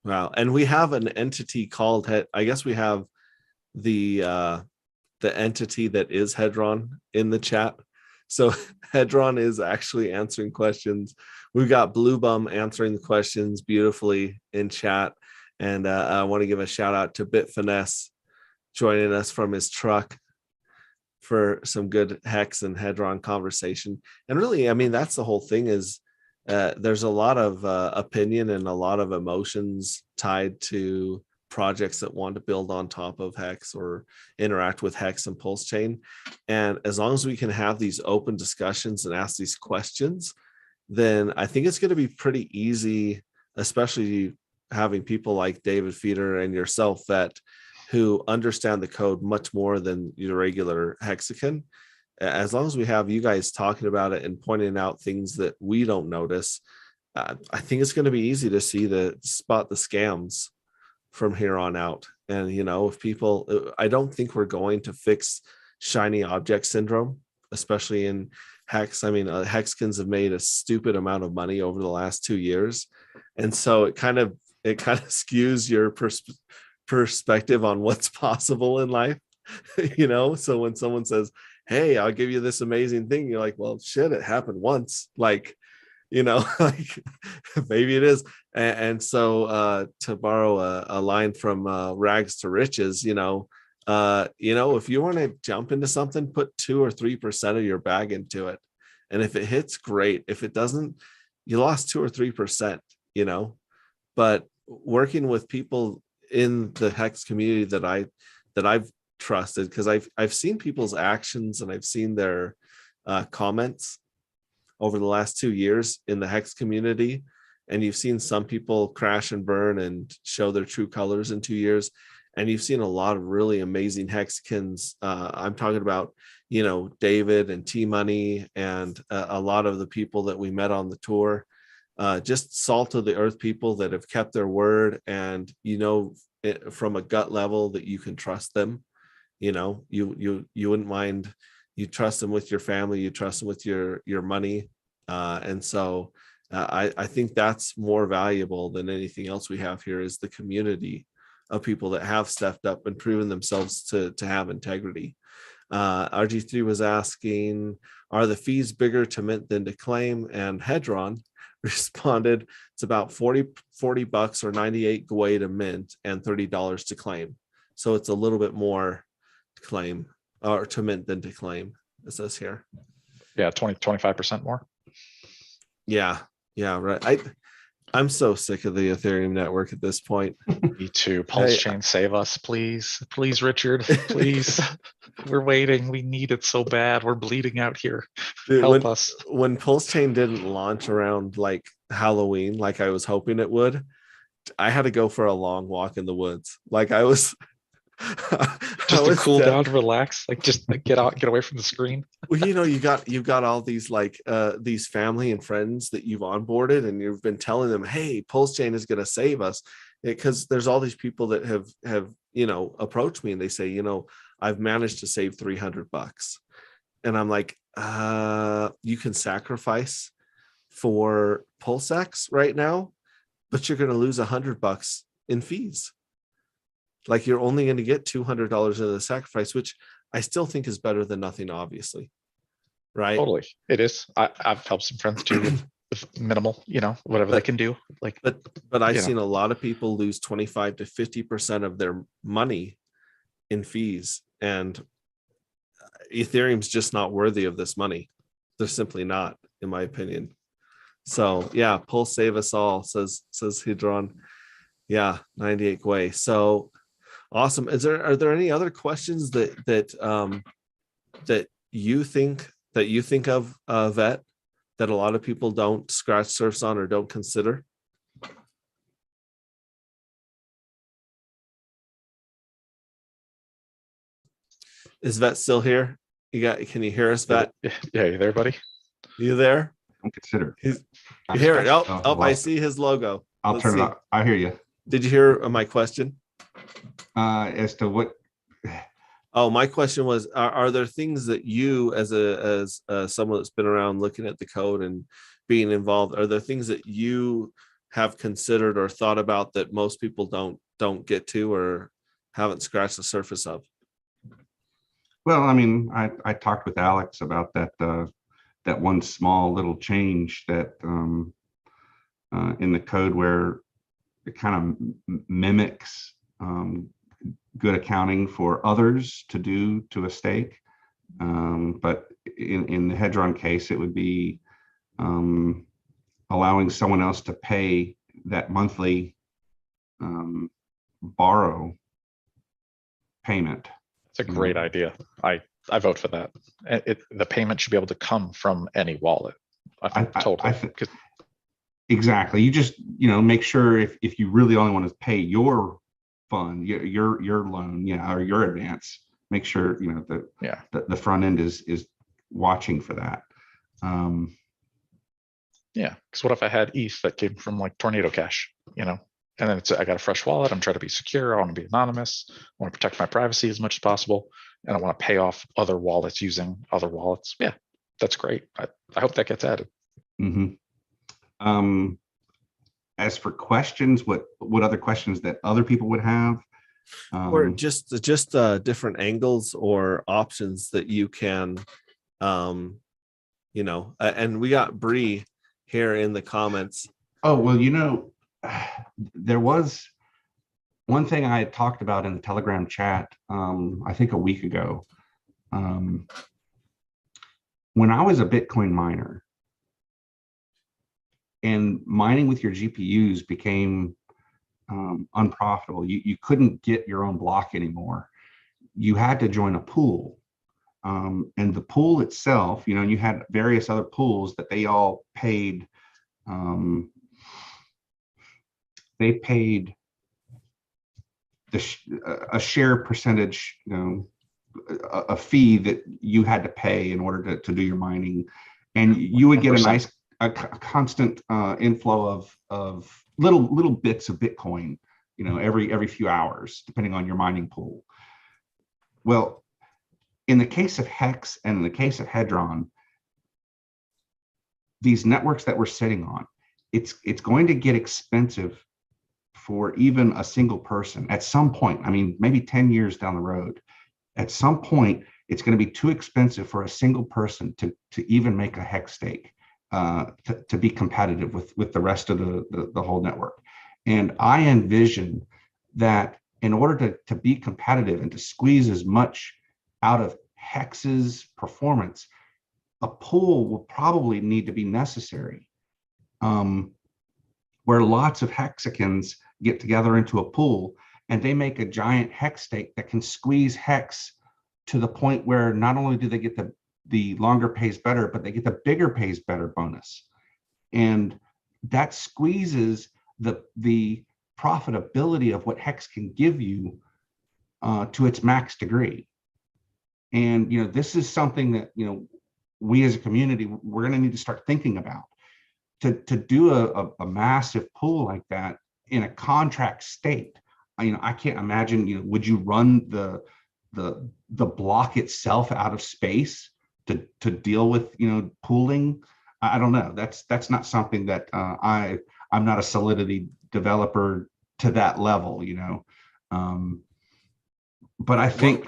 Wow. And we have an entity called, I guess we have the entity that is Hedron in the chat. So Hedron is actually answering questions. We've got Blue Bum answering the questions beautifully in chat. And I want to give a shout out to Bitfinesse joining us from his truck for some good Hex and Hedron conversation. And really, I mean, that's the whole thing is there's a lot of opinion and a lot of emotions tied to projects that want to build on top of Hex or interact with Hex and Pulse Chain. And as long as we can have these open discussions and ask these questions, then I think it's going to be pretty easy, especially having people like David Feeder and yourself who understand the code much more than your regular Hexagon. As long as we have you guys talking about it and pointing out things that we don't notice, I think it's going to be easy to spot the scams from here on out. And, if people, I don't think we're going to fix shiny object syndrome, especially in Hex. I mean, Hexkins have made a stupid amount of money over the last 2 years. And so it kind of skews your perspective on what's possible in life, So when someone says, hey, I'll give you this amazing thing, you're like, well, shit, it happened once. Like, like maybe it is. And so to borrow a line from RagstoRiches, if you want to jump into something, put 2 or 3% of your bag into it. And if it hits, great. If it doesn't, you lost 2 or 3%, but working with people in the Hex community that I've trusted, because I've seen people's actions and I've seen their comments over the last 2 years in the Hex community, and you've seen some people crash and burn and show their true colors in 2 years, and you've seen a lot of really amazing Hexkins. I'm talking about David and T Money and a lot of the people that we met on the tour, just salt of the earth people that have kept their word, and from a gut level that you can trust them. You wouldn't mind. You trust them with your family, you trust them with your money. And so I think that's more valuable than anything else we have here is the community of people that have stepped up and proven themselves to have integrity. RG3 was asking, are the fees bigger to mint than to claim? And Hedron responded, it's about $40 or 98 Gwei to mint and $30 to claim. So it's a little bit more to claim or to mint than to claim, it says here. Yeah, 25% more. Yeah, right. I'm so sick of the Ethereum network at this point. Me too. Pulse Chain, save us, please. Please, Richard, please. We're waiting. We need it so bad. We're bleeding out here. Dude, Help us. When Pulse Chain didn't launch around like Halloween, like I was hoping it would, I had to go for a long walk in the woods. Like I was just to cool down, to relax, like just get away from the screen. Well, you've got all these these family and friends that you've onboarded, and you've been telling them, hey, Pulse Chain is going to save us, because there's all these people that have approached me and they say, I've managed to save $300. And I'm like, you can sacrifice for PulseX right now, but you're going to lose $100 in fees. Like you're only going to get $200 of the sacrifice, which I still think is better than nothing, obviously. Right. Totally. It is. I've helped some friends too with minimal, whatever they can do. Like, but I've seen a lot of people lose 25 to 50% of their money in fees, and Ethereum's just not worthy of this money. They're simply not, in my opinion. So yeah, Pulse save us all, says Hedron. Yeah, 98 Gwei. So awesome. Are there any other questions that you think of, Vet, that a lot of people don't scratch surface on or don't consider? Is Vet still here? Can you hear us, Vet? Yeah, you there, buddy? You there? Don't consider. You hear it? Oh, I see his logo. I'll turn it up. I hear you. Did you hear my question? As to what? Oh, my question was: Are there things that you, as someone that's been around looking at the code and being involved, are there things that you have considered or thought about that most people don't get to or haven't scratched the surface of? Well, I mean, I talked with Alex about that that one small little change that in the code where it kind of mimics good accounting for others to do to a stake. But in the Hedron case, it would be allowing someone else to pay that monthly borrow payment. It's a great idea. I vote for that. The payment should be able to come from any wallet. I think exactly. You just make sure if you really only want to pay your fund, your loan, or your advance, make sure the front end is watching for that. Yeah, because what if I had ETH that came from like Tornado Cash, and then I got a fresh wallet. I'm trying to be secure. I want to be anonymous. I want to protect my privacy as much as possible, and I want to pay off other wallets using other wallets. Yeah, that's great. I hope that gets added. Mm-hmm. As for questions, what other questions that other people would have, or just different angles or options that you can, and we got Bree here in the comments. Oh, well, there was one thing I had talked about in the Telegram chat, I think a week ago, when I was a Bitcoin miner and mining with your GPUs became unprofitable. You couldn't get your own block anymore. You had to join a pool. And the pool itself, you had various other pools that they all paid. They paid a share percentage, a fee that you had to pay in order to do your mining, and you would get a constant inflow of little bits of Bitcoin, every few hours, depending on your mining pool. Well, in the case of Hex and in the case of Hedron, these networks that we're sitting on, it's going to get expensive for even a single person at some point. I mean, maybe 10 years down the road, at some point, it's going to be too expensive for a single person to even make a Hex stake to be competitive with the rest of the whole network. And I envision that in order to be competitive and to squeeze as much out of Hex's performance, a pool will probably need to be necessary, where lots of Hexicans get together into a pool and they make a giant Hex stake that can squeeze Hex to the point where not only do they get the longer pays better, but they get the bigger pays better bonus. And that squeezes the profitability of what Hex can give you to its max degree. And this is something that we as a community, we're going to need to start thinking about. To do a massive pool like that in a contract state, I can't imagine. Would you run the block itself out of space to deal with, pooling. I don't know. That's not something that I'm not a Solidity developer to that level, but I think.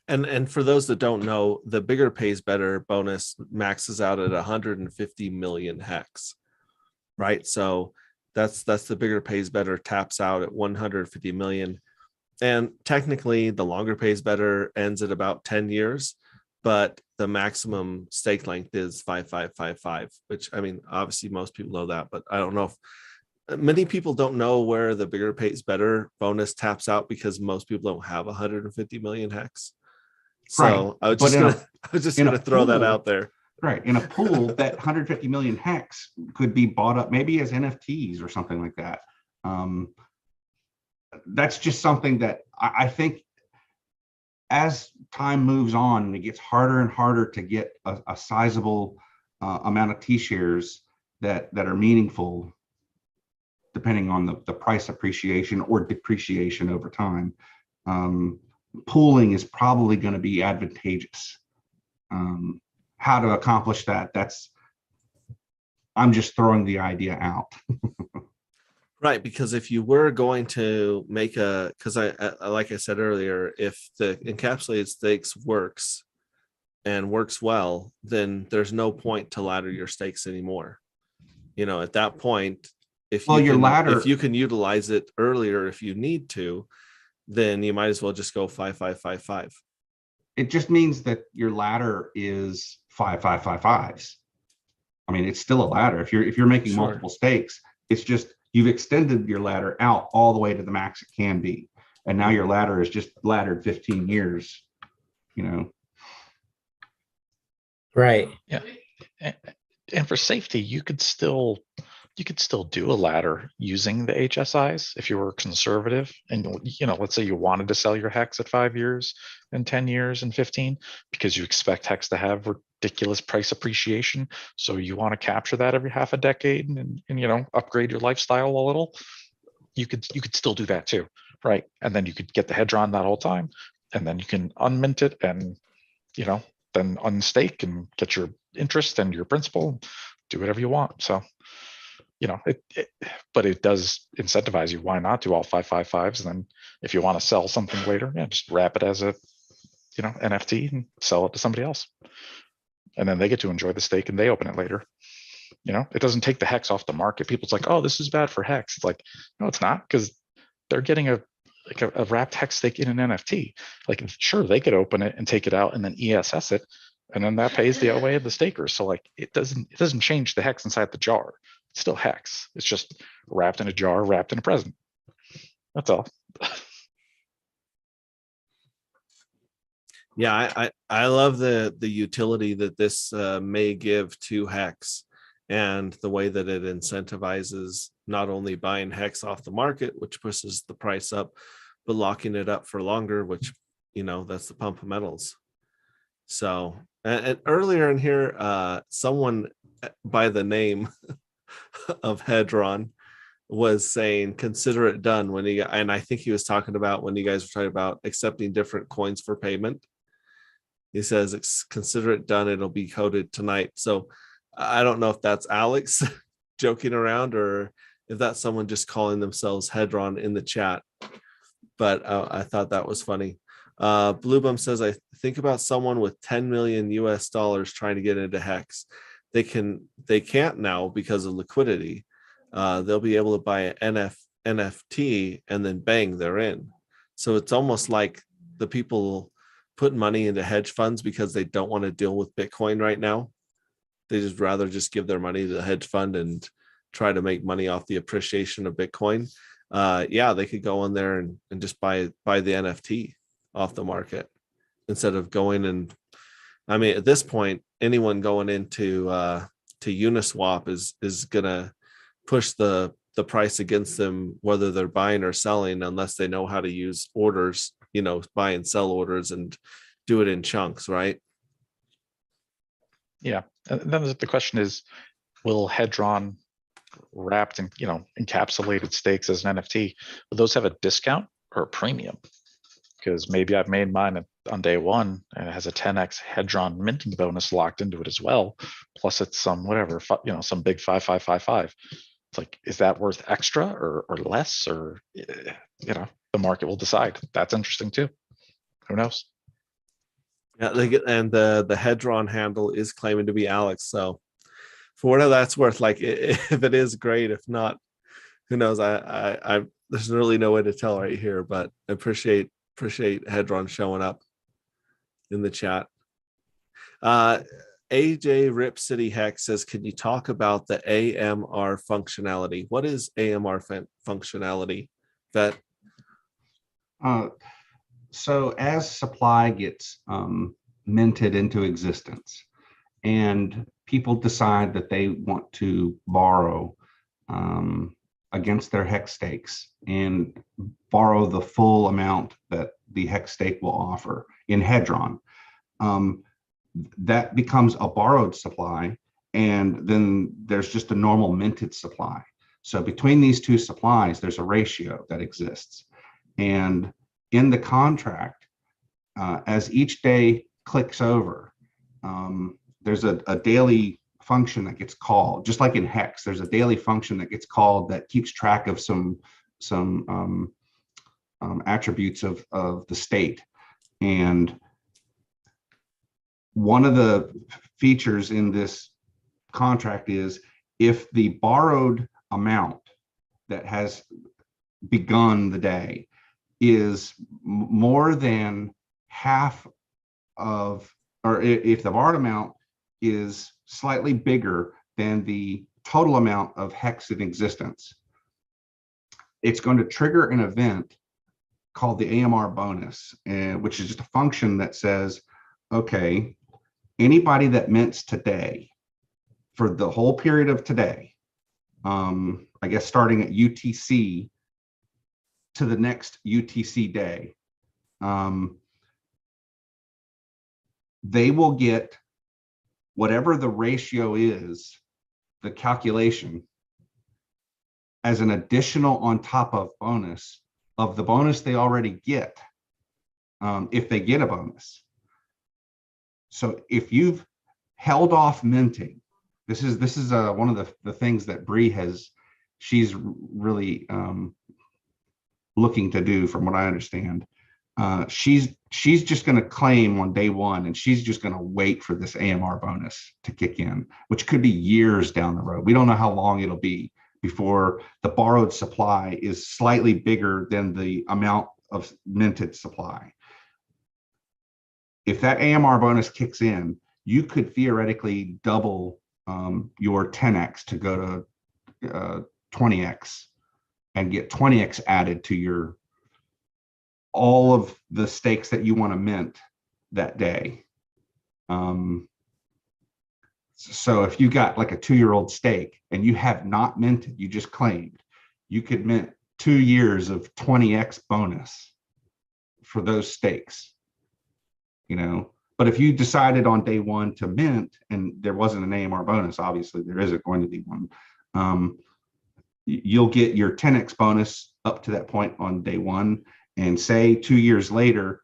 And for those that don't know, the bigger pays better bonus maxes out at 150 million hex, right? So that's the bigger pays better taps out at 150 million. And technically the longer pays better ends at about 10 years, but the maximum stake length is 5555, which, I mean, obviously most people know that, but I don't know if many people don't know where the bigger pays better bonus taps out, because most people don't have 150 million hex. So right. I was just gonna throw that out there. Right. In a pool, that 150 million hex could be bought up maybe as NFTs or something like that. That's just something that I think as time moves on and it gets harder and harder to get a sizable amount of T-shares that are meaningful, depending on the price appreciation or depreciation over time, pooling is probably going to be advantageous. How to accomplish that, I'm just throwing the idea out. Right, because if you were going to make because I like I said earlier, if the encapsulated stakes works and works well, then there's no point to ladder your stakes anymore. At that point, if you can utilize it earlier if you need to, then you might as well just go 5555. It just means that your ladder is 5555s. I mean, it's still a ladder. If you're making multiple stakes, it's just you've extended your ladder out all the way to the max it can be, and now your ladder is just laddered 15 years. Right. Yeah, and for safety, you could still do a ladder using the HSIs if you were conservative, and let's say you wanted to sell your hex at 5 years and 10 years and 15, because you expect hex to have ridiculous price appreciation, so you want to capture that every half a decade and upgrade your lifestyle a little. You could still do that too, right? And then you could get the Hedron that whole time, and then you can unmint it and then unstake and get your interest and your principal, do whatever you want. So but it does incentivize you. Why not do all 555s? And then if you want to sell something later, just wrap it as a NFT and sell it to somebody else, and then they get to enjoy the stake and they open it later. It doesn't take the hex off the market. People's like, oh, this is bad for hex. It's like, no, it's not, because they're getting a wrapped hex stake in an NFT. Like, sure, they could open it and take it out and then ESS it, and then that pays the OA of the stakers. So like, it doesn't change the hex inside the jar. It's still hex. It's just wrapped in a jar, wrapped in a present. That's all. Yeah, I love the utility that this may give to hex, and the way that it incentivizes not only buying hex off the market, which pushes the price up, but locking it up for longer, which that's the pump of metals. So, and earlier in here, someone by the name of Hedron was saying consider it done when and I think he was talking about when you guys were talking about accepting different coins for payment. He says consider it done, it'll be coded tonight. So I don't know if that's Alex joking around or if that's someone just calling themselves Hedron in the chat, but I thought that was funny. Bluebum says, I think about someone with 10 million US dollars trying to get into hex. They can't now because of liquidity. They'll be able to buy an NFT and then bang, they're in. So it's almost like the people put money into hedge funds because they don't want to deal with Bitcoin right now. They just rather just give their money to the hedge fund and try to make money off the appreciation of Bitcoin. They could go in there and just buy the NFT off the market instead of going and, I mean, at this point, anyone going into to Uniswap is gonna push the price against them, whether they're buying or selling, unless they know how to use orders, buy and sell orders and do it in chunks, right? Yeah. And then the question is, will Hedron wrapped in encapsulated stakes as an NFT, will those have a discount or a premium? because maybe I've made mine on day one and it has a 10x Hedron minting bonus locked into it as well. Plus it's some whatever, some big 5555. It's like, is that worth extra or less? Or, the market will decide. That's interesting too. Who knows? Yeah, and the Hedron handle is claiming to be Alex. So for whatever that's worth, like if it is great, if not, who knows? I there's really no way to tell right here, but I appreciate Hedron showing up in the chat. AJ Rip City Hex says, can you talk about the AMR functionality? What is AMR functionality? Vet? So as supply gets minted into existence and people decide that they want to borrow against their hex stakes and borrow the full amount that the hex stake will offer in Hedron, that becomes a borrowed supply, and then there's just a normal minted supply. So between these two supplies, there's a ratio that exists. And in the contract, as each day clicks over, there's a daily function that gets called, just like in Hex. There's a daily function that gets called that keeps track of some attributes of the state. And one of the features in this contract is if the borrowed amount that has begun the day is more than half of, or if the borrowed amount is slightly bigger than the total amount of hex in existence, it's going to trigger an event called the AMR bonus, which is just a function that says, okay, anybody that mints today for the whole period of today, I guess starting at UTC to the next UTC day, they will get whatever the ratio is, the calculation, as an additional on top of bonus of the bonus they already get, if they get a bonus. So if you've held off minting, this is one of the things that Bree she's really looking to do, from what I understand. She's just going to claim on day one, and she's just going to wait for this AMR bonus to kick in, which could be years down the road. We don't know how long it'll be before the borrowed supply is slightly bigger than the amount of minted supply. If that AMR bonus kicks in, you could theoretically double your 10x to go to 20x and get 20x added to all of the stakes that you want to mint that day. So if you got like a 2-year-old stake and you have not minted, you just claimed, you could mint 2 years of 20x bonus for those stakes, But if you decided on day one to mint and there wasn't an AMR bonus, obviously there isn't going to be one, you'll get your 10x bonus up to that point on day one. And say 2 years later,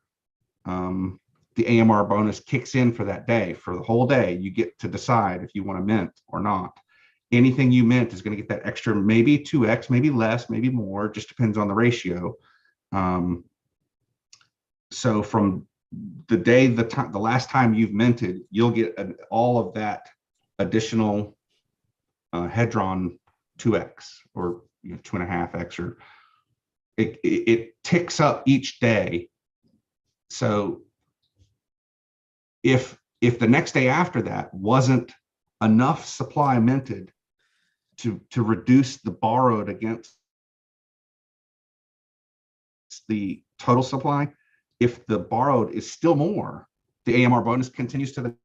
the AMR bonus kicks in for that day. For the whole day, you get to decide if you want to mint or not. Anything you mint is going to get that extra, maybe 2x, maybe less, maybe more, just depends on the ratio. So from the day, the last time you've minted, you'll get all of that additional Hedron 2x or 2.5x, or it ticks up each day. So if the next day after that wasn't enough supply minted to reduce the borrowed against the total supply, if the borrowed is still more, the AMR bonus continues to the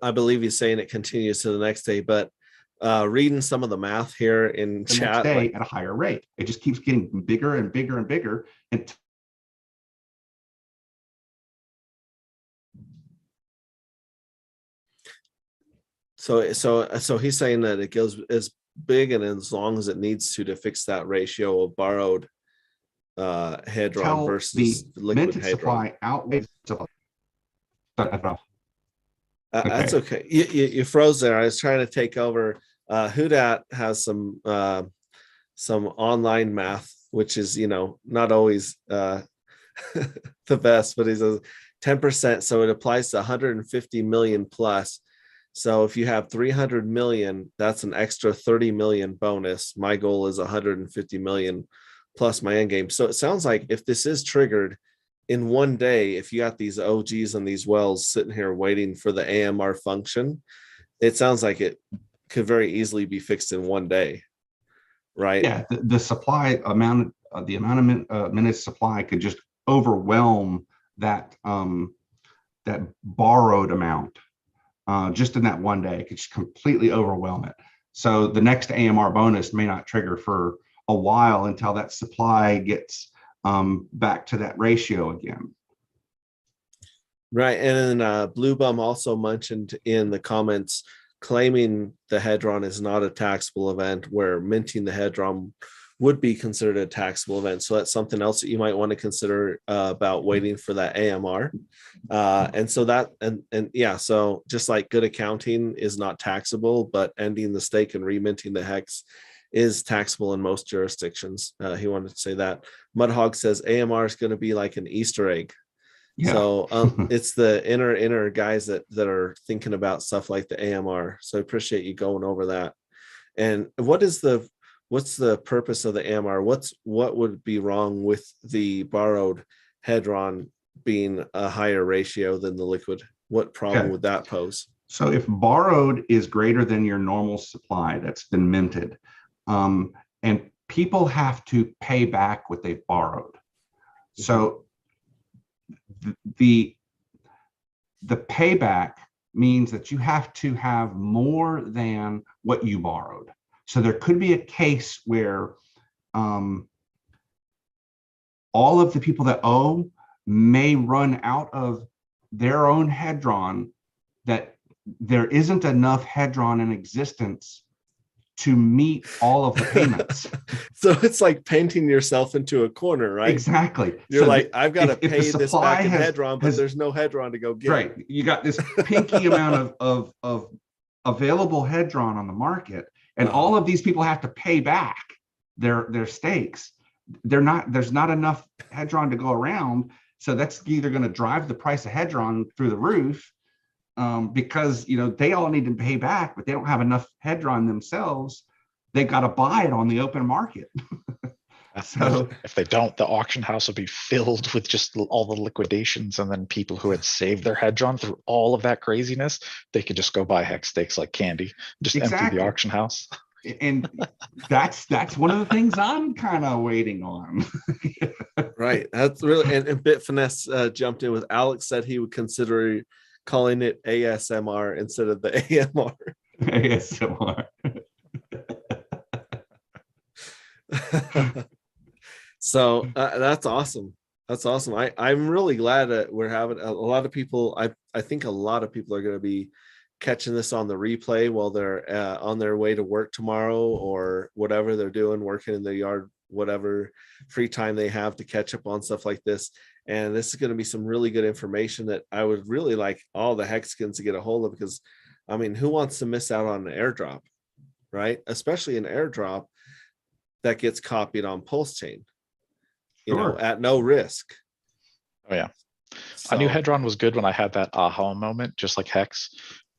I believe he's saying it continues to the next day, but reading some of the math here in the chat, next day at a higher rate. It just keeps getting bigger and bigger and bigger. And so he's saying that it goes as big and as long as it needs to fix that ratio of borrowed Hedron versus the liquid minted Hedron. supply outweighs supply. That's okay. You froze there. I was trying to take over. Hudat has some online math, which is, not always the best, but he says 10%. So it applies to 150 million plus. So if you have 300 million, that's an extra 30 million bonus. My goal is 150 million plus my end game. So it sounds like if this is triggered in one day, if you got these OGs and these wells sitting here waiting for the AMR function, it sounds like it could very easily be fixed in one day, right? Yeah, the supply amount, the amount of minutes supply could just overwhelm that that borrowed amount just in that one day. It could just completely overwhelm it. So the next AMR bonus may not trigger for a while until that supply gets back to that ratio again. Right. And then Blue Bum also mentioned in the comments claiming the Hedron is not a taxable event, where minting the Hedron would be considered a taxable event. So that's something else that you might want to consider about waiting for that AMR. And so that, and yeah, so just like good accounting is not taxable, but ending the stake and reminting the hex is taxable in most jurisdictions. He wanted to say that. Mudhog says AMR is going to be like an Easter egg. Yeah. So it's the inner guys that are thinking about stuff like the AMR. So I appreciate you going over that. And what's the purpose of the AMR? What would be wrong with the borrowed Hedron being a higher ratio than the liquid? What problem would that pose? So if borrowed is greater than your normal supply that's been minted, and people have to pay back what they've borrowed. So the payback means that you have to have more than what you borrowed. So there could be a case where all of the people that owe may run out of their own Hedron, that there isn't enough Hedron in existence to meet all of the payments. So it's like painting yourself into a corner, right? Exactly. You're so like, I've got to pay this back in Hedron, but there's no Hedron to go get. Right. You got this pinky amount of available Hedron on the market, and all of these people have to pay back their stakes. There's not enough Hedron to go around. So that's either going to drive the price of Hedron through the roof, because they all need to pay back, but they don't have enough Hedron themselves. They've got to buy it on the open market. So if they don't, the auction house will be filled with just all the liquidations, and then people who had saved their Hedron through all of that craziness, they could just go buy hex stakes like candy, just empty the auction house. And that's one of the things I'm kind of waiting on. Right. That's really, and Bit Finesse jumped in with Alex, said he would consider calling it ASMR instead of the AMR. ASMR. So that's awesome. That's awesome. I'm really glad that we're having a lot of people. I think a lot of people are going to be catching this on the replay while they're on their way to work tomorrow, or whatever they're doing, working in their yard, whatever free time they have to catch up on stuff like this. And this is going to be some really good information that I would really like all the Hexicans to get a hold of, because I mean, who wants to miss out on an airdrop, right? Especially an airdrop that gets copied on Pulse Chain, at no risk. Oh yeah. So, I knew Hedron was good when I had that aha moment, just like Hex.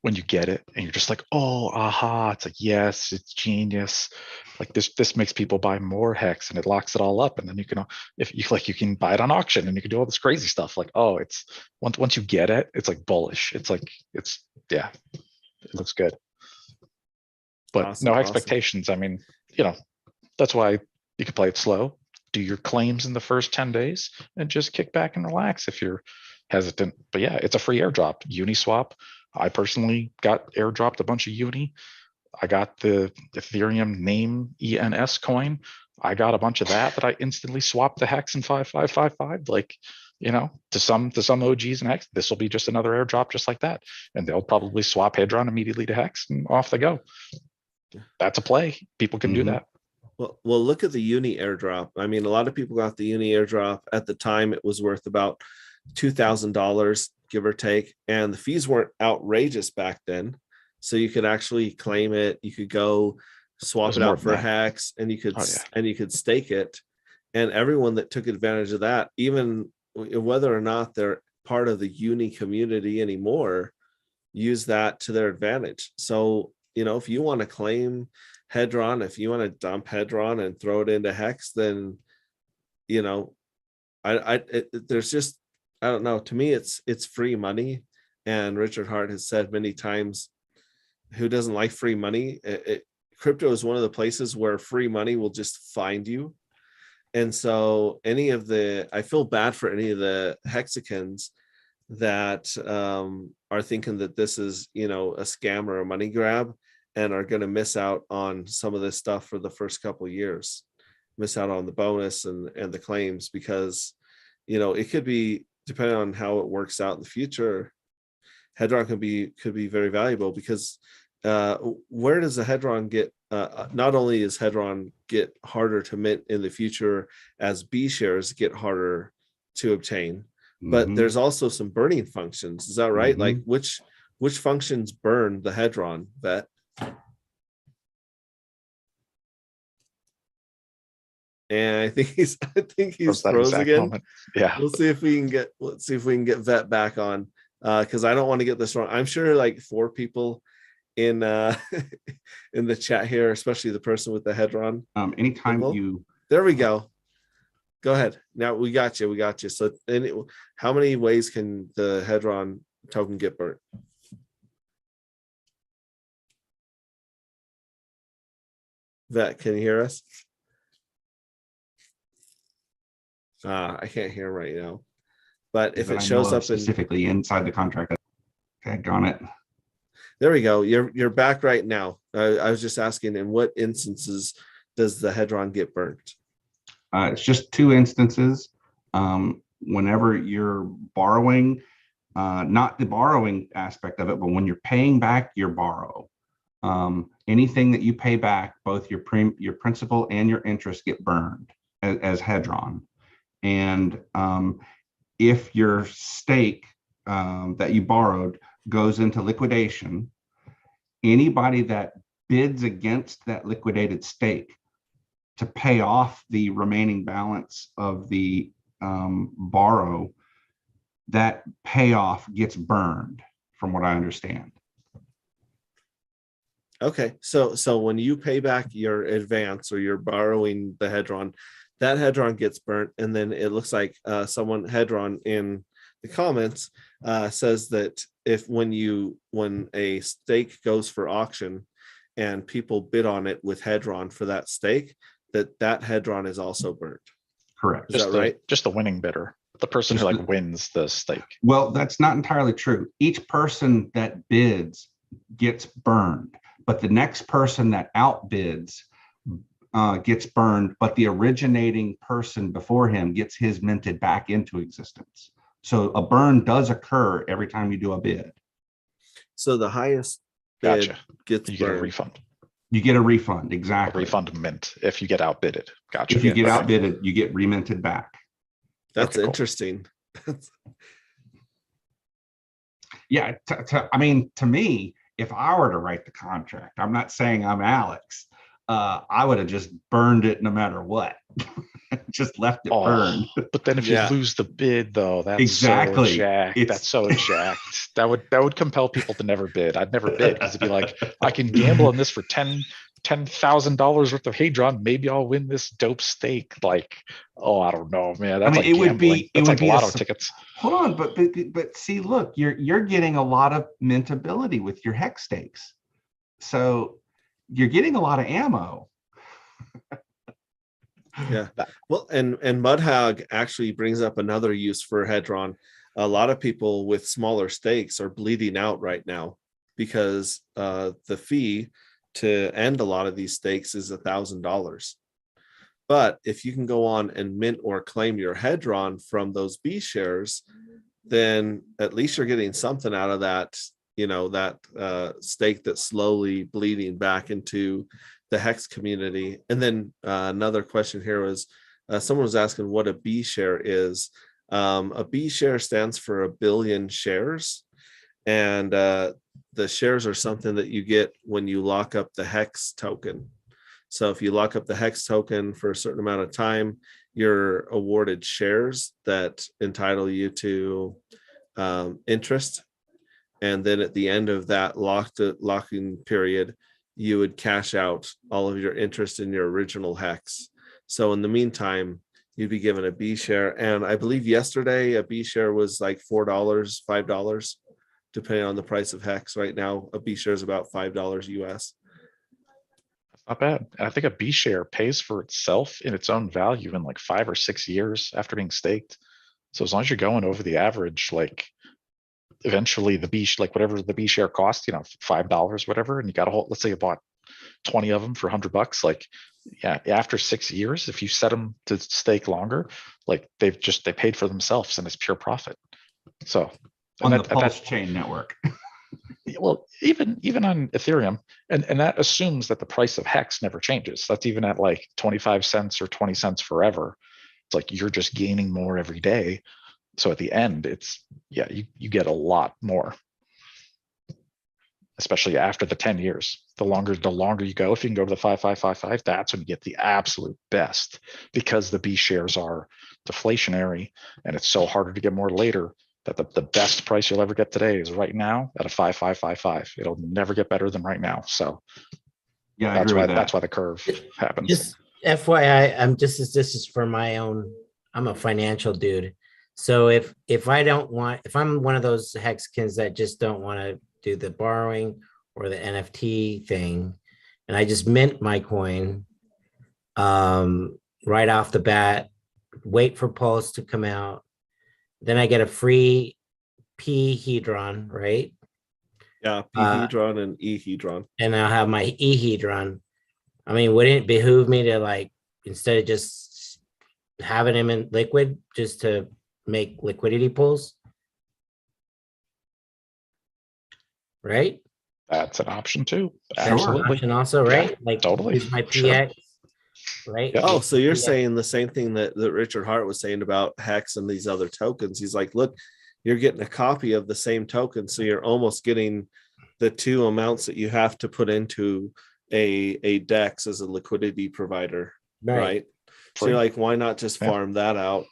When you get it and you're just like, oh, aha, it's like, yes, it's genius. Like this makes people buy more Hex, and it locks it all up. And then you can, if you like, you can buy it on auction, and you can do all this crazy stuff. Like, oh, it's once you get it, it's like bullish. It's like, yeah, it looks good. But awesome, no expectations. I mean, that's why you can play it slow. Do your claims in the first 10 days and just kick back and relax if you're hesitant. But yeah, it's a free airdrop. Uniswap. I personally got airdropped a bunch of Uni. I got the Ethereum name ENS coin. I got a bunch of that I instantly swapped the Hex in 5555. Like, to some OGs and Hex, this will be just another airdrop just like that. And they'll probably swap Hedron immediately to Hex, and off they go. that's a play. People can do Mhm. that. Well, look at the uni airdrop. I mean, a lot of people got the uni airdrop. At the time, it was worth about $2,000, give or take, and the fees weren't outrageous back then. So you could actually claim it. You could go swap There's it more out than for that. Hex, and you Oh, yeah. could stake it. And everyone that took advantage of that, even whether or not they're part of the uni community anymore, use that to their advantage. So, if you want to claim Hedron, if you want to dump Hedron and throw it into Hex, then, there's just, I don't know. To me, it's free money. And Richard Hart has said many times, who doesn't like free money? Crypto is one of the places where free money will just find you. And so I feel bad for any of the Hexicans that are thinking that this is, a scam or a money grab, and are going to miss out on some of this stuff for the first couple of years, miss out on the bonus and the claims, because, it could be, depending on how it works out in the future, Hedron could be very valuable, because where does the Hedron get? Not only is Hedron get harder to mint in the future as B shares get harder to obtain, but Mhm. there's also some burning functions. Is that right? Mhm. Like which functions burn the Hedron? That and I think he's Was that froze exact again. moment? Yeah. Let's see if we can get Vet back on, because I don't want to get this wrong. I'm sure like 4 people in in the chat here, especially the person with the Hedron. Anytime symbol. you There we go. Go ahead. Now we got you. So how many ways can the Hedron token get burnt? Vet, can you hear us? I can't hear right now. But if that it I know shows of up in, specifically inside the contract, tagged on it. there we go. You're back right now. I was just asking, in what instances does the Hedron get burnt? It's just 2 instances. Whenever you're borrowing, not the borrowing aspect of it, but when you're paying back your borrow, anything that you pay back, both your principal and your interest get burned as Hedron. And if your stake that you borrowed goes into liquidation, anybody that bids against that liquidated stake to pay off the remaining balance of the borrow, that payoff gets burned, from what I understand. Okay, so when you pay back your advance, or you're borrowing the Hedron, that Hedron gets burnt, and then it looks like someone Hedron in the comments says that when a stake goes for auction and people bid on it with Hedron for that stake, that Hedron is also burnt. Correct. Is that right? Just the winning bidder, the person who wins the stake. Well, that's not entirely true. Each person that bids gets burned, but the next person that outbids gets burned, but the originating person before him gets his minted back into existence. So a burn does occur every time you do a bid. So the highest bid gets you burned. get a refund. You get a refund, exactly. A refund mint if you get outbidded. Gotcha. If you get outbidded, you get reminted back. That's interesting. Yeah, I mean, to me, if I were to write the contract, I'm not saying I'm Alex, I would have just burned it no matter what. Just left it burned. But then if you lose the bid, though, that's exactly so jacked. That's so jacked. That would compel people to never bid. I'd never bid, because it'd be like, I can gamble on this for $10,000 worth of Hedron. Maybe I'll win this dope stake. Like, I don't know, man. That's like gambling. That's like lotto tickets. Hold on, but see, look, you're getting a lot of mintability with your hex stakes, so you're getting a lot of ammo. Yeah. Well, and Mudhog actually brings up another use for Hedron. A lot of people with smaller stakes are bleeding out right now, because the fee to end a lot of these stakes is $1,000. But if you can go on and mint or claim your Hedron from those B shares, then at least you're getting something out of that that stake that's slowly bleeding back into the hex community. And then another question here was someone was asking what a B share is. A B share stands for 1 billion shares, and the shares are something that you get when you lock up the hex token. So if you lock up the hex token for a certain amount of time, you're awarded shares that entitle you to interest. And then at the end of that locking period, you would cash out all of your interest in your original hex. So in the meantime, you'd be given a B share. And I believe yesterday a B share was like $4, $5, depending on the price of hex. Right now, a B share is about $5 US. Not bad. And I think a B share pays for itself in its own value in like 5 or 6 years after being staked. So as long as you're going over the average, like eventually the B, like whatever the B share costs, $5, whatever, and you got a whole, let's say you bought 20 of them for $100, like, yeah, after 6 years, if you set them to stake longer, like they paid for themselves and it's pure profit. So on the Pulse Chain network. Well, even on Ethereum, and that assumes that the price of hex never changes. That's even at like 25 cents or 20 cents forever. It's like you're just gaining more every day. So at the end, it's, yeah, you get a lot more, especially after the 10 years. The longer you go, if you can go to the 5555, that's when you get the absolute best, because the B shares are deflationary and it's so harder to get more later, that the best price you'll ever get today is right now at a 5555. It'll never get better than right now. So yeah, that's why the curve happens. Just FYI, this is for my own, I'm a financial dude. So if I'm one of those hexkins that just don't want to do the borrowing or the NFT thing, and I just mint my coin right off the bat, wait for Pulse to come out, then I get a free P Hedron, right? Yeah, P Hedron and E Hedron. And I'll have my E Hedron. I mean, wouldn't it behoove me to, like, instead of just having them in liquid, just to make liquidity pools? Right? That's an option too. That's Absolutely. an option also, right? Yeah, like totally. use my PX. Sure. Right. Yeah. Oh, so you're saying the same thing that Richard Hart was saying about hex and these other tokens. He's like, look, you're getting a copy of the same token, so you're almost getting the two amounts that you have to put into a DEX as a liquidity provider, right? So you're like, why not just farm that out?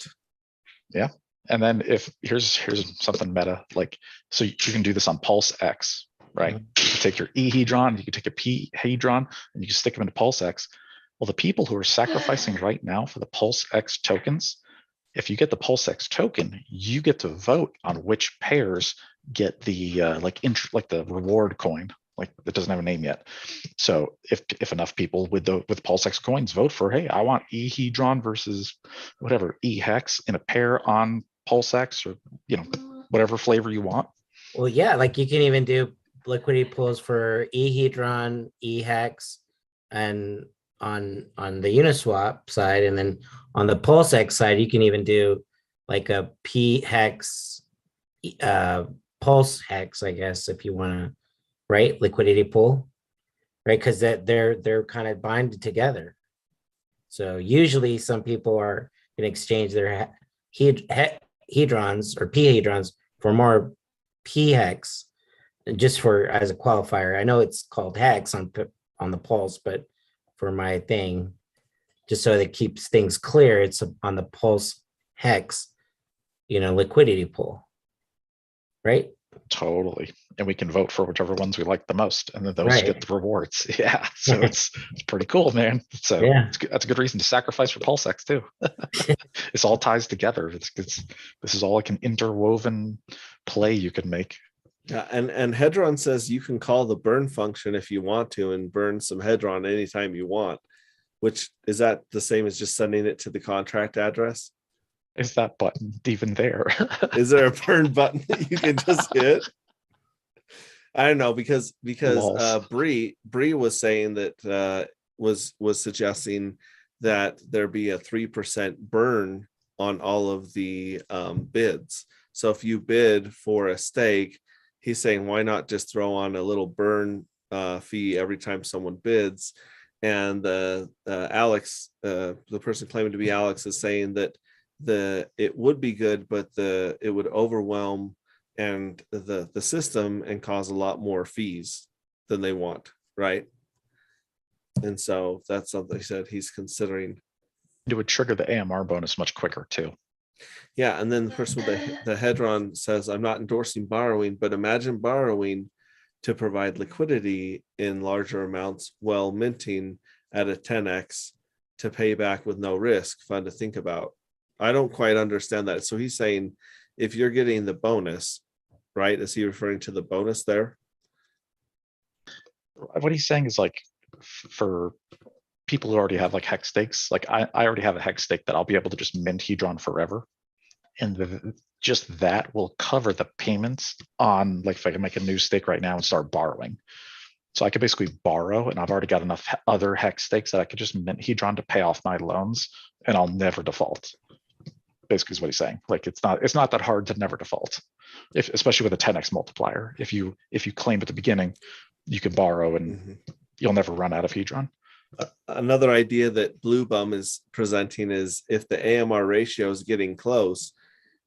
Yeah. And then if here's something meta, like, so you can do this on Pulse X, right? Mm-hmm. You can take your E Hedron, you can take a P Hedron, and you can stick them into Pulse X. Well, the people who are sacrificing right now for the Pulse X tokens, if you get the Pulse X token, you get to vote on which pairs get the like the reward coin. Like, it doesn't have a name yet. So if enough people with Pulse X coins vote for, hey, I want E Hedron versus whatever E hex in a pair on Pulse X, or whatever flavor you want. Well, yeah, like you can even do liquidity pools for E Hedron, E hex, and on the Uniswap side, and then on the Pulse X side, you can even do like a P hex, Pulse hex, I guess, if you want to, right? Liquidity pool, right? Because they're kind of binded together. So usually some people are going to exchange their hedrons or P hedrons for more P hex, just for as a qualifier. I know it's called hex on the Pulse, but for my thing, just so that keeps things clear, it's on the Pulse hex, liquidity pool, right? Totally. And we can vote for whichever ones we like the most, and then those get the rewards. Yeah. So it's pretty cool, man. So yeah, that's a good reason to sacrifice for Pulse X too. It's all ties together. This is all like an interwoven play you can make. Yeah, and Hedron says you can call the burn function if you want to and burn some Hedron anytime you want, which is that the same as just sending it to the contract address? Is that button even there? Is there a burn button that you can just hit? I don't know, because Bree was saying that was suggesting that there be a 3% burn on all of the bids. So if you bid for a stake, he's saying, why not just throw on a little burn fee every time someone bids? And Alex, the person claiming to be Alex, is saying that it would be good, but it would overwhelm and the system and cause a lot more fees than they want, right? And so that's something he said he's considering. It would trigger the AMR bonus much quicker too. Yeah, and then the person with the Hedron says, I'm not endorsing borrowing, but imagine borrowing to provide liquidity in larger amounts while minting at a 10x to pay back with no risk. Fun to think about. I don't quite understand that. So he's saying if you're getting the bonus, right? Is he referring to the bonus there? What he's saying is like for people who already have like hex stakes, like I already have a hex stake that I'll be able to just mint Hedron forever. And just that will cover the payments on, like if I can make a new stake right now and start borrowing. So I could basically borrow, and I've already got enough other hex stakes that I could just mint Hedron to pay off my loans, and I'll never default. Basically is what he's saying. Like it's not that hard to never default, especially with a 10x multiplier. If you claim at the beginning, you can borrow and you'll never run out of Hedron. Another idea that Blue Bum is presenting is if the AMR ratio is getting close,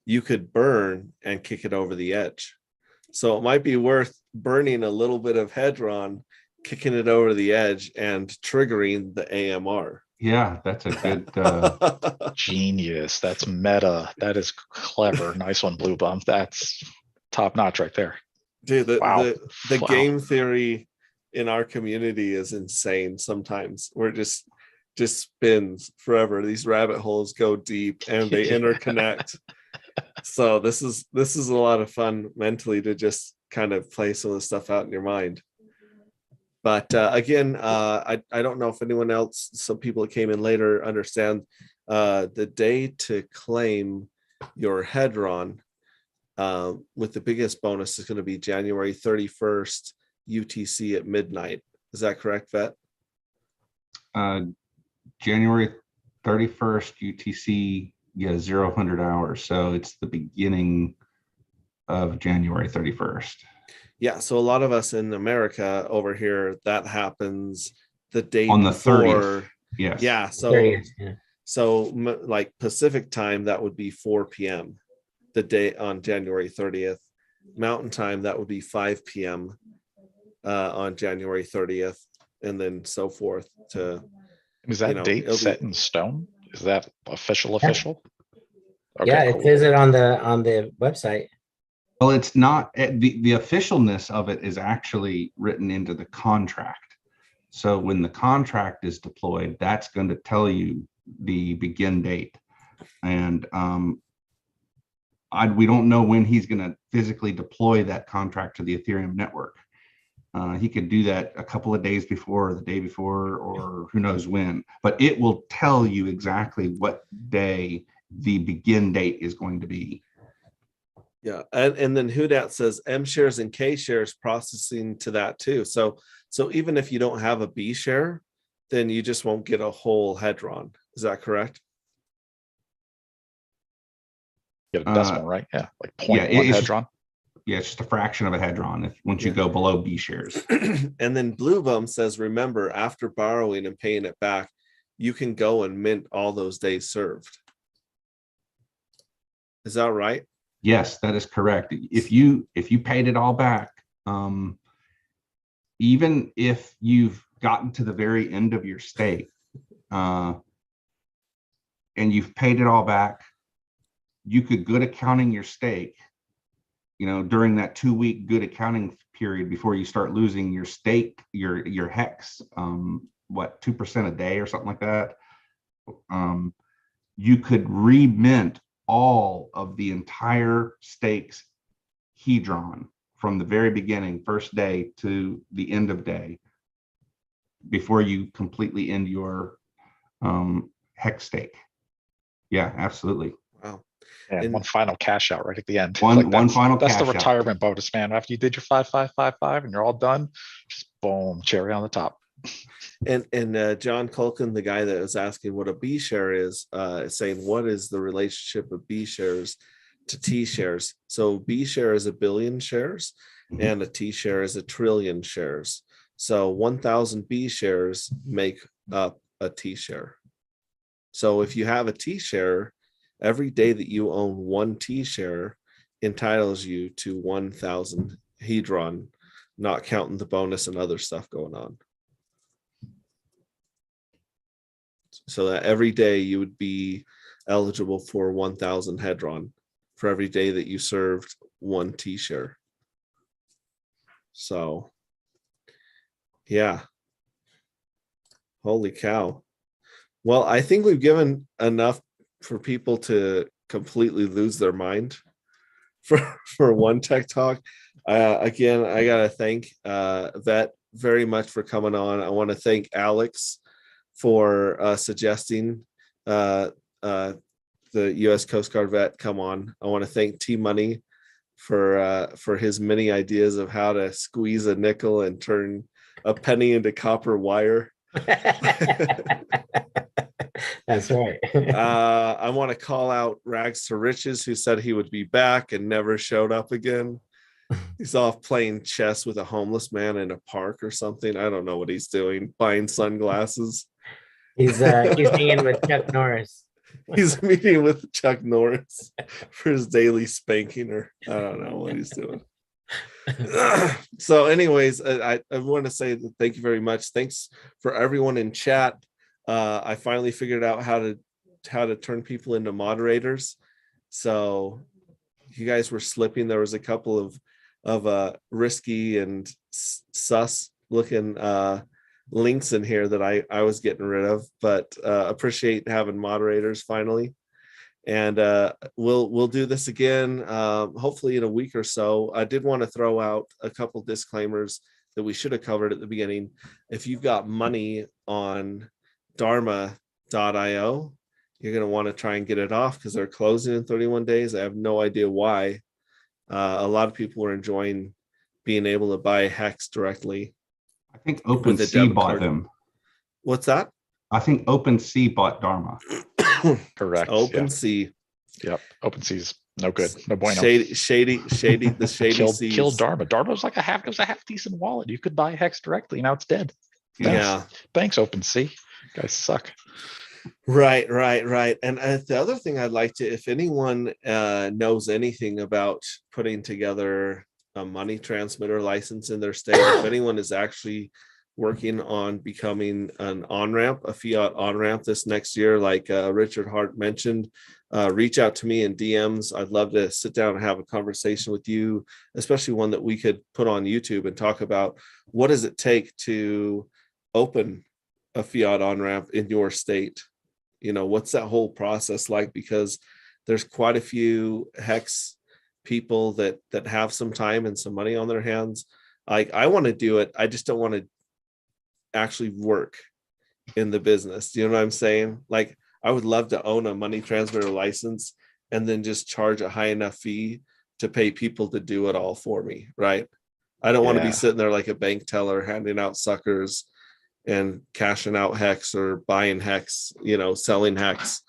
you could burn and kick it over the edge. So it might be worth burning a little bit of Hedron, kicking it over the edge and triggering the AMR. Yeah, that's a good genius. That's meta. That is clever. Nice one, Blue Bum. That's top notch right there. Dude, wow. the game theory in our community is insane. Sometimes we're just spins forever. These rabbit holes go deep and they interconnect. So this is a lot of fun mentally to just kind of play some of the stuff out in your mind. But again, I don't know if anyone else, some people that came in later understand the day to claim your Hedron with the biggest bonus is going to be January 31st UTC at midnight. Is that correct, Vet? January 31st UTC, yeah, 0 hours. So it's the beginning of January 31st. Yeah, so a lot of us in America over here, that happens the day on the before. 30th. Yes. Yeah, so 30th, yeah. So like Pacific time, that would be 4 p.m. the day on January 30th. Mountain time, that would be 5 p.m. On January 30th, and then so forth. To is that date set in stone? Is that official? Okay, yeah, it says it on the website. Well, it's not. The officialness of it is actually written into the contract. So when the contract is deployed, that's going to tell you the begin date. And we don't know when he's going to physically deploy that contract to the Ethereum network. He could do that a couple of days before, or the day before, or who knows when. But it will tell you exactly what day the begin date is going to be. Yeah, and then Hudat says M shares and K shares processing to that too. So even if you don't have a B share, then you just won't get a whole Hedron. Is that correct? You get a decimal, right? Yeah, like 0.1 Hedron. Yeah, it's just a fraction of a Hedron once you go below B shares. And then Blue Bum says, remember, after borrowing and paying it back, you can go and mint all those days served. Is that right? Yes, that is correct. If you paid it all back, even if you've gotten to the very end of your stake, and you've paid it all back, you could good accounting your stake, during that 2-week good accounting period before you start losing your stake, your hex, 2% a day or something like that. You could remint all of the entire stake's Hedron from the very beginning, first day to the end of day, before you completely end your hex stake. Yeah, absolutely. Wow. And one final cash out right at the end. One final cash out. That's the retirement bonus, man. After you did your 5-5-5-5 and you're all done, just boom, cherry on the top. And John Culkin, the guy that was asking what a B share is saying, what is the relationship of B shares to T shares? So B share is 1 billion shares, and a T share is 1 trillion shares. So 1,000 B shares make up a T share. So if you have a T share, every day that you own 1 T share entitles you to 1,000 Hedron, not counting the bonus and other stuff going on. So that every day you would be eligible for 1,000 Hedron for every day that you served 1 T share. So, yeah. Holy cow. Well, I think we've given enough for people to completely lose their mind for one tech talk. Again, I got to thank Vet very much for coming on. I want to thank Alex for suggesting the U.S. Coast Guard vet come on. I want to thank T Money for his many ideas of how to squeeze a nickel and turn a penny into copper wire. That's right. I want to call out RagstoRiches, who said he would be back and never showed up again. He's off playing chess with a homeless man in a park or something. I don't know what he's doing, buying sunglasses. He's hanging with Chuck Norris. He's meeting with Chuck Norris for his daily spanking, or I don't know what he's doing. So anyways, I want to say that thank you very much. Thanks for everyone in chat. I finally figured out how to turn people into moderators. So you guys were slipping. There was a couple of risky and sus looking links in here that I was getting rid of, but appreciate having moderators finally. And we'll do this again, hopefully in a week or so. I did want to throw out a couple disclaimers that we should have covered at the beginning. If you've got money on Dharma.io, you're going to want to try and get it off because they're closing in 31 days. I have no idea why. A lot of people are enjoying being able to buy Hex directly. I think OpenSea bought them. What's that? I think OpenSea bought Dharma. Correct. OpenSea. Yep. OpenSea's no good. No bueno. Shady. The shady seas. Killed Dharma. Dharma was like it was a half decent wallet. You could buy Hex directly. Now it's dead. Yeah. Thanks, OpenSea. You guys suck. Right. And the other thing I'd like to, if anyone knows anything about putting together a money transmitter license in their state, if anyone is actually working on becoming an on-ramp, a fiat on-ramp this next year, like Richard Hart mentioned, reach out to me in DMs. I'd love to sit down and have a conversation with you, especially one that we could put on YouTube and talk about what does it take to open a fiat on-ramp in your state. You know, what's that whole process like? Because there's quite a few Hex people that have some time and some money on their hands. I want to do it. I just don't want to actually work in the business. Do you know what I'm saying? Like, I would love to own a money transmitter license and then just charge a high enough fee to pay people to do it all for me, right? I don't want to be sitting there like a bank teller handing out suckers and cashing out Hex or buying Hex, selling Hex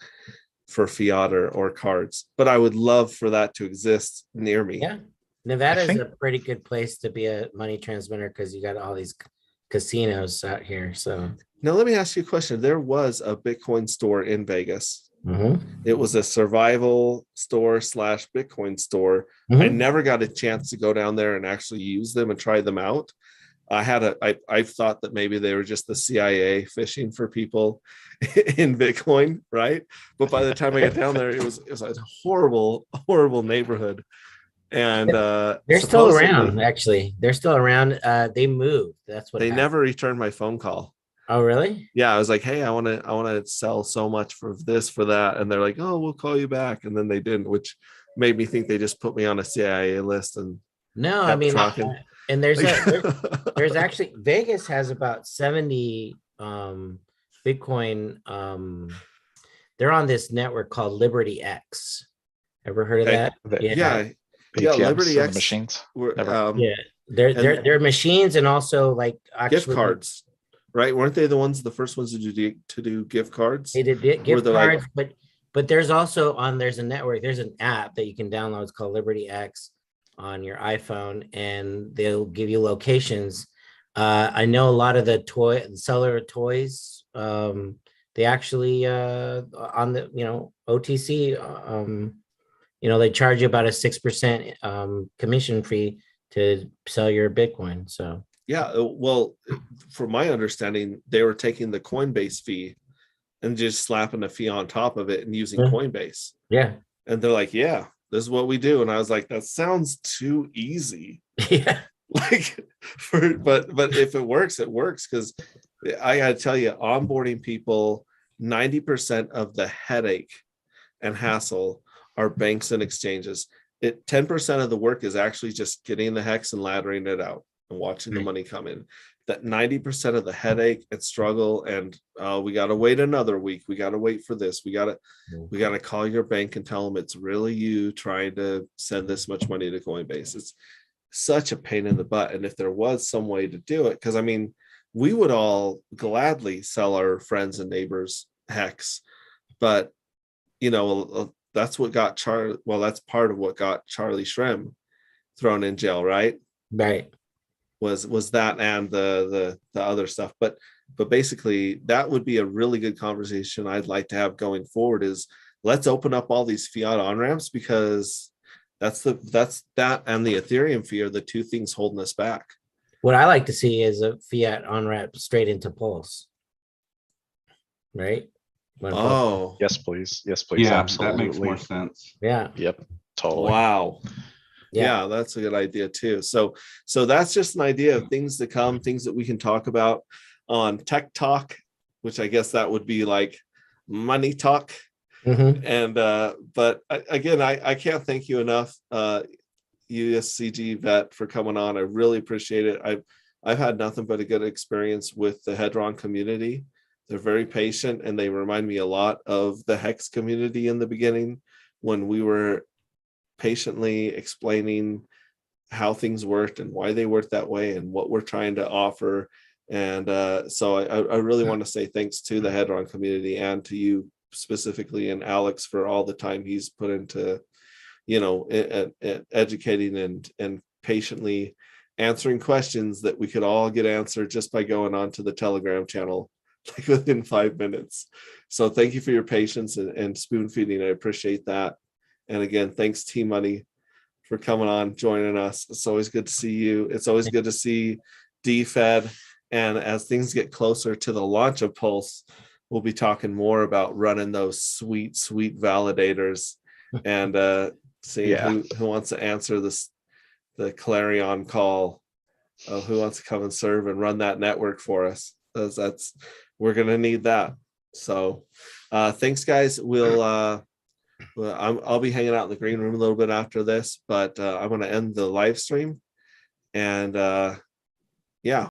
for fiat or cards. But I would love for that to exist near me. Yeah. Nevada is a pretty good place to be a money transmitter because you got all these casinos out here. So now let me ask you a question. There was a Bitcoin store in Vegas. Mm-hmm. It was a survival store / Bitcoin store. Mm-hmm. I never got a chance to go down there and actually use them and try them out. I thought that maybe they were just the CIA fishing for people in Bitcoin, right? But by the time I got down there, it was a horrible neighborhood. And they're still around. Actually, they're still around. They moved. That's what they never returned my phone call. Oh, really? Yeah, I was like, hey, I want to sell so much for this, for that, and they're like, oh, we'll call you back, and then they didn't, which made me think they just put me on a CIA list. And no, I mean, and there's actually Vegas has about 70 Bitcoin. They're on this network called Liberty X. Ever heard of that? Yeah. Liberty X machines. They're machines and also like actually gift cards, right? Weren't they the first ones to do gift cards? They did gift cards, but there's also there's a network, there's an app that you can download. It's called Liberty X. on your iPhone, and they'll give you locations. I know a lot of the seller toys, they actually on the OTC, they charge you about a 6% commission fee to sell your Bitcoin. So yeah, well, from my understanding, they were taking the Coinbase fee and just slapping a fee on top of it and using Coinbase. Yeah. And they're like, yeah, this is what we do. And I was like, that sounds too easy. Yeah. Like, but if it works, it works. Because I gotta tell you, onboarding people, 90% of the headache and hassle are banks and exchanges. 10% of the work is actually just getting the hex and laddering it out and watching the money come in. That 90% of the headache and struggle, and we got to wait another week. We got to wait for this. We got to call your bank and tell them it's really you trying to send this much money to Coinbase. It's such a pain in the butt. And if there was some way to do it, because I mean, we would all gladly sell our friends and neighbors hex, but that's what got Charlie. Well, that's part of what got Charlie Shrem thrown in jail, right? Right. Was that and the other stuff, but basically that would be a really good conversation I'd like to have going forward. Is let's open up all these fiat on ramps, because that's that and the Ethereum fee are the two things holding us back. What I like to see is a fiat on ramp straight into Pulse. Right? Oh, yes, please. Yes, please. Yeah, Absolutely. that makes more sense. Yeah. Yep. Totally. wow. Yeah, that's a good idea too. So that's just an idea of things to come, things that we can talk about on Tech Talk, which I guess that would be like money talk. Mm-hmm. And but again, I can't thank you enough, USCG vet, for coming on. I really appreciate it. I've had nothing but a good experience with the Hedron community. They're very patient, and they remind me a lot of the Hex community in the beginning, when we were patiently explaining how things worked and why they worked that way and what we're trying to offer. And so I really want to say thanks to the Hedron community and to you specifically, and Alex, for all the time he's put into educating and patiently answering questions that we could all get answered just by going on to the Telegram channel like within 5 minutes. So thank you for your patience and spoon feeding. I appreciate that. And again, thanks Team Money for coming on, joining us. It's always good to see you. It's always good to see DFed. And as things get closer to the launch of Pulse, we'll be talking more about running those sweet validators and seeing who wants to answer the clarion call of who wants to come and serve and run that network for us. Because we're going to need that. So thanks, guys. I'll be hanging out in the green room a little bit after this, but I'm going to end the live stream. And yeah,